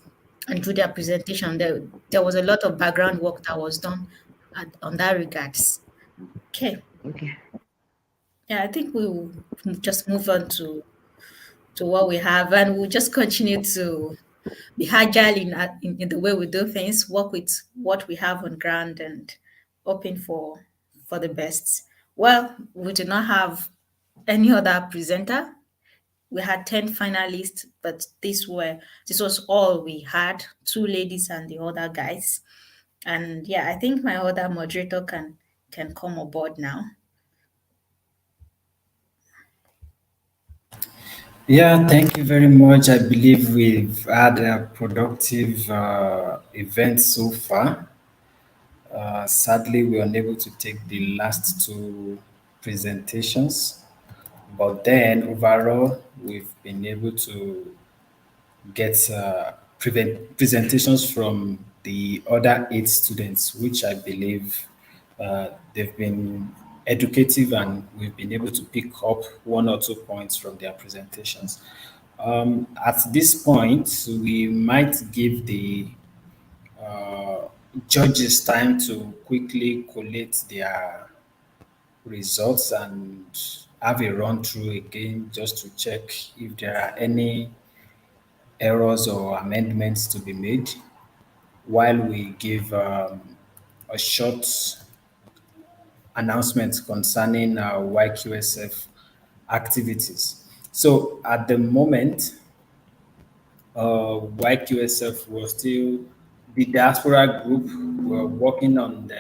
and do their presentation. There was a lot of background work that was done on that regards. Okay, Okay. yeah, I think we will just move on to what we have, and we'll just continue to be agile in the way we do things, work with what we have on ground, and hoping for the best. Well, we do not have any other presenter. We had 10 finalists, but this was all we had, two ladies and the other guys. And yeah, I think my other moderator can come aboard now. Yeah, thank you very much. I believe we've had a productive event so far. Sadly, we were unable to take the last two presentations, but then overall, we've been able to get presentations from the other eight students, which I believe they've been educative and we've been able to pick up one or two points from their presentations. At this point, we might give the uh, judges time to quickly collate their results and have a run through again just to check if there are any errors or amendments to be made while we give a short announcement concerning our YQSF activities. So at the moment, YQSF was still the diaspora group. We're working on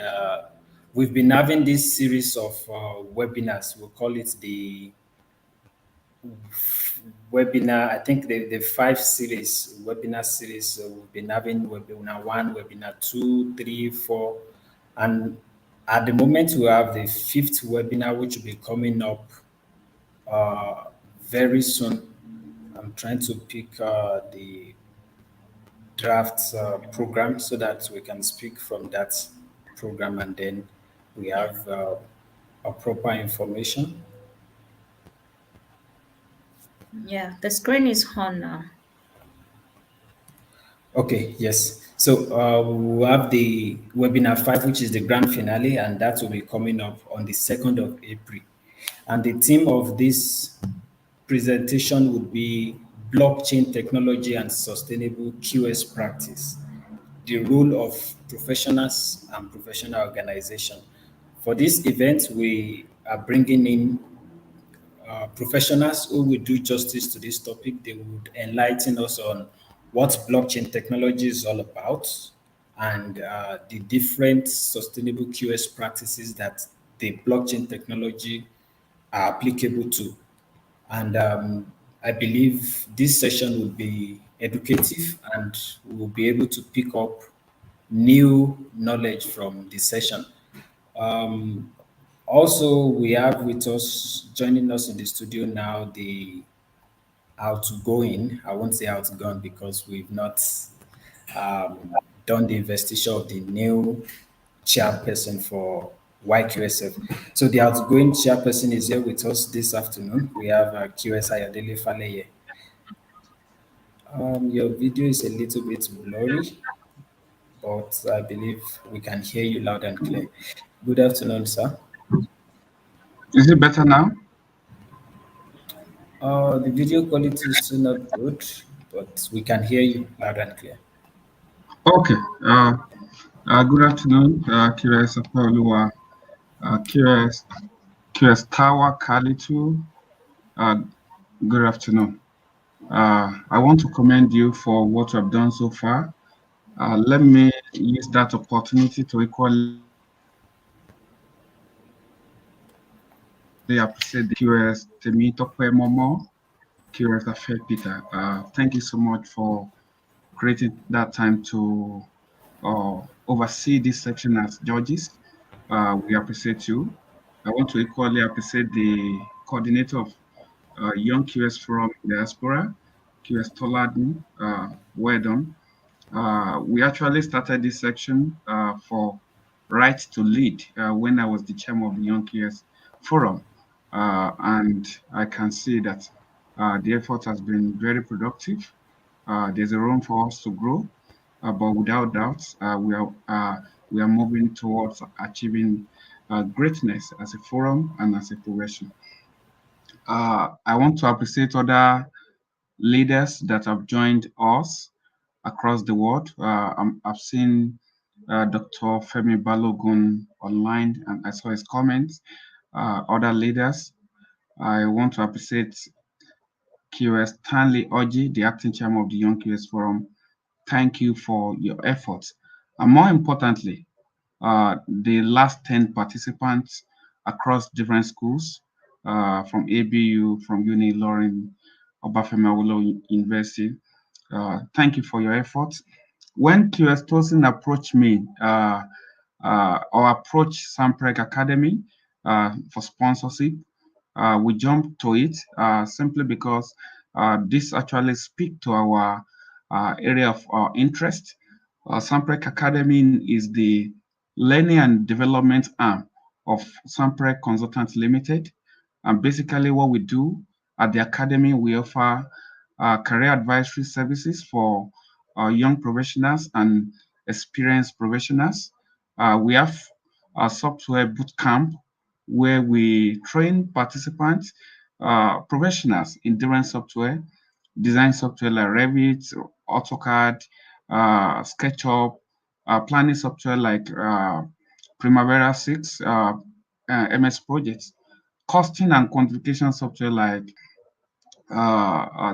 we've been having this series of webinars. We'll call it the webinar. I think the five series, webinar series, we've been having webinar one, webinar two, three, four. And at the moment, we have the fifth webinar, which will be coming up uh, very soon. I'm trying to pick the draft program so that we can speak from that program and then we Yeah, have a proper information. yeah, the screen is on now. Okay, yes. So we have the webinar 5, which is the grand finale, and that will be coming up on the 2nd of April. And the theme of this presentation would be blockchain technology and sustainable QS practice, the role of professionals and professional organization. For this event, we are bringing in professionals who will do justice to this topic. They would enlighten us on what blockchain technology is all about and the different sustainable QS practices that the blockchain technology are applicable to. And I believe this session will be educative and we will be able to pick up new knowledge from the session. Um, Also, we have with us, joining us in the studio now, the outgoing, I won't say outgone because we've not done the investigation of the new chairperson for YQSF. So the outgoing chairperson is here with us this afternoon. We have QS Ayodele Faleye. Your video is a little bit blurry. but I believe we can hear you loud and clear. Good afternoon, sir. Is it better now? The video quality is still not good, but we can hear you loud and clear. Okay. Good afternoon, QS Apolua, QS Tower Kalitu. Uh, Good afternoon. I want to commend you for what you have done so far. Let me use that opportunity to equally appreciate the QS Temitope Momo, QS Afe Peter. Thank you so much for creating that time to oversee this section as judges. We appreciate you. I want to equally appreciate the coordinator of Young QS Forum Diaspora, QS Toladin. Well done. We actually started this section for Right to Lead when I was the chairman of the Young QS Forum. And I can see that the effort has been very productive. There's a room for us to grow, but without doubt, we are moving towards achieving greatness as a forum and as a profession. I want to appreciate other leaders that have joined us across the world. I've seen Dr. Femi Balogun online, and I saw his comments. Other leaders, I want to appreciate QS Stanley Oji, the acting chairman of the Young QS Forum. Thank you for your efforts. And more importantly, the last 10 participants across different schools, from ABU, from Uni Lauren, Obafemi Awolowo University. Thank you for your efforts. When QS Tosin approached me, or approached Sampreg Academy for sponsorship, we jumped to it simply because this actually speaks to our area of interest. Sampreg Academy is the learning and development arm of Sampreg Consultants Limited. And basically what we do at the academy, we offer career advisory services for young professionals and experienced professionals. We have a software boot camp where we train participants, professionals in different software, design software like Revit, AutoCAD, SketchUp, planning software like Primavera 6, MS Projects, costing and quantification software like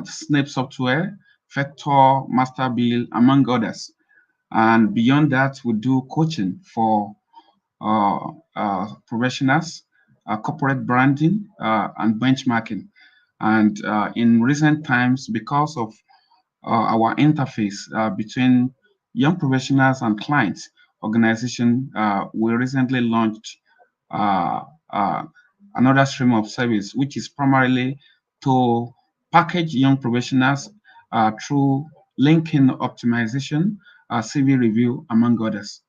Snape software, Vector, Masterbill, among others. And beyond that, we do coaching for professionals, corporate branding, and benchmarking. And in recent times, because of our interface between young professionals and clients organization, we recently launched uh, uh, another stream of service, which is primarily to package young professionals through LinkedIn optimization, CV review, among others.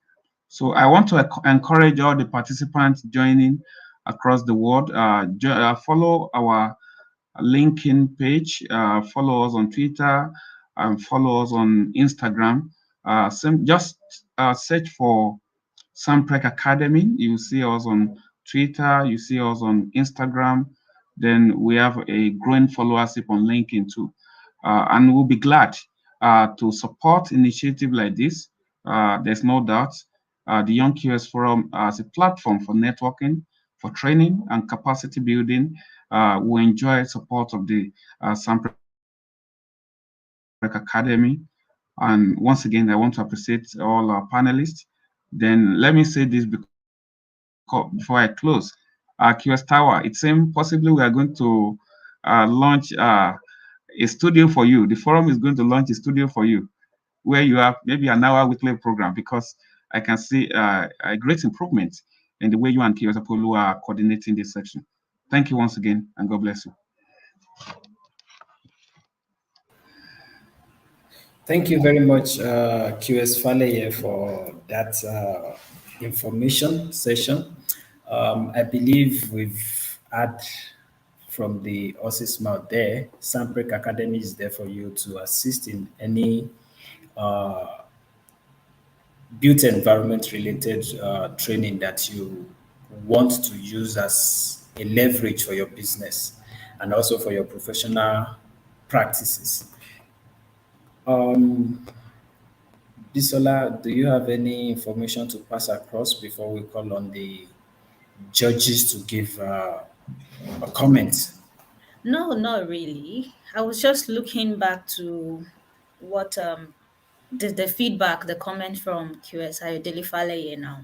So I want to encourage all the participants joining across the world. Follow our LinkedIn page, follow us on Twitter, and follow us on Instagram. Just search for Samprek Academy. You see us on Twitter, you see us on Instagram. Then we have a growing followership on LinkedIn too. And we'll be glad to support initiative like this. There's no doubt. The Young QS Forum as a platform for networking, for training and capacity building. We enjoy support of the Samprek Academy. And once again, I want to appreciate all our panelists. Then let me say this before I close. QS Tower, it seems possibly we are going to launch a studio for you. The forum is going to launch a studio for you where you have maybe an hour weekly program, because I can see a great improvement in the way you and QS Apollo are coordinating this section. Thank you once again, and God bless you. Thank you very much, QS Faleye, for that information session. I believe we've had from the horse's mouth there. Samprek Academy is there for you to assist in any uh, built environment related training that you want to use as a leverage for your business and also for your professional practices. Um, Bisola, do you have any information to pass across before we call on the judges to give a comment? No, not really. I was just looking back to what the feedback, the comment from QSI Delifale now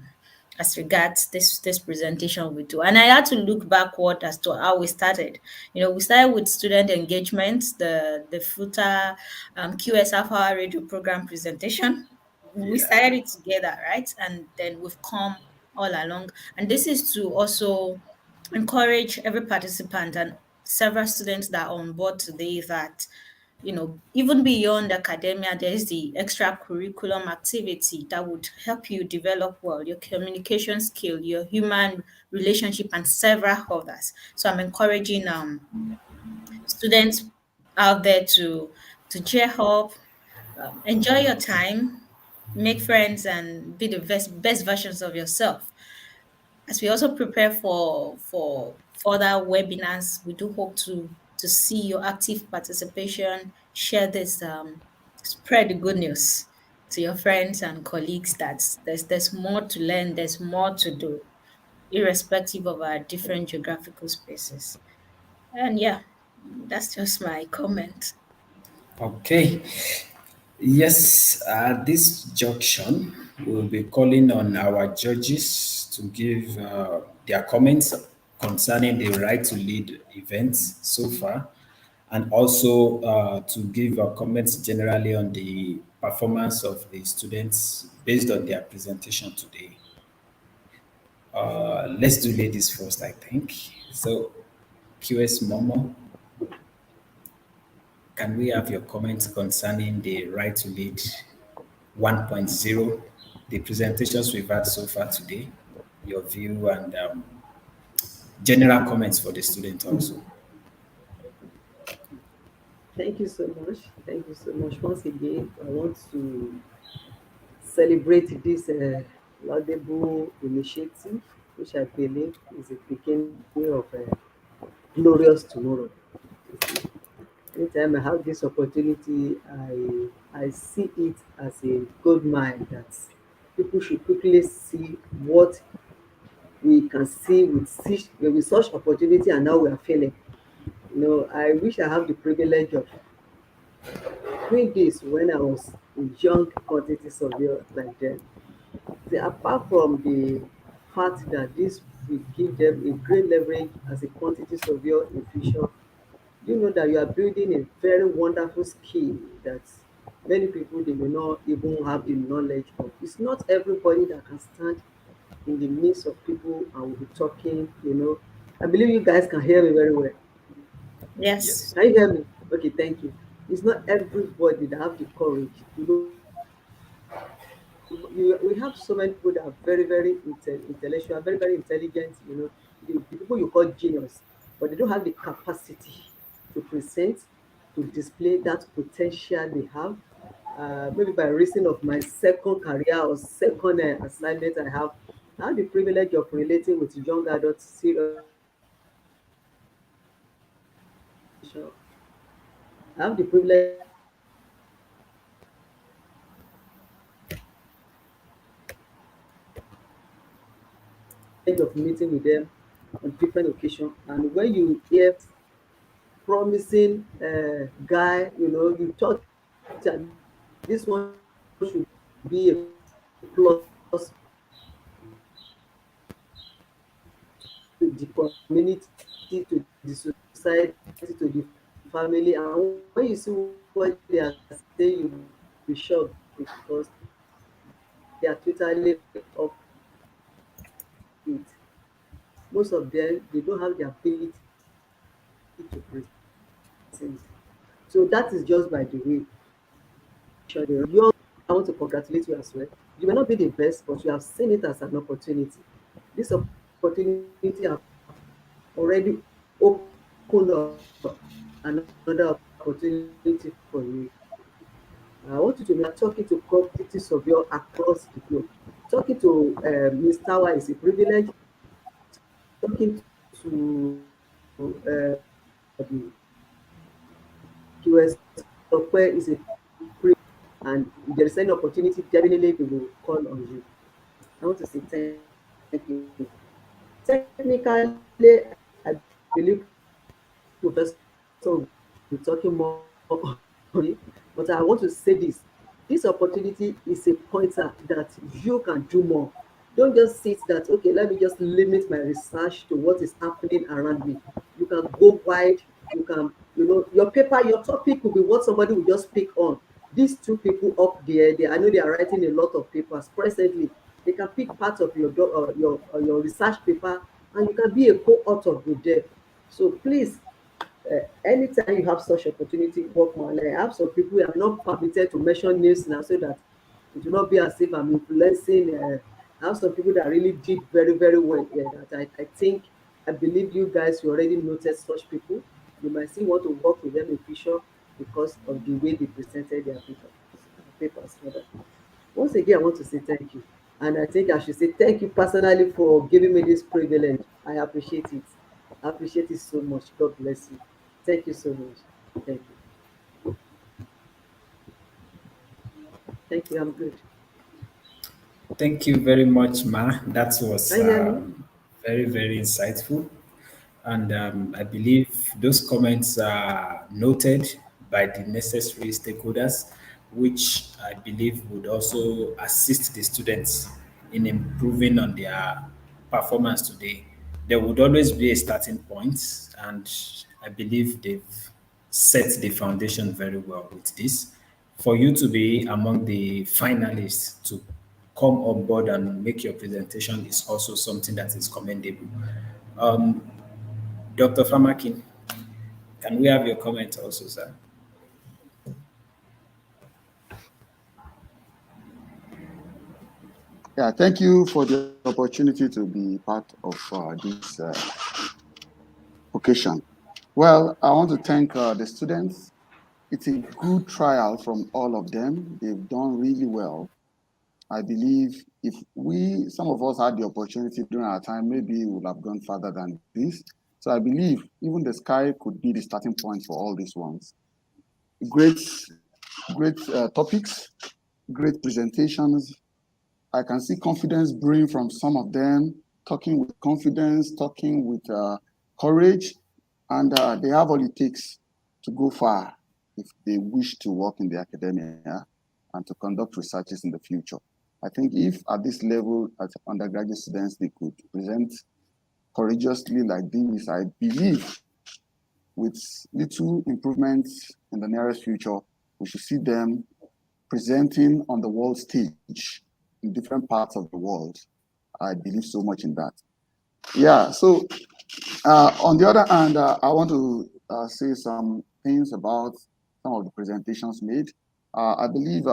as regards this presentation we do. And I had to look backward as to how we started. We started with student engagement, the FUTA QS Hour radio program presentation. We Yeah. started it together, right? And then we've come all along. And this is to also encourage every participant and several students that are on board today that even beyond academia, there is the extracurriculum activity that would help you develop well your communication skill, your human relationship, and several others. So I'm encouraging students out there to cheer up, enjoy your time, make friends, and be the best versions of yourself. As we also prepare for further webinars, we do hope to see your active participation. Share this, spread the good news to your friends and colleagues that there's more to learn, there's more to do, irrespective of our different geographical spaces. And yeah, that's just my comment. Okay. Yes, at this junction, we'll be calling on our judges to give their comments concerning the right to lead events so far, and also to give comments generally on the performance of the students based on their presentation today. Let's do ladies first, I think. So, QS Momo, can we have your comments concerning the right to lead 1.0, the presentations we've had so far today, your view and general comments for the student also. Thank you so much. Thank you so much. Once again, I want to celebrate this laudable initiative, which I believe is the beginning of a glorious tomorrow. You see, anytime I have this opportunity, I see it as a gold mine that people should quickly see what we can see with such opportunity, and now we are failing. I wish I have the privilege of doing this when I was a young quantity surveyor like them. See, apart from the fact that this will give them a great leverage as a quantity surveyor in future, you know that you are building a very wonderful skill that many people they may not even have the knowledge of. It's not everybody that can stand in the midst of people and will be talking. I believe you guys can hear me very well. Yes. Yes. Can you hear me? Okay, thank you. It's not everybody that have the courage. We have so many people that are very, very intellectual, very, very intelligent, the people you call genius, but they don't have the capacity to present, to display that potential they have. Maybe by reason of my second career or second assignment I have the privilege of relating with young adults seriously I have the privilege of meeting with them on different occasions. And when you see what they are saying, you know that you are promising guy, you thought that this one should be a plus to the community, to the society, to the family. And when you see what they are saying, you'll be shocked because they are totally off it. Most of them, they don't have the ability to present. So that is just by the way of presentation. So young, I want to congratulate you as well. You may not be the best, but you have seen it as an opportunity. This opportunity have already opened up another opportunity for you. And I want to congratulate you. I want you to be talking to quantity surveyor across the globe. Talking to Ms. Tower is a privilege. Talking to QS software is a privilege. And if there is any opportunity, definitely we will call on you. I want to say thank you. Technically, I believe Professor will be talking more on it, but I want to say this. This opportunity is a pointer that you can do more. Don't just sit that, okay, let me just limit my research to what is happening around me. You can go wide, you can, your paper, your topic will be what somebody will just pick on. These two people up there, I know they are writing a lot of papers presently. They can pick part of your research paper, and you can be a co-author with them. So please, anytime you have such opportunity, work more. Like I have some people, I'm not permitted to mention names now so that it will not be as if I'm influencing. I have some people that really did very, very well here. That I think, I believe you guys, you already noticed such people. You might still want to work with them in future because of the way they presented their papers. Once again, I want to say thank you. And I think I should say thank you personally for giving me this privilege. I appreciate it. I appreciate it so much. God bless you. Thank you so much. Thank you. Thank you. I'm good. Thank you very much, Ma. That was Can you hear me? very, very insightful. And I believe those comments are noted by the necessary stakeholders, which I believe would also assist the students in improving on their performance today. There would always be a starting point, and I believe they've set the foundation very well with this. For you to be among the finalists to come on board and make your presentation is also something that is commendable. Um, Dr. Famakin, can we have your comment also, sir? Yeah, thank you for the opportunity to be part of this occasion. Well, I want to thank the students. It's a good trial from all of them. They've done really well. I believe if some of us had the opportunity during our time, maybe we would have gone further than this. So I believe even the sky could be the starting point for all these ones. Great, great topics, great presentations. I can see confidence brewing from some of them, talking with confidence, talking with courage, and they have all it takes to go far if they wish to work in the academia and to conduct researches in the future. I think if at this level, as undergraduate students, they could present courageously like this, I believe with little improvements in the nearest future, we should see them presenting on the world stage in different parts of the world. I believe so much in that. Yeah, so on the other hand, I want to say some things about some of the presentations made. I believe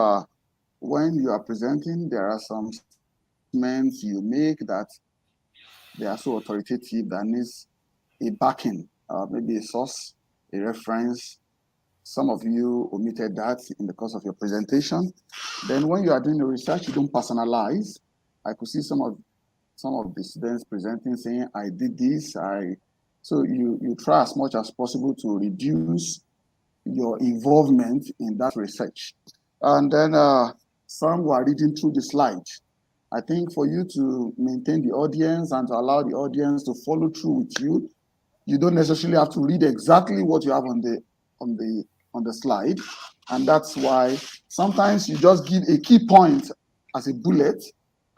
when you are presenting, there are some statements you make that they are so authoritative that needs a backing, maybe a source, a reference. Some of you omitted that in the course of your presentation. Then when you are doing the research, you don't personalize. I could see some of the students presenting saying, I did this, so you try as much as possible to reduce your involvement in that research. And then some were reading through the slides. I think for you to maintain the audience and to allow the audience to follow through with you, you don't necessarily have to read exactly what you have on the slide. And that's why sometimes you just give a key point as a bullet,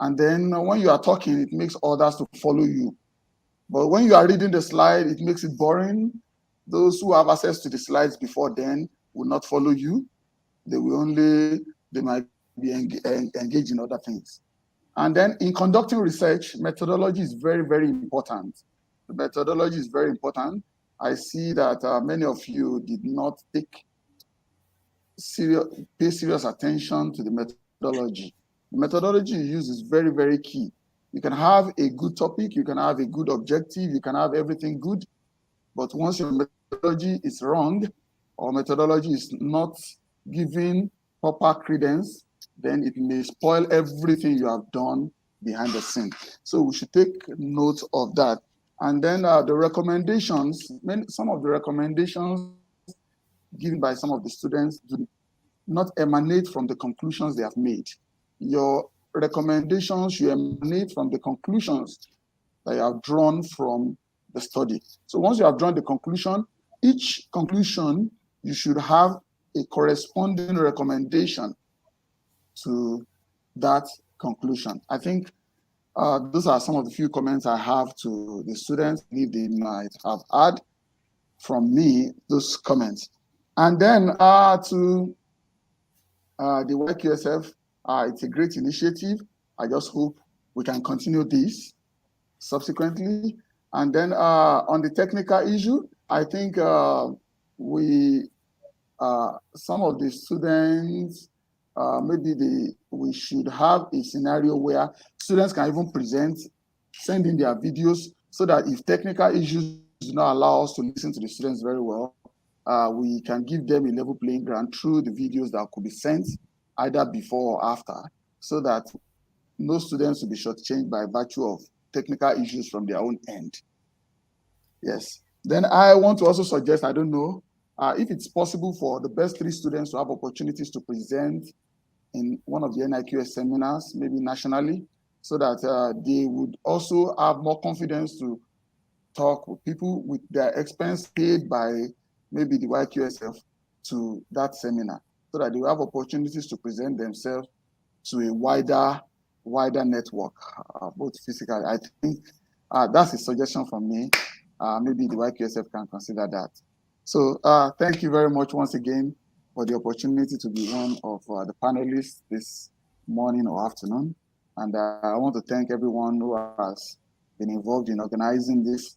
and then when you are talking, it makes others to follow you. But when you are reading the slide, it makes it boring. Those who have access to the slides before then will not follow you. They might be engaged in other things. And then in conducting research, methodology is very, very important. The methodology is very important. I see that many of you did not pay serious attention to the methodology. The methodology you use is very, very key. You can have a good topic, you can have a good objective, you can have everything good, but once your methodology is wrong or methodology is not giving proper credence, then it may spoil everything you have done behind the scene. So we should take note of that. And then the recommendations, some of the recommendations given by some of the students do not emanate from the conclusions they have made. Your recommendations should emanate from the conclusions that you have drawn from the study. So once you have drawn the conclusion, each conclusion, you should have a corresponding recommendation to that conclusion. I think those are some of the few comments I have to the students. I believe they might have had from me those comments. And then to the YQSF, it's a great initiative. I just hope we can continue this subsequently. And then on the technical issue, I think some of the students, we should have a scenario where students can even present, send in their videos, so that if technical issues do not allow us to listen to the students very well, we can give them a level playing ground through the videos that could be sent either before or after, so that no students will be shortchanged by virtue of technical issues from their own end. Yes. Then I want to also suggest, I don't know, if it's possible for the best 3 students to have opportunities to present in one of the NIQS seminars, maybe nationally, so that they would also have more confidence to talk with people with their expense paid by maybe the YQSF to that seminar, so that they will have opportunities to present themselves to a wider network, both physically. I think that's a suggestion from me. Maybe the YQSF can consider that. So thank you very much once again for the opportunity to be one of the panelists this morning or afternoon. And I want to thank everyone who has been involved in organizing this,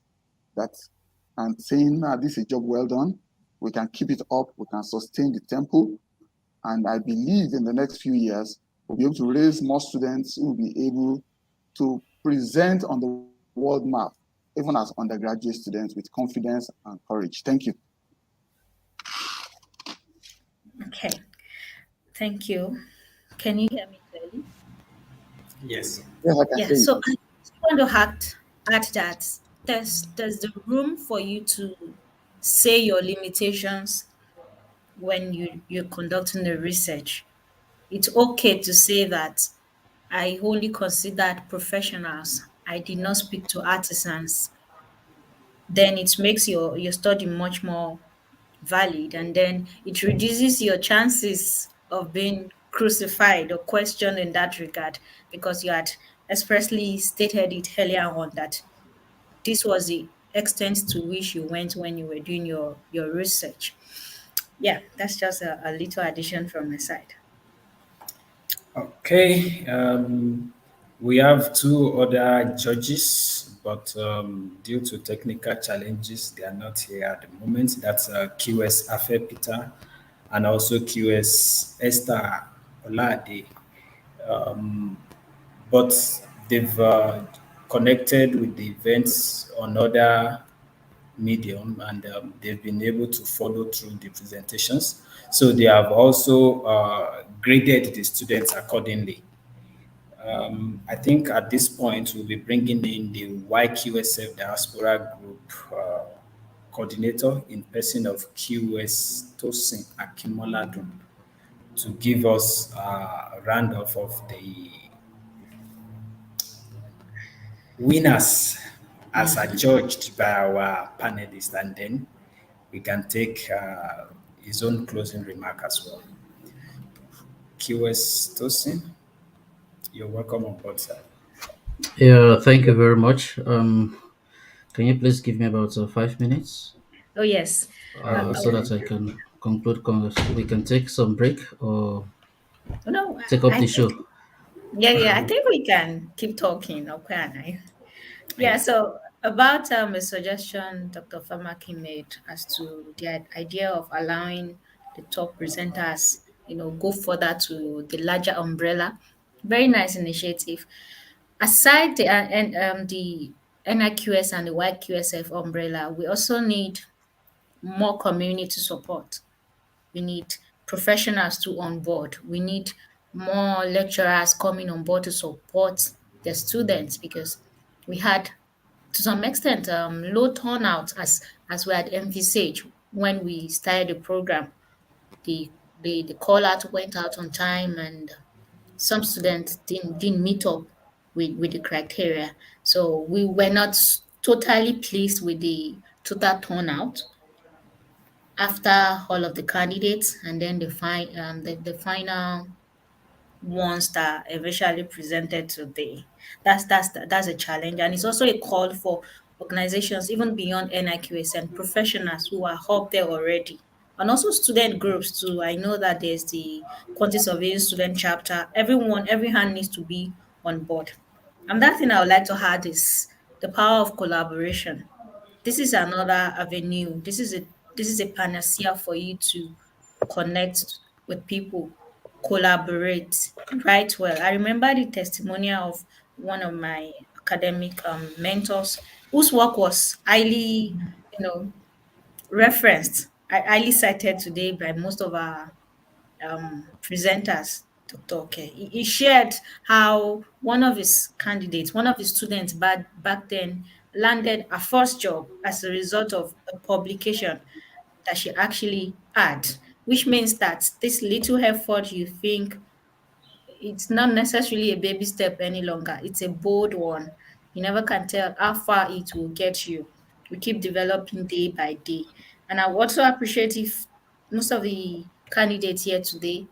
and saying this is a job well done. We can keep it up, we can sustain the tempo. And I believe in the next few years, we'll be able to raise more students who will be able to present on the world map, even as undergraduate students, with confidence and courage. Thank you. Okay, thank you. Can you hear me clearly? Yes. Yes, I can Yeah, hear you. so I just want to add that there's the room for you to say your limitations when you're conducting the research. It's okay to say that I only considered professionals. I did not speak to artisans. Then it makes your study much more valid, and then it reduces your chances of being crucified or questioned in that regard, because you had expressly stated it earlier on that this was the extent to which you went when you were doing your research. Yeah, that's just a little addition from my side. Okay, we have 2 other judges, but due to technical challenges, they are not here at the moment. That's QS Afe Peter and also QS Esther Olade. Um, but they've connected with the events on other medium, and they've been able to follow through the presentations. So they have also graded the students accordingly. I think at this point we'll be bringing in the YQSF Diaspora Group coordinator in person of QS Tosin Akimoladun to give us a roundup of the winners as adjudged by our panelists, and then we can take his own closing remark as well. QS Tosin, you're welcome on board, sir. Yeah, thank you very much. Can you please give me about 5 minutes Oh yes. so that I can conclude? We can take some break or No, take up I the think, show. yeah, I think we can keep talking. Okay, and yeah. Yeah. So about a suggestion Dr. Famaki made as to the idea of allowing the top presenters, go further to the larger umbrella. Very nice initiative. Aside the NIQS and the YQSF umbrella, we also need more community support. We need professionals to on board. We need more lecturers coming on board to support the students because we had to some extent low turnout as we had envisaged when we started the program. The call out went out on time and some students didn't meet up with the criteria. So we were not totally pleased with the total turnout after all of the candidates and then the final ones that eventually presented today. That's a challenge, and it's also a call for organizations even beyond NIQS and professionals who are up there already, and also student groups too. I know that there's the quantity surveying student chapter. Every hand needs to be on board. And that thing I would like to add is the power of collaboration. This is another avenue. This is a panacea for you to connect with people, collaborate, write well. I remember the testimonial of one of my academic mentors whose work was highly, referenced, highly cited today by most of our presenters. Dr. Okay. He shared how one of his students back then landed a first job as a result of a publication that she actually had, which means that this little effort you think it's not necessarily a baby step any longer. It's a bold one. You never can tell how far it will get you. We keep developing day by day. And I would also appreciate if most of the candidates here today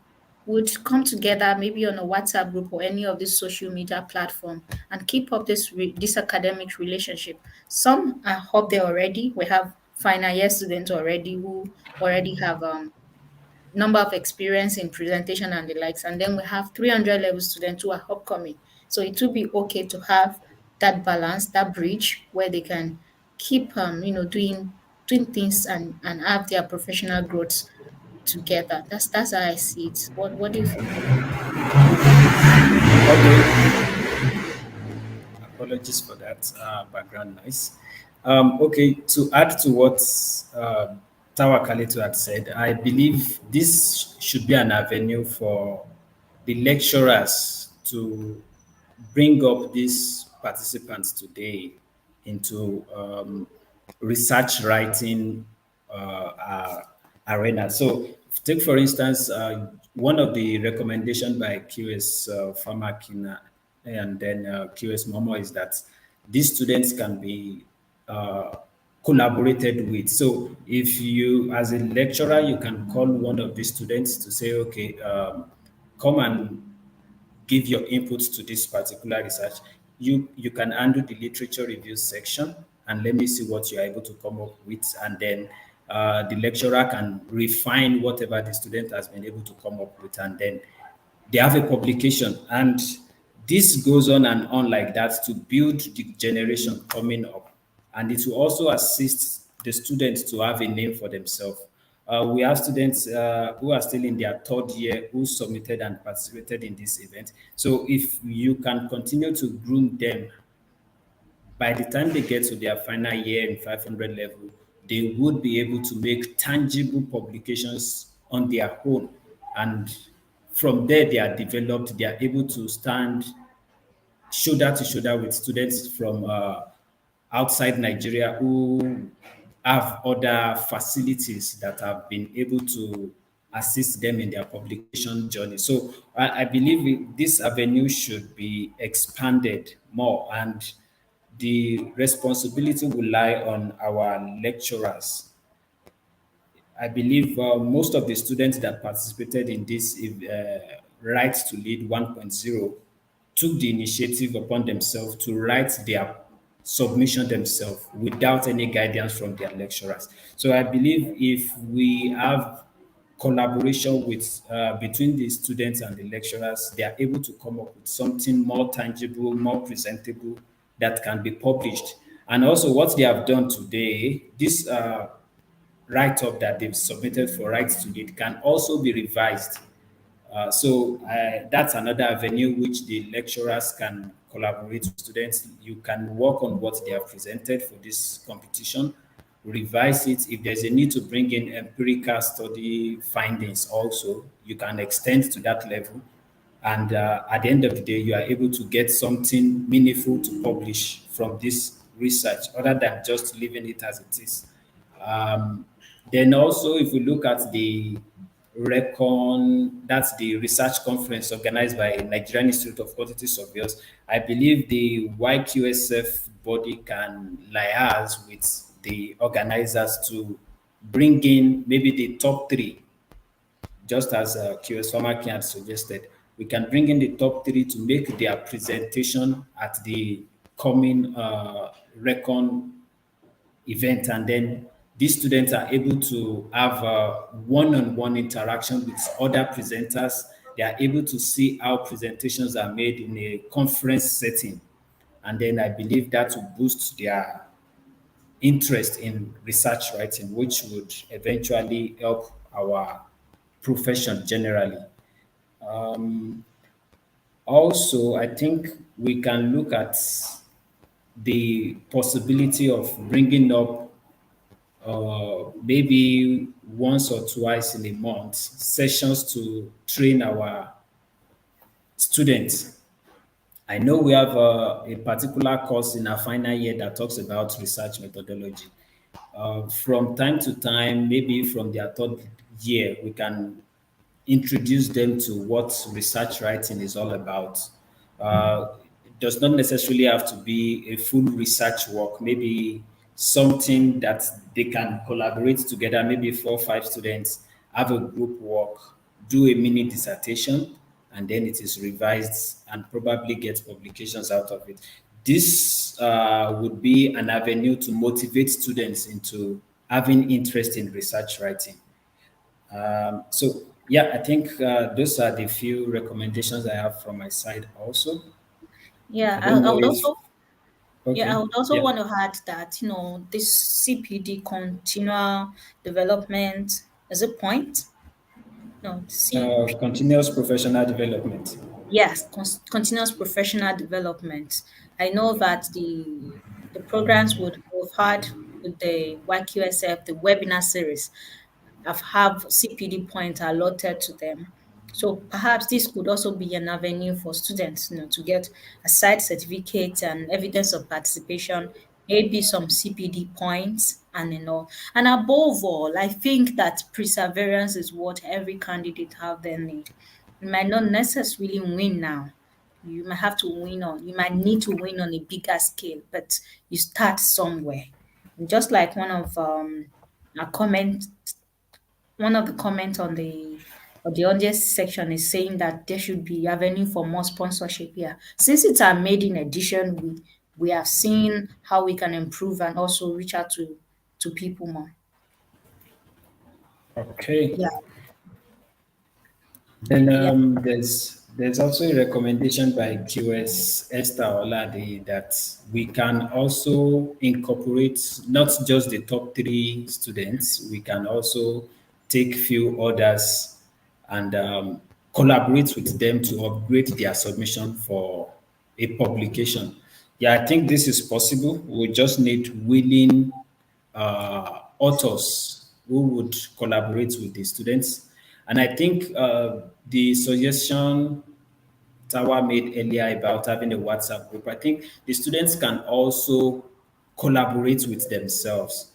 would come together maybe on a WhatsApp group or any of these social media platform and keep up this academic relationship. Some are up there already. We have final year students already who already have number of experience in presentation and the likes. And then we have 300 level students who are upcoming. So it would be okay to have that balance, that bridge where they can keep, doing things and have their professional growth together. That's how I see it. What do you think? Okay, apologies for that background noise. Okay, to add to what Tawa Kalitu had said, I believe this should be an avenue for the lecturers to bring up these participants today into research writing arena. So, take for instance, one of the recommendation by QS Famakina and then QS Momo is that these students can be collaborated with. So, if you, as a lecturer, you can call one of the students to say, okay, come and give your inputs to this particular research. You can handle the literature review section and let me see what you're able to come up with. And then the lecturer can refine whatever the student has been able to come up with. And then they have a publication. And this goes on and on like that to build the generation coming up. And it will also assist the students to have a name for themselves. We have students who are still in their third year who submitted and participated in this event. So if you can continue to groom them, by the time they get to their final year in 500 level, they would be able to make tangible publications on their own. And from there, they are developed, they are able to stand shoulder to shoulder with students from outside Nigeria who have other facilities that have been able to assist them in their publication journey. So I believe this avenue should be expanded more, and the responsibility will lie on our lecturers. I believe most of the students that participated in this Right to Lead 1.0 took the initiative upon themselves to write their submission themselves without any guidance from their lecturers. So I believe if we have collaboration with between the students and the lecturers, they are able to come up with something more tangible, more presentable that can be published. And also, what they have done today, this write-up that they've submitted for rights to lead can also be revised. So that's another avenue which the lecturers can collaborate with students. You can work on what they have presented for this competition, revise it. If there's a need to bring in empirical study findings also, you can extend to that level. And at the end of the day, you are able to get something meaningful to publish from this research other than just leaving it as it is. Um, then also, if we look at the Recon, that's the research conference organized by Nigerian Institute of Quantity Surveyors. I believe the YQSF body can liaise with the organizers to bring in maybe the top three, just as QS Pharmacy had suggested. We can bring in the top three to make their presentation at the coming Recon event, and then these students are able to have one-on-one interaction with other presenters. They are able to see how presentations are made in a conference setting, and then I believe that will boost their interest in research writing, which would eventually help our profession generally. Um, Also, I think we can look at the possibility of bringing up maybe once or twice in a month sessions to train our students. I know we have a particular course in our final year that talks about research methodology. From time to time, maybe from their third year, we can introduce them to what research writing is all about. It does not necessarily have to be a full research work, maybe something that they can collaborate together, maybe 4 or 5 students, have a group work, do a mini dissertation, and then it is revised and probably get publications out of it. This would be an avenue to motivate students into having interest in research writing. So yeah, I think those are the few recommendations I have from my side also. Yeah, I don't I know would if, also yeah, I okay, would also yeah. want to add that, this CPD continual development is a point. No, Continuous professional development. yes, continuous professional development. I know that the programs would have had with the YQSF, the webinar series, have CPD points allotted to them. So perhaps this could also be an avenue for students, to get a side certificate and evidence of participation, maybe some CPD points, and And above all, I think that perseverance is what every candidate out there need. You might not necessarily win now. You might need to win on a bigger scale, but you start somewhere. And just like our comment one of the comments on the audience section is saying that there should be avenue for more sponsorship here. Since it's our maiden edition, we have seen how we can improve and also reach out to people more. Okay. Yeah, Then yeah, there's also a recommendation by QS Esther Olade that we can also incorporate not just the top three students, we can also take few others and collaborate with them to upgrade their submission for a publication. Yeah, I think this is possible. We just need willing authors who would collaborate with the students. And I think the suggestion Tawa made earlier about having a WhatsApp group, I think the students can also collaborate with themselves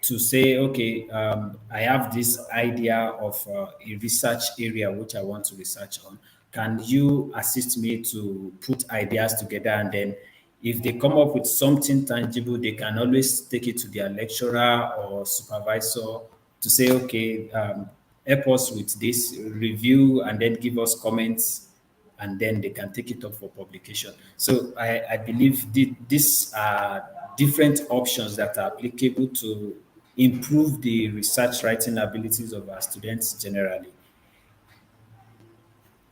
to say, okay, I have this idea of a research area which I want to research on. Can you assist me to put ideas together? And then if they come up with something tangible, they can always take it to their lecturer or supervisor to say, okay, help us with this review and then give us comments, and then they can take it up for publication. So I believe these are different options that are applicable to improve the research writing abilities of our students generally.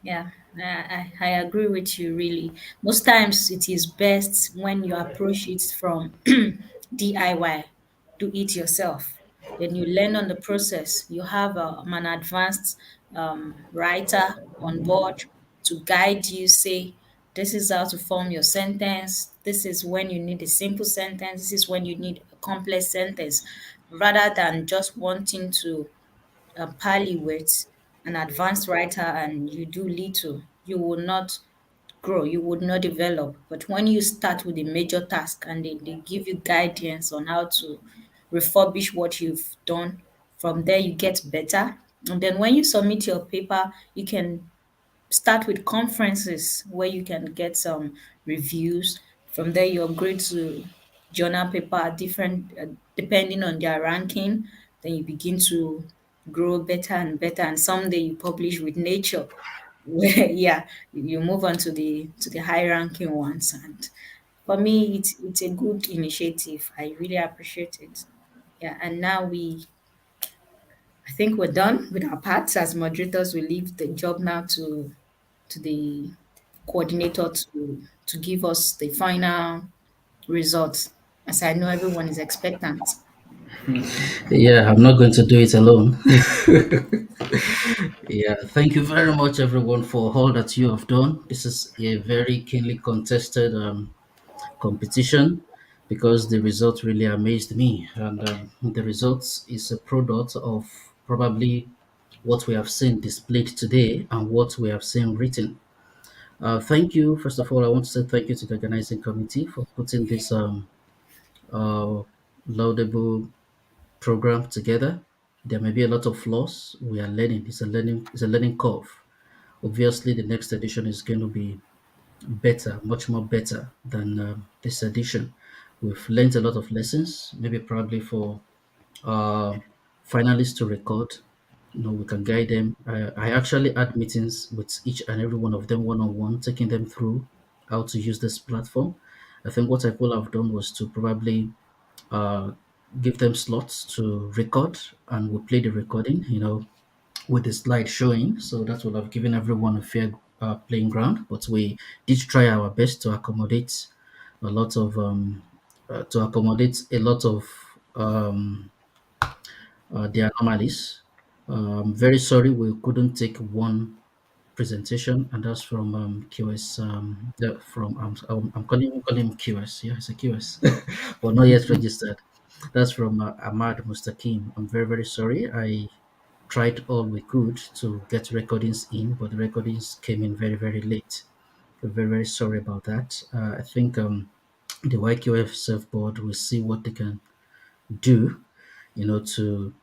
yeah. I agree with you really. Most times it is best when you approach it from DIY, do it yourself. Then you learn on the process. You have an advanced writer on board to guide you, say, this is how to form your sentence. This is when you need a simple sentence. This is when you need a complex sentence rather than just wanting to pally with an advanced writer and you do little, you will not grow, you would not develop. But when you start with a major task and they give you guidance on how to refurbish what you've done, from there you get better. And then when you submit your paper, you can start with conferences where you can get some reviews. From there, you upgrade to journal paper, different depending on their ranking. Then you begin to grow better and better, and someday you publish with Nature, where yeah, you move on to the high ranking ones. And for me, it's a good initiative. I really appreciate it. Yeah, and now I think we're done with our parts as moderators. We leave the job now to the coordinator to give us the final results, as I know everyone is expectant. Yeah, I'm not going to do it alone. Yeah, thank you very much, everyone, for all that you have done. This is a very keenly contested competition because the results really amazed me. And the results is a product of probably what we have seen displayed today and what we have seen written. Thank you. First of all, I want to say thank you to the organizing committee for putting this uh, laudable program together. There may be a lot of flaws. We are learning. It's a learning curve. Obviously, the next edition is going to be better, much more better than this edition. We've learned a lot of lessons. Maybe probably for uh, finalists to record. We can guide them. I actually had meetings with each and every one of them one on one, taking them through how to use this platform. I think what I could have done was to probably uh, give them slots to record, and we play the recording, with the slide showing. So that would have given everyone a fair playing ground. But we did try our best to accommodate a lot of um, the anomalies. Very sorry we couldn't take one presentation, and that's from QS. I'm calling him QS. Yeah, it's a QS, but not yet registered. That's from Ahmad Mustaqim. I'm very very sorry. I tried all we could to get recordings in, but the recordings came in very very late. We're very very sorry about that. I think the YQF board will see what they can do, to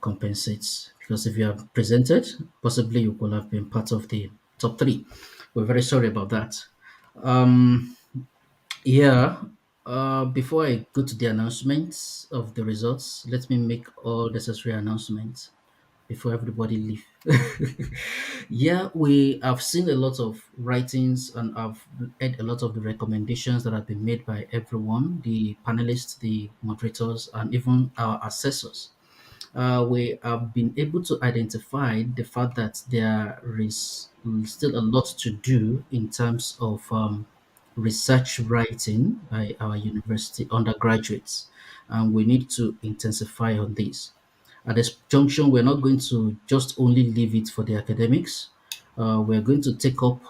compensate. Because if you have presented, possibly you could have been part of the top three. We're very sorry about that. Um, yeah. Before I go to the announcements of the results, let me make all necessary announcements before everybody leave. Yeah, we have seen a lot of writings and I've read a lot of the recommendations that have been made by everyone, the panelists, the moderators, and even our assessors. We have been able to identify the fact that there is still a lot to do in terms of research writing by our university undergraduates, and we need to intensify on this. At this junction, we're not going to just only leave it for the academics. We're going to take up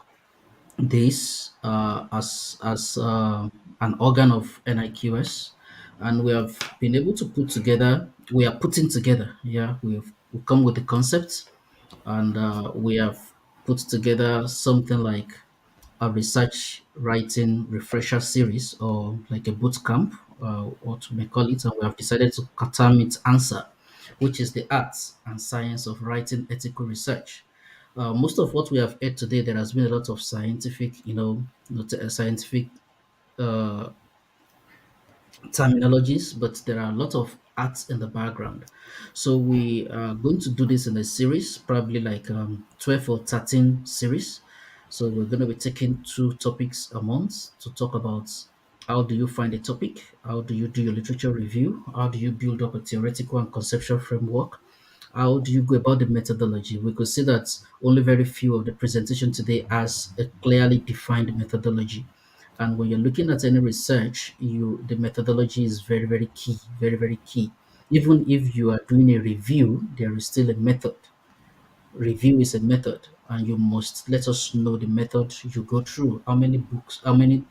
this as an organ of NIQS, and we have been able to put together. We are putting together. Yeah, we come with the concept, and we have put together something like a research writing refresher series, or like a boot camp, what we may call it, and we have decided to term it answer, which is the arts and science of writing ethical research. Most of what we have heard today, there has been a lot of scientific, scientific uh, terminologies, but there are a lot of arts in the background. So we are going to do this in a series, probably like 12 or 13 series. So we're going to be taking two topics a month to talk about how do you find a topic, how do you do your literature review, how do you build up a theoretical and conceptual framework, how do you go about the methodology. We could see that only very few of the presentation today has a clearly defined methodology, and when you're looking at any research, the methodology is very, very key, very, very key. Even if you are doing a review, there is still a method. Review is a method, and you must let us know the method you go through. How many books, how many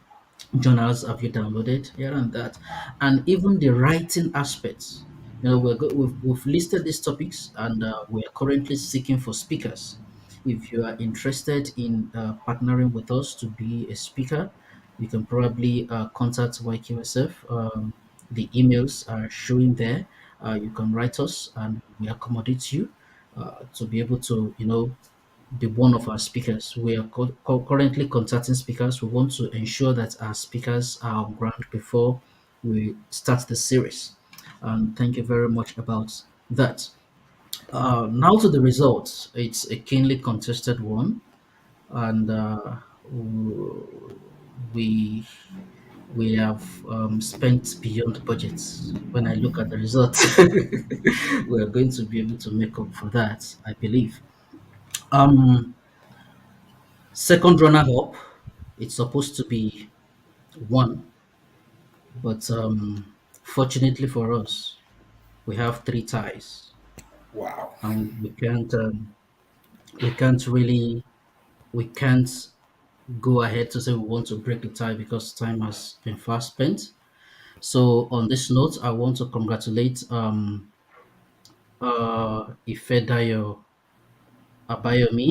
journals have you downloaded here and that, and even the writing aspects. We've listed these topics, and we are currently seeking for speakers. If you are interested in partnering with us to be a speaker, you can probably contact YQSF. The emails are showing there. You can write us, and we accommodate you to be able to, be one of our speakers. We are currently contacting speakers. We want to ensure that our speakers are on ground before we start the series. And thank you very much about that. Now to the results. It's a keenly contested one, and we we have spent beyond budgets. When I look at the results, we are going to be able to make up for that, I believe. Um, Second runner up, it's supposed to be one, but fortunately for us, we have three ties, Wow. and we can't really we can't go ahead to say we want to break the tie because time has been fast spent. So on this note, I want to congratulate Ifedayo Abayomi,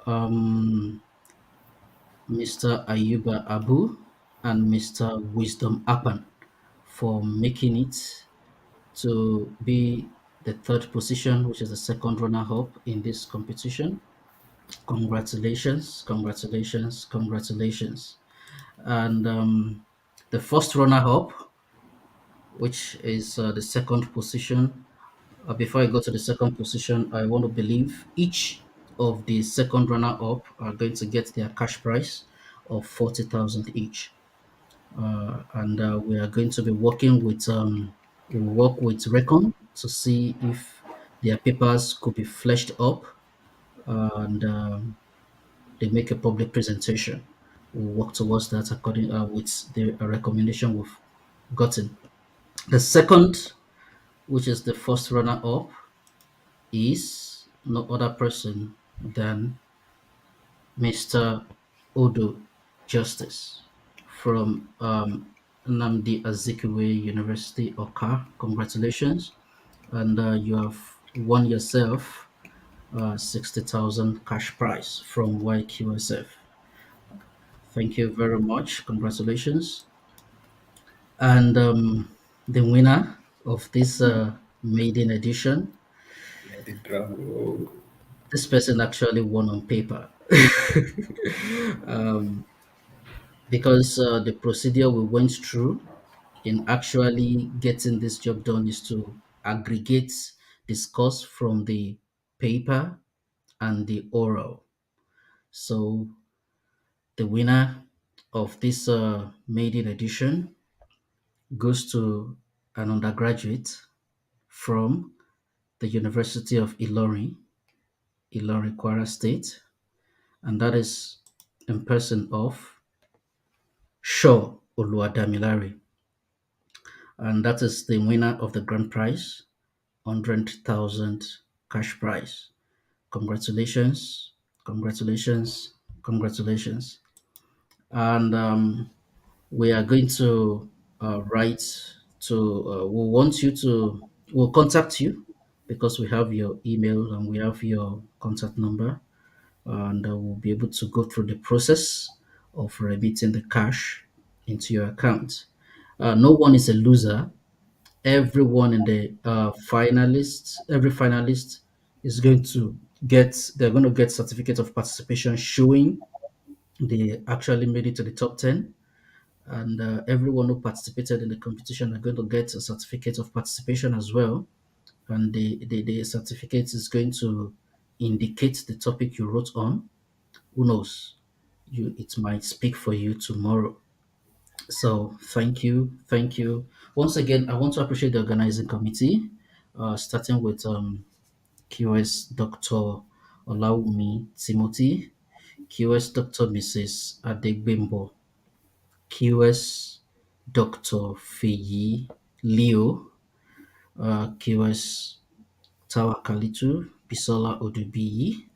um Mr. Ayuba Abu, and Mr. Wisdom Apan for making it to be the third position, which is the second runner-up in this competition. Congratulations, congratulations, congratulations. And the first runner-up, which is the second position. Before I go to the second position, I want to believe each of the second runner-up are going to get their cash prize of 40,000 each. And we are going to be working with we'll work with Recon to see if their papers could be fleshed up, and they make a public presentation. We'll work towards that according with the recommendation we've gotten. The second, which is the first runner up, is no other person than Mr. Odo Justice from Nnamdi Azikiwe University, Oka. Congratulations. And you have won yourself 60,000 cash prize from YQSF. Thank you very much. Congratulations. And the winner of this maiden edition, Let the drum roll. this person actually won on paper. um, because the procedure we went through in actually getting this job done is to aggregate the scores from the paper and the oral. So the winner of this maiden edition goes to an undergraduate from the University of Ilorin, Ilorin, Kwara State, and that is in person of Shaw Oluwadamilare, and that is the winner of the grand prize, 100,000 cash prize. Congratulations, congratulations, congratulations. And we are going to write to, we want you to, we'll contact you because we have your email and we have your contact number, and we'll be able to go through the process of remitting the cash into your account. No one is a loser. Everyone in the finalists, every finalist is going to they're going to get certificate of participation showing they actually made it to the top 10. And everyone who participated in the competition are going to get a certificate of participation as well. And the certificate is going to indicate the topic you wrote on. Who knows? It might speak for you tomorrow. So thank you. Once again, I want to appreciate the organizing committee, starting with QS Dr. Olawumi Timothy, QS Dr. Mrs. Adegbembo, QS Dr. Feyi Leo, QS Tawakalitu Bisola Odubiyi,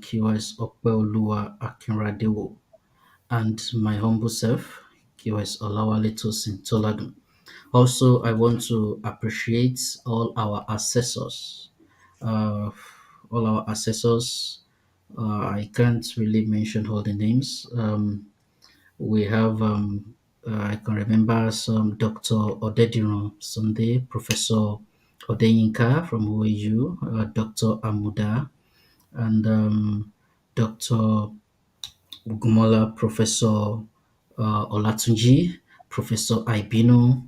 QS Opeoluwa Akinradewo, and my humble self, QS Olawale Tosin Toladun. Also, I want to appreciate all our assessors. Uh, all our assessors. I can't really mention all the names. We have, I can remember some Dr. Odediron Sunday, Professor Odeyinka from OAU, Dr. Amuda, and Dr. Gumola, Professor Olatunji, Professor Aibino,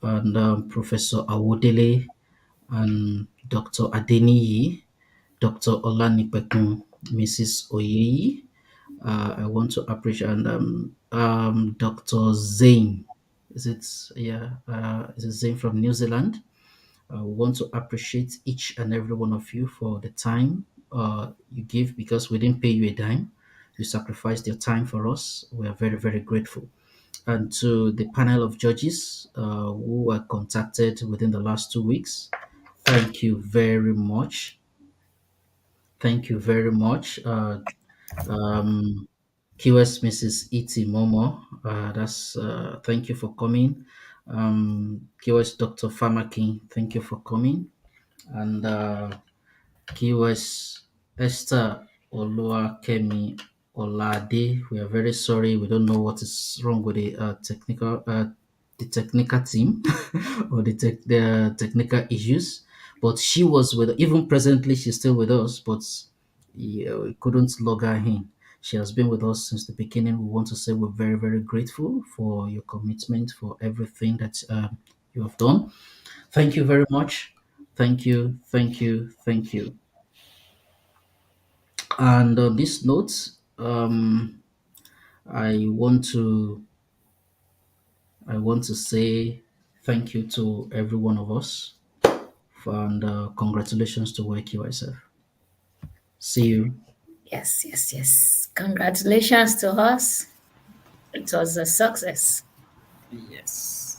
and Professor Awodele, and Dr. Adeniyi, Dr. Olanipekun, Mrs. Oyeyi. I want to appreciate and Dr. Zane. Is it is it Zane from New Zealand? We want to appreciate each and every one of you for the time you give because we didn't pay you a dime. You sacrificed your time for us. We are very, very grateful. And to the panel of judges who were contacted within the last 2 weeks, thank you very much. Thank you very much. Um, QS Mrs. E.T. Momo, that's thank you for coming. QS Dr. Famakin, thank you for coming. And QS Esther Oluwakemi Olade, we are very sorry. We don't know what is wrong with the technical team or the technical issues. But she was with, even presently, she's still with us, but yeah, we couldn't log her in. She has been with us since the beginning. We want to say we're very, very grateful for your commitment, for everything that you have done. Thank you very much. Thank you, thank you, thank you. And on this note, I want to I want to say thank you to every one of us, and congratulations to YQSF. See you. Yes, yes, yes. Congratulations to us. It was a success. Yes.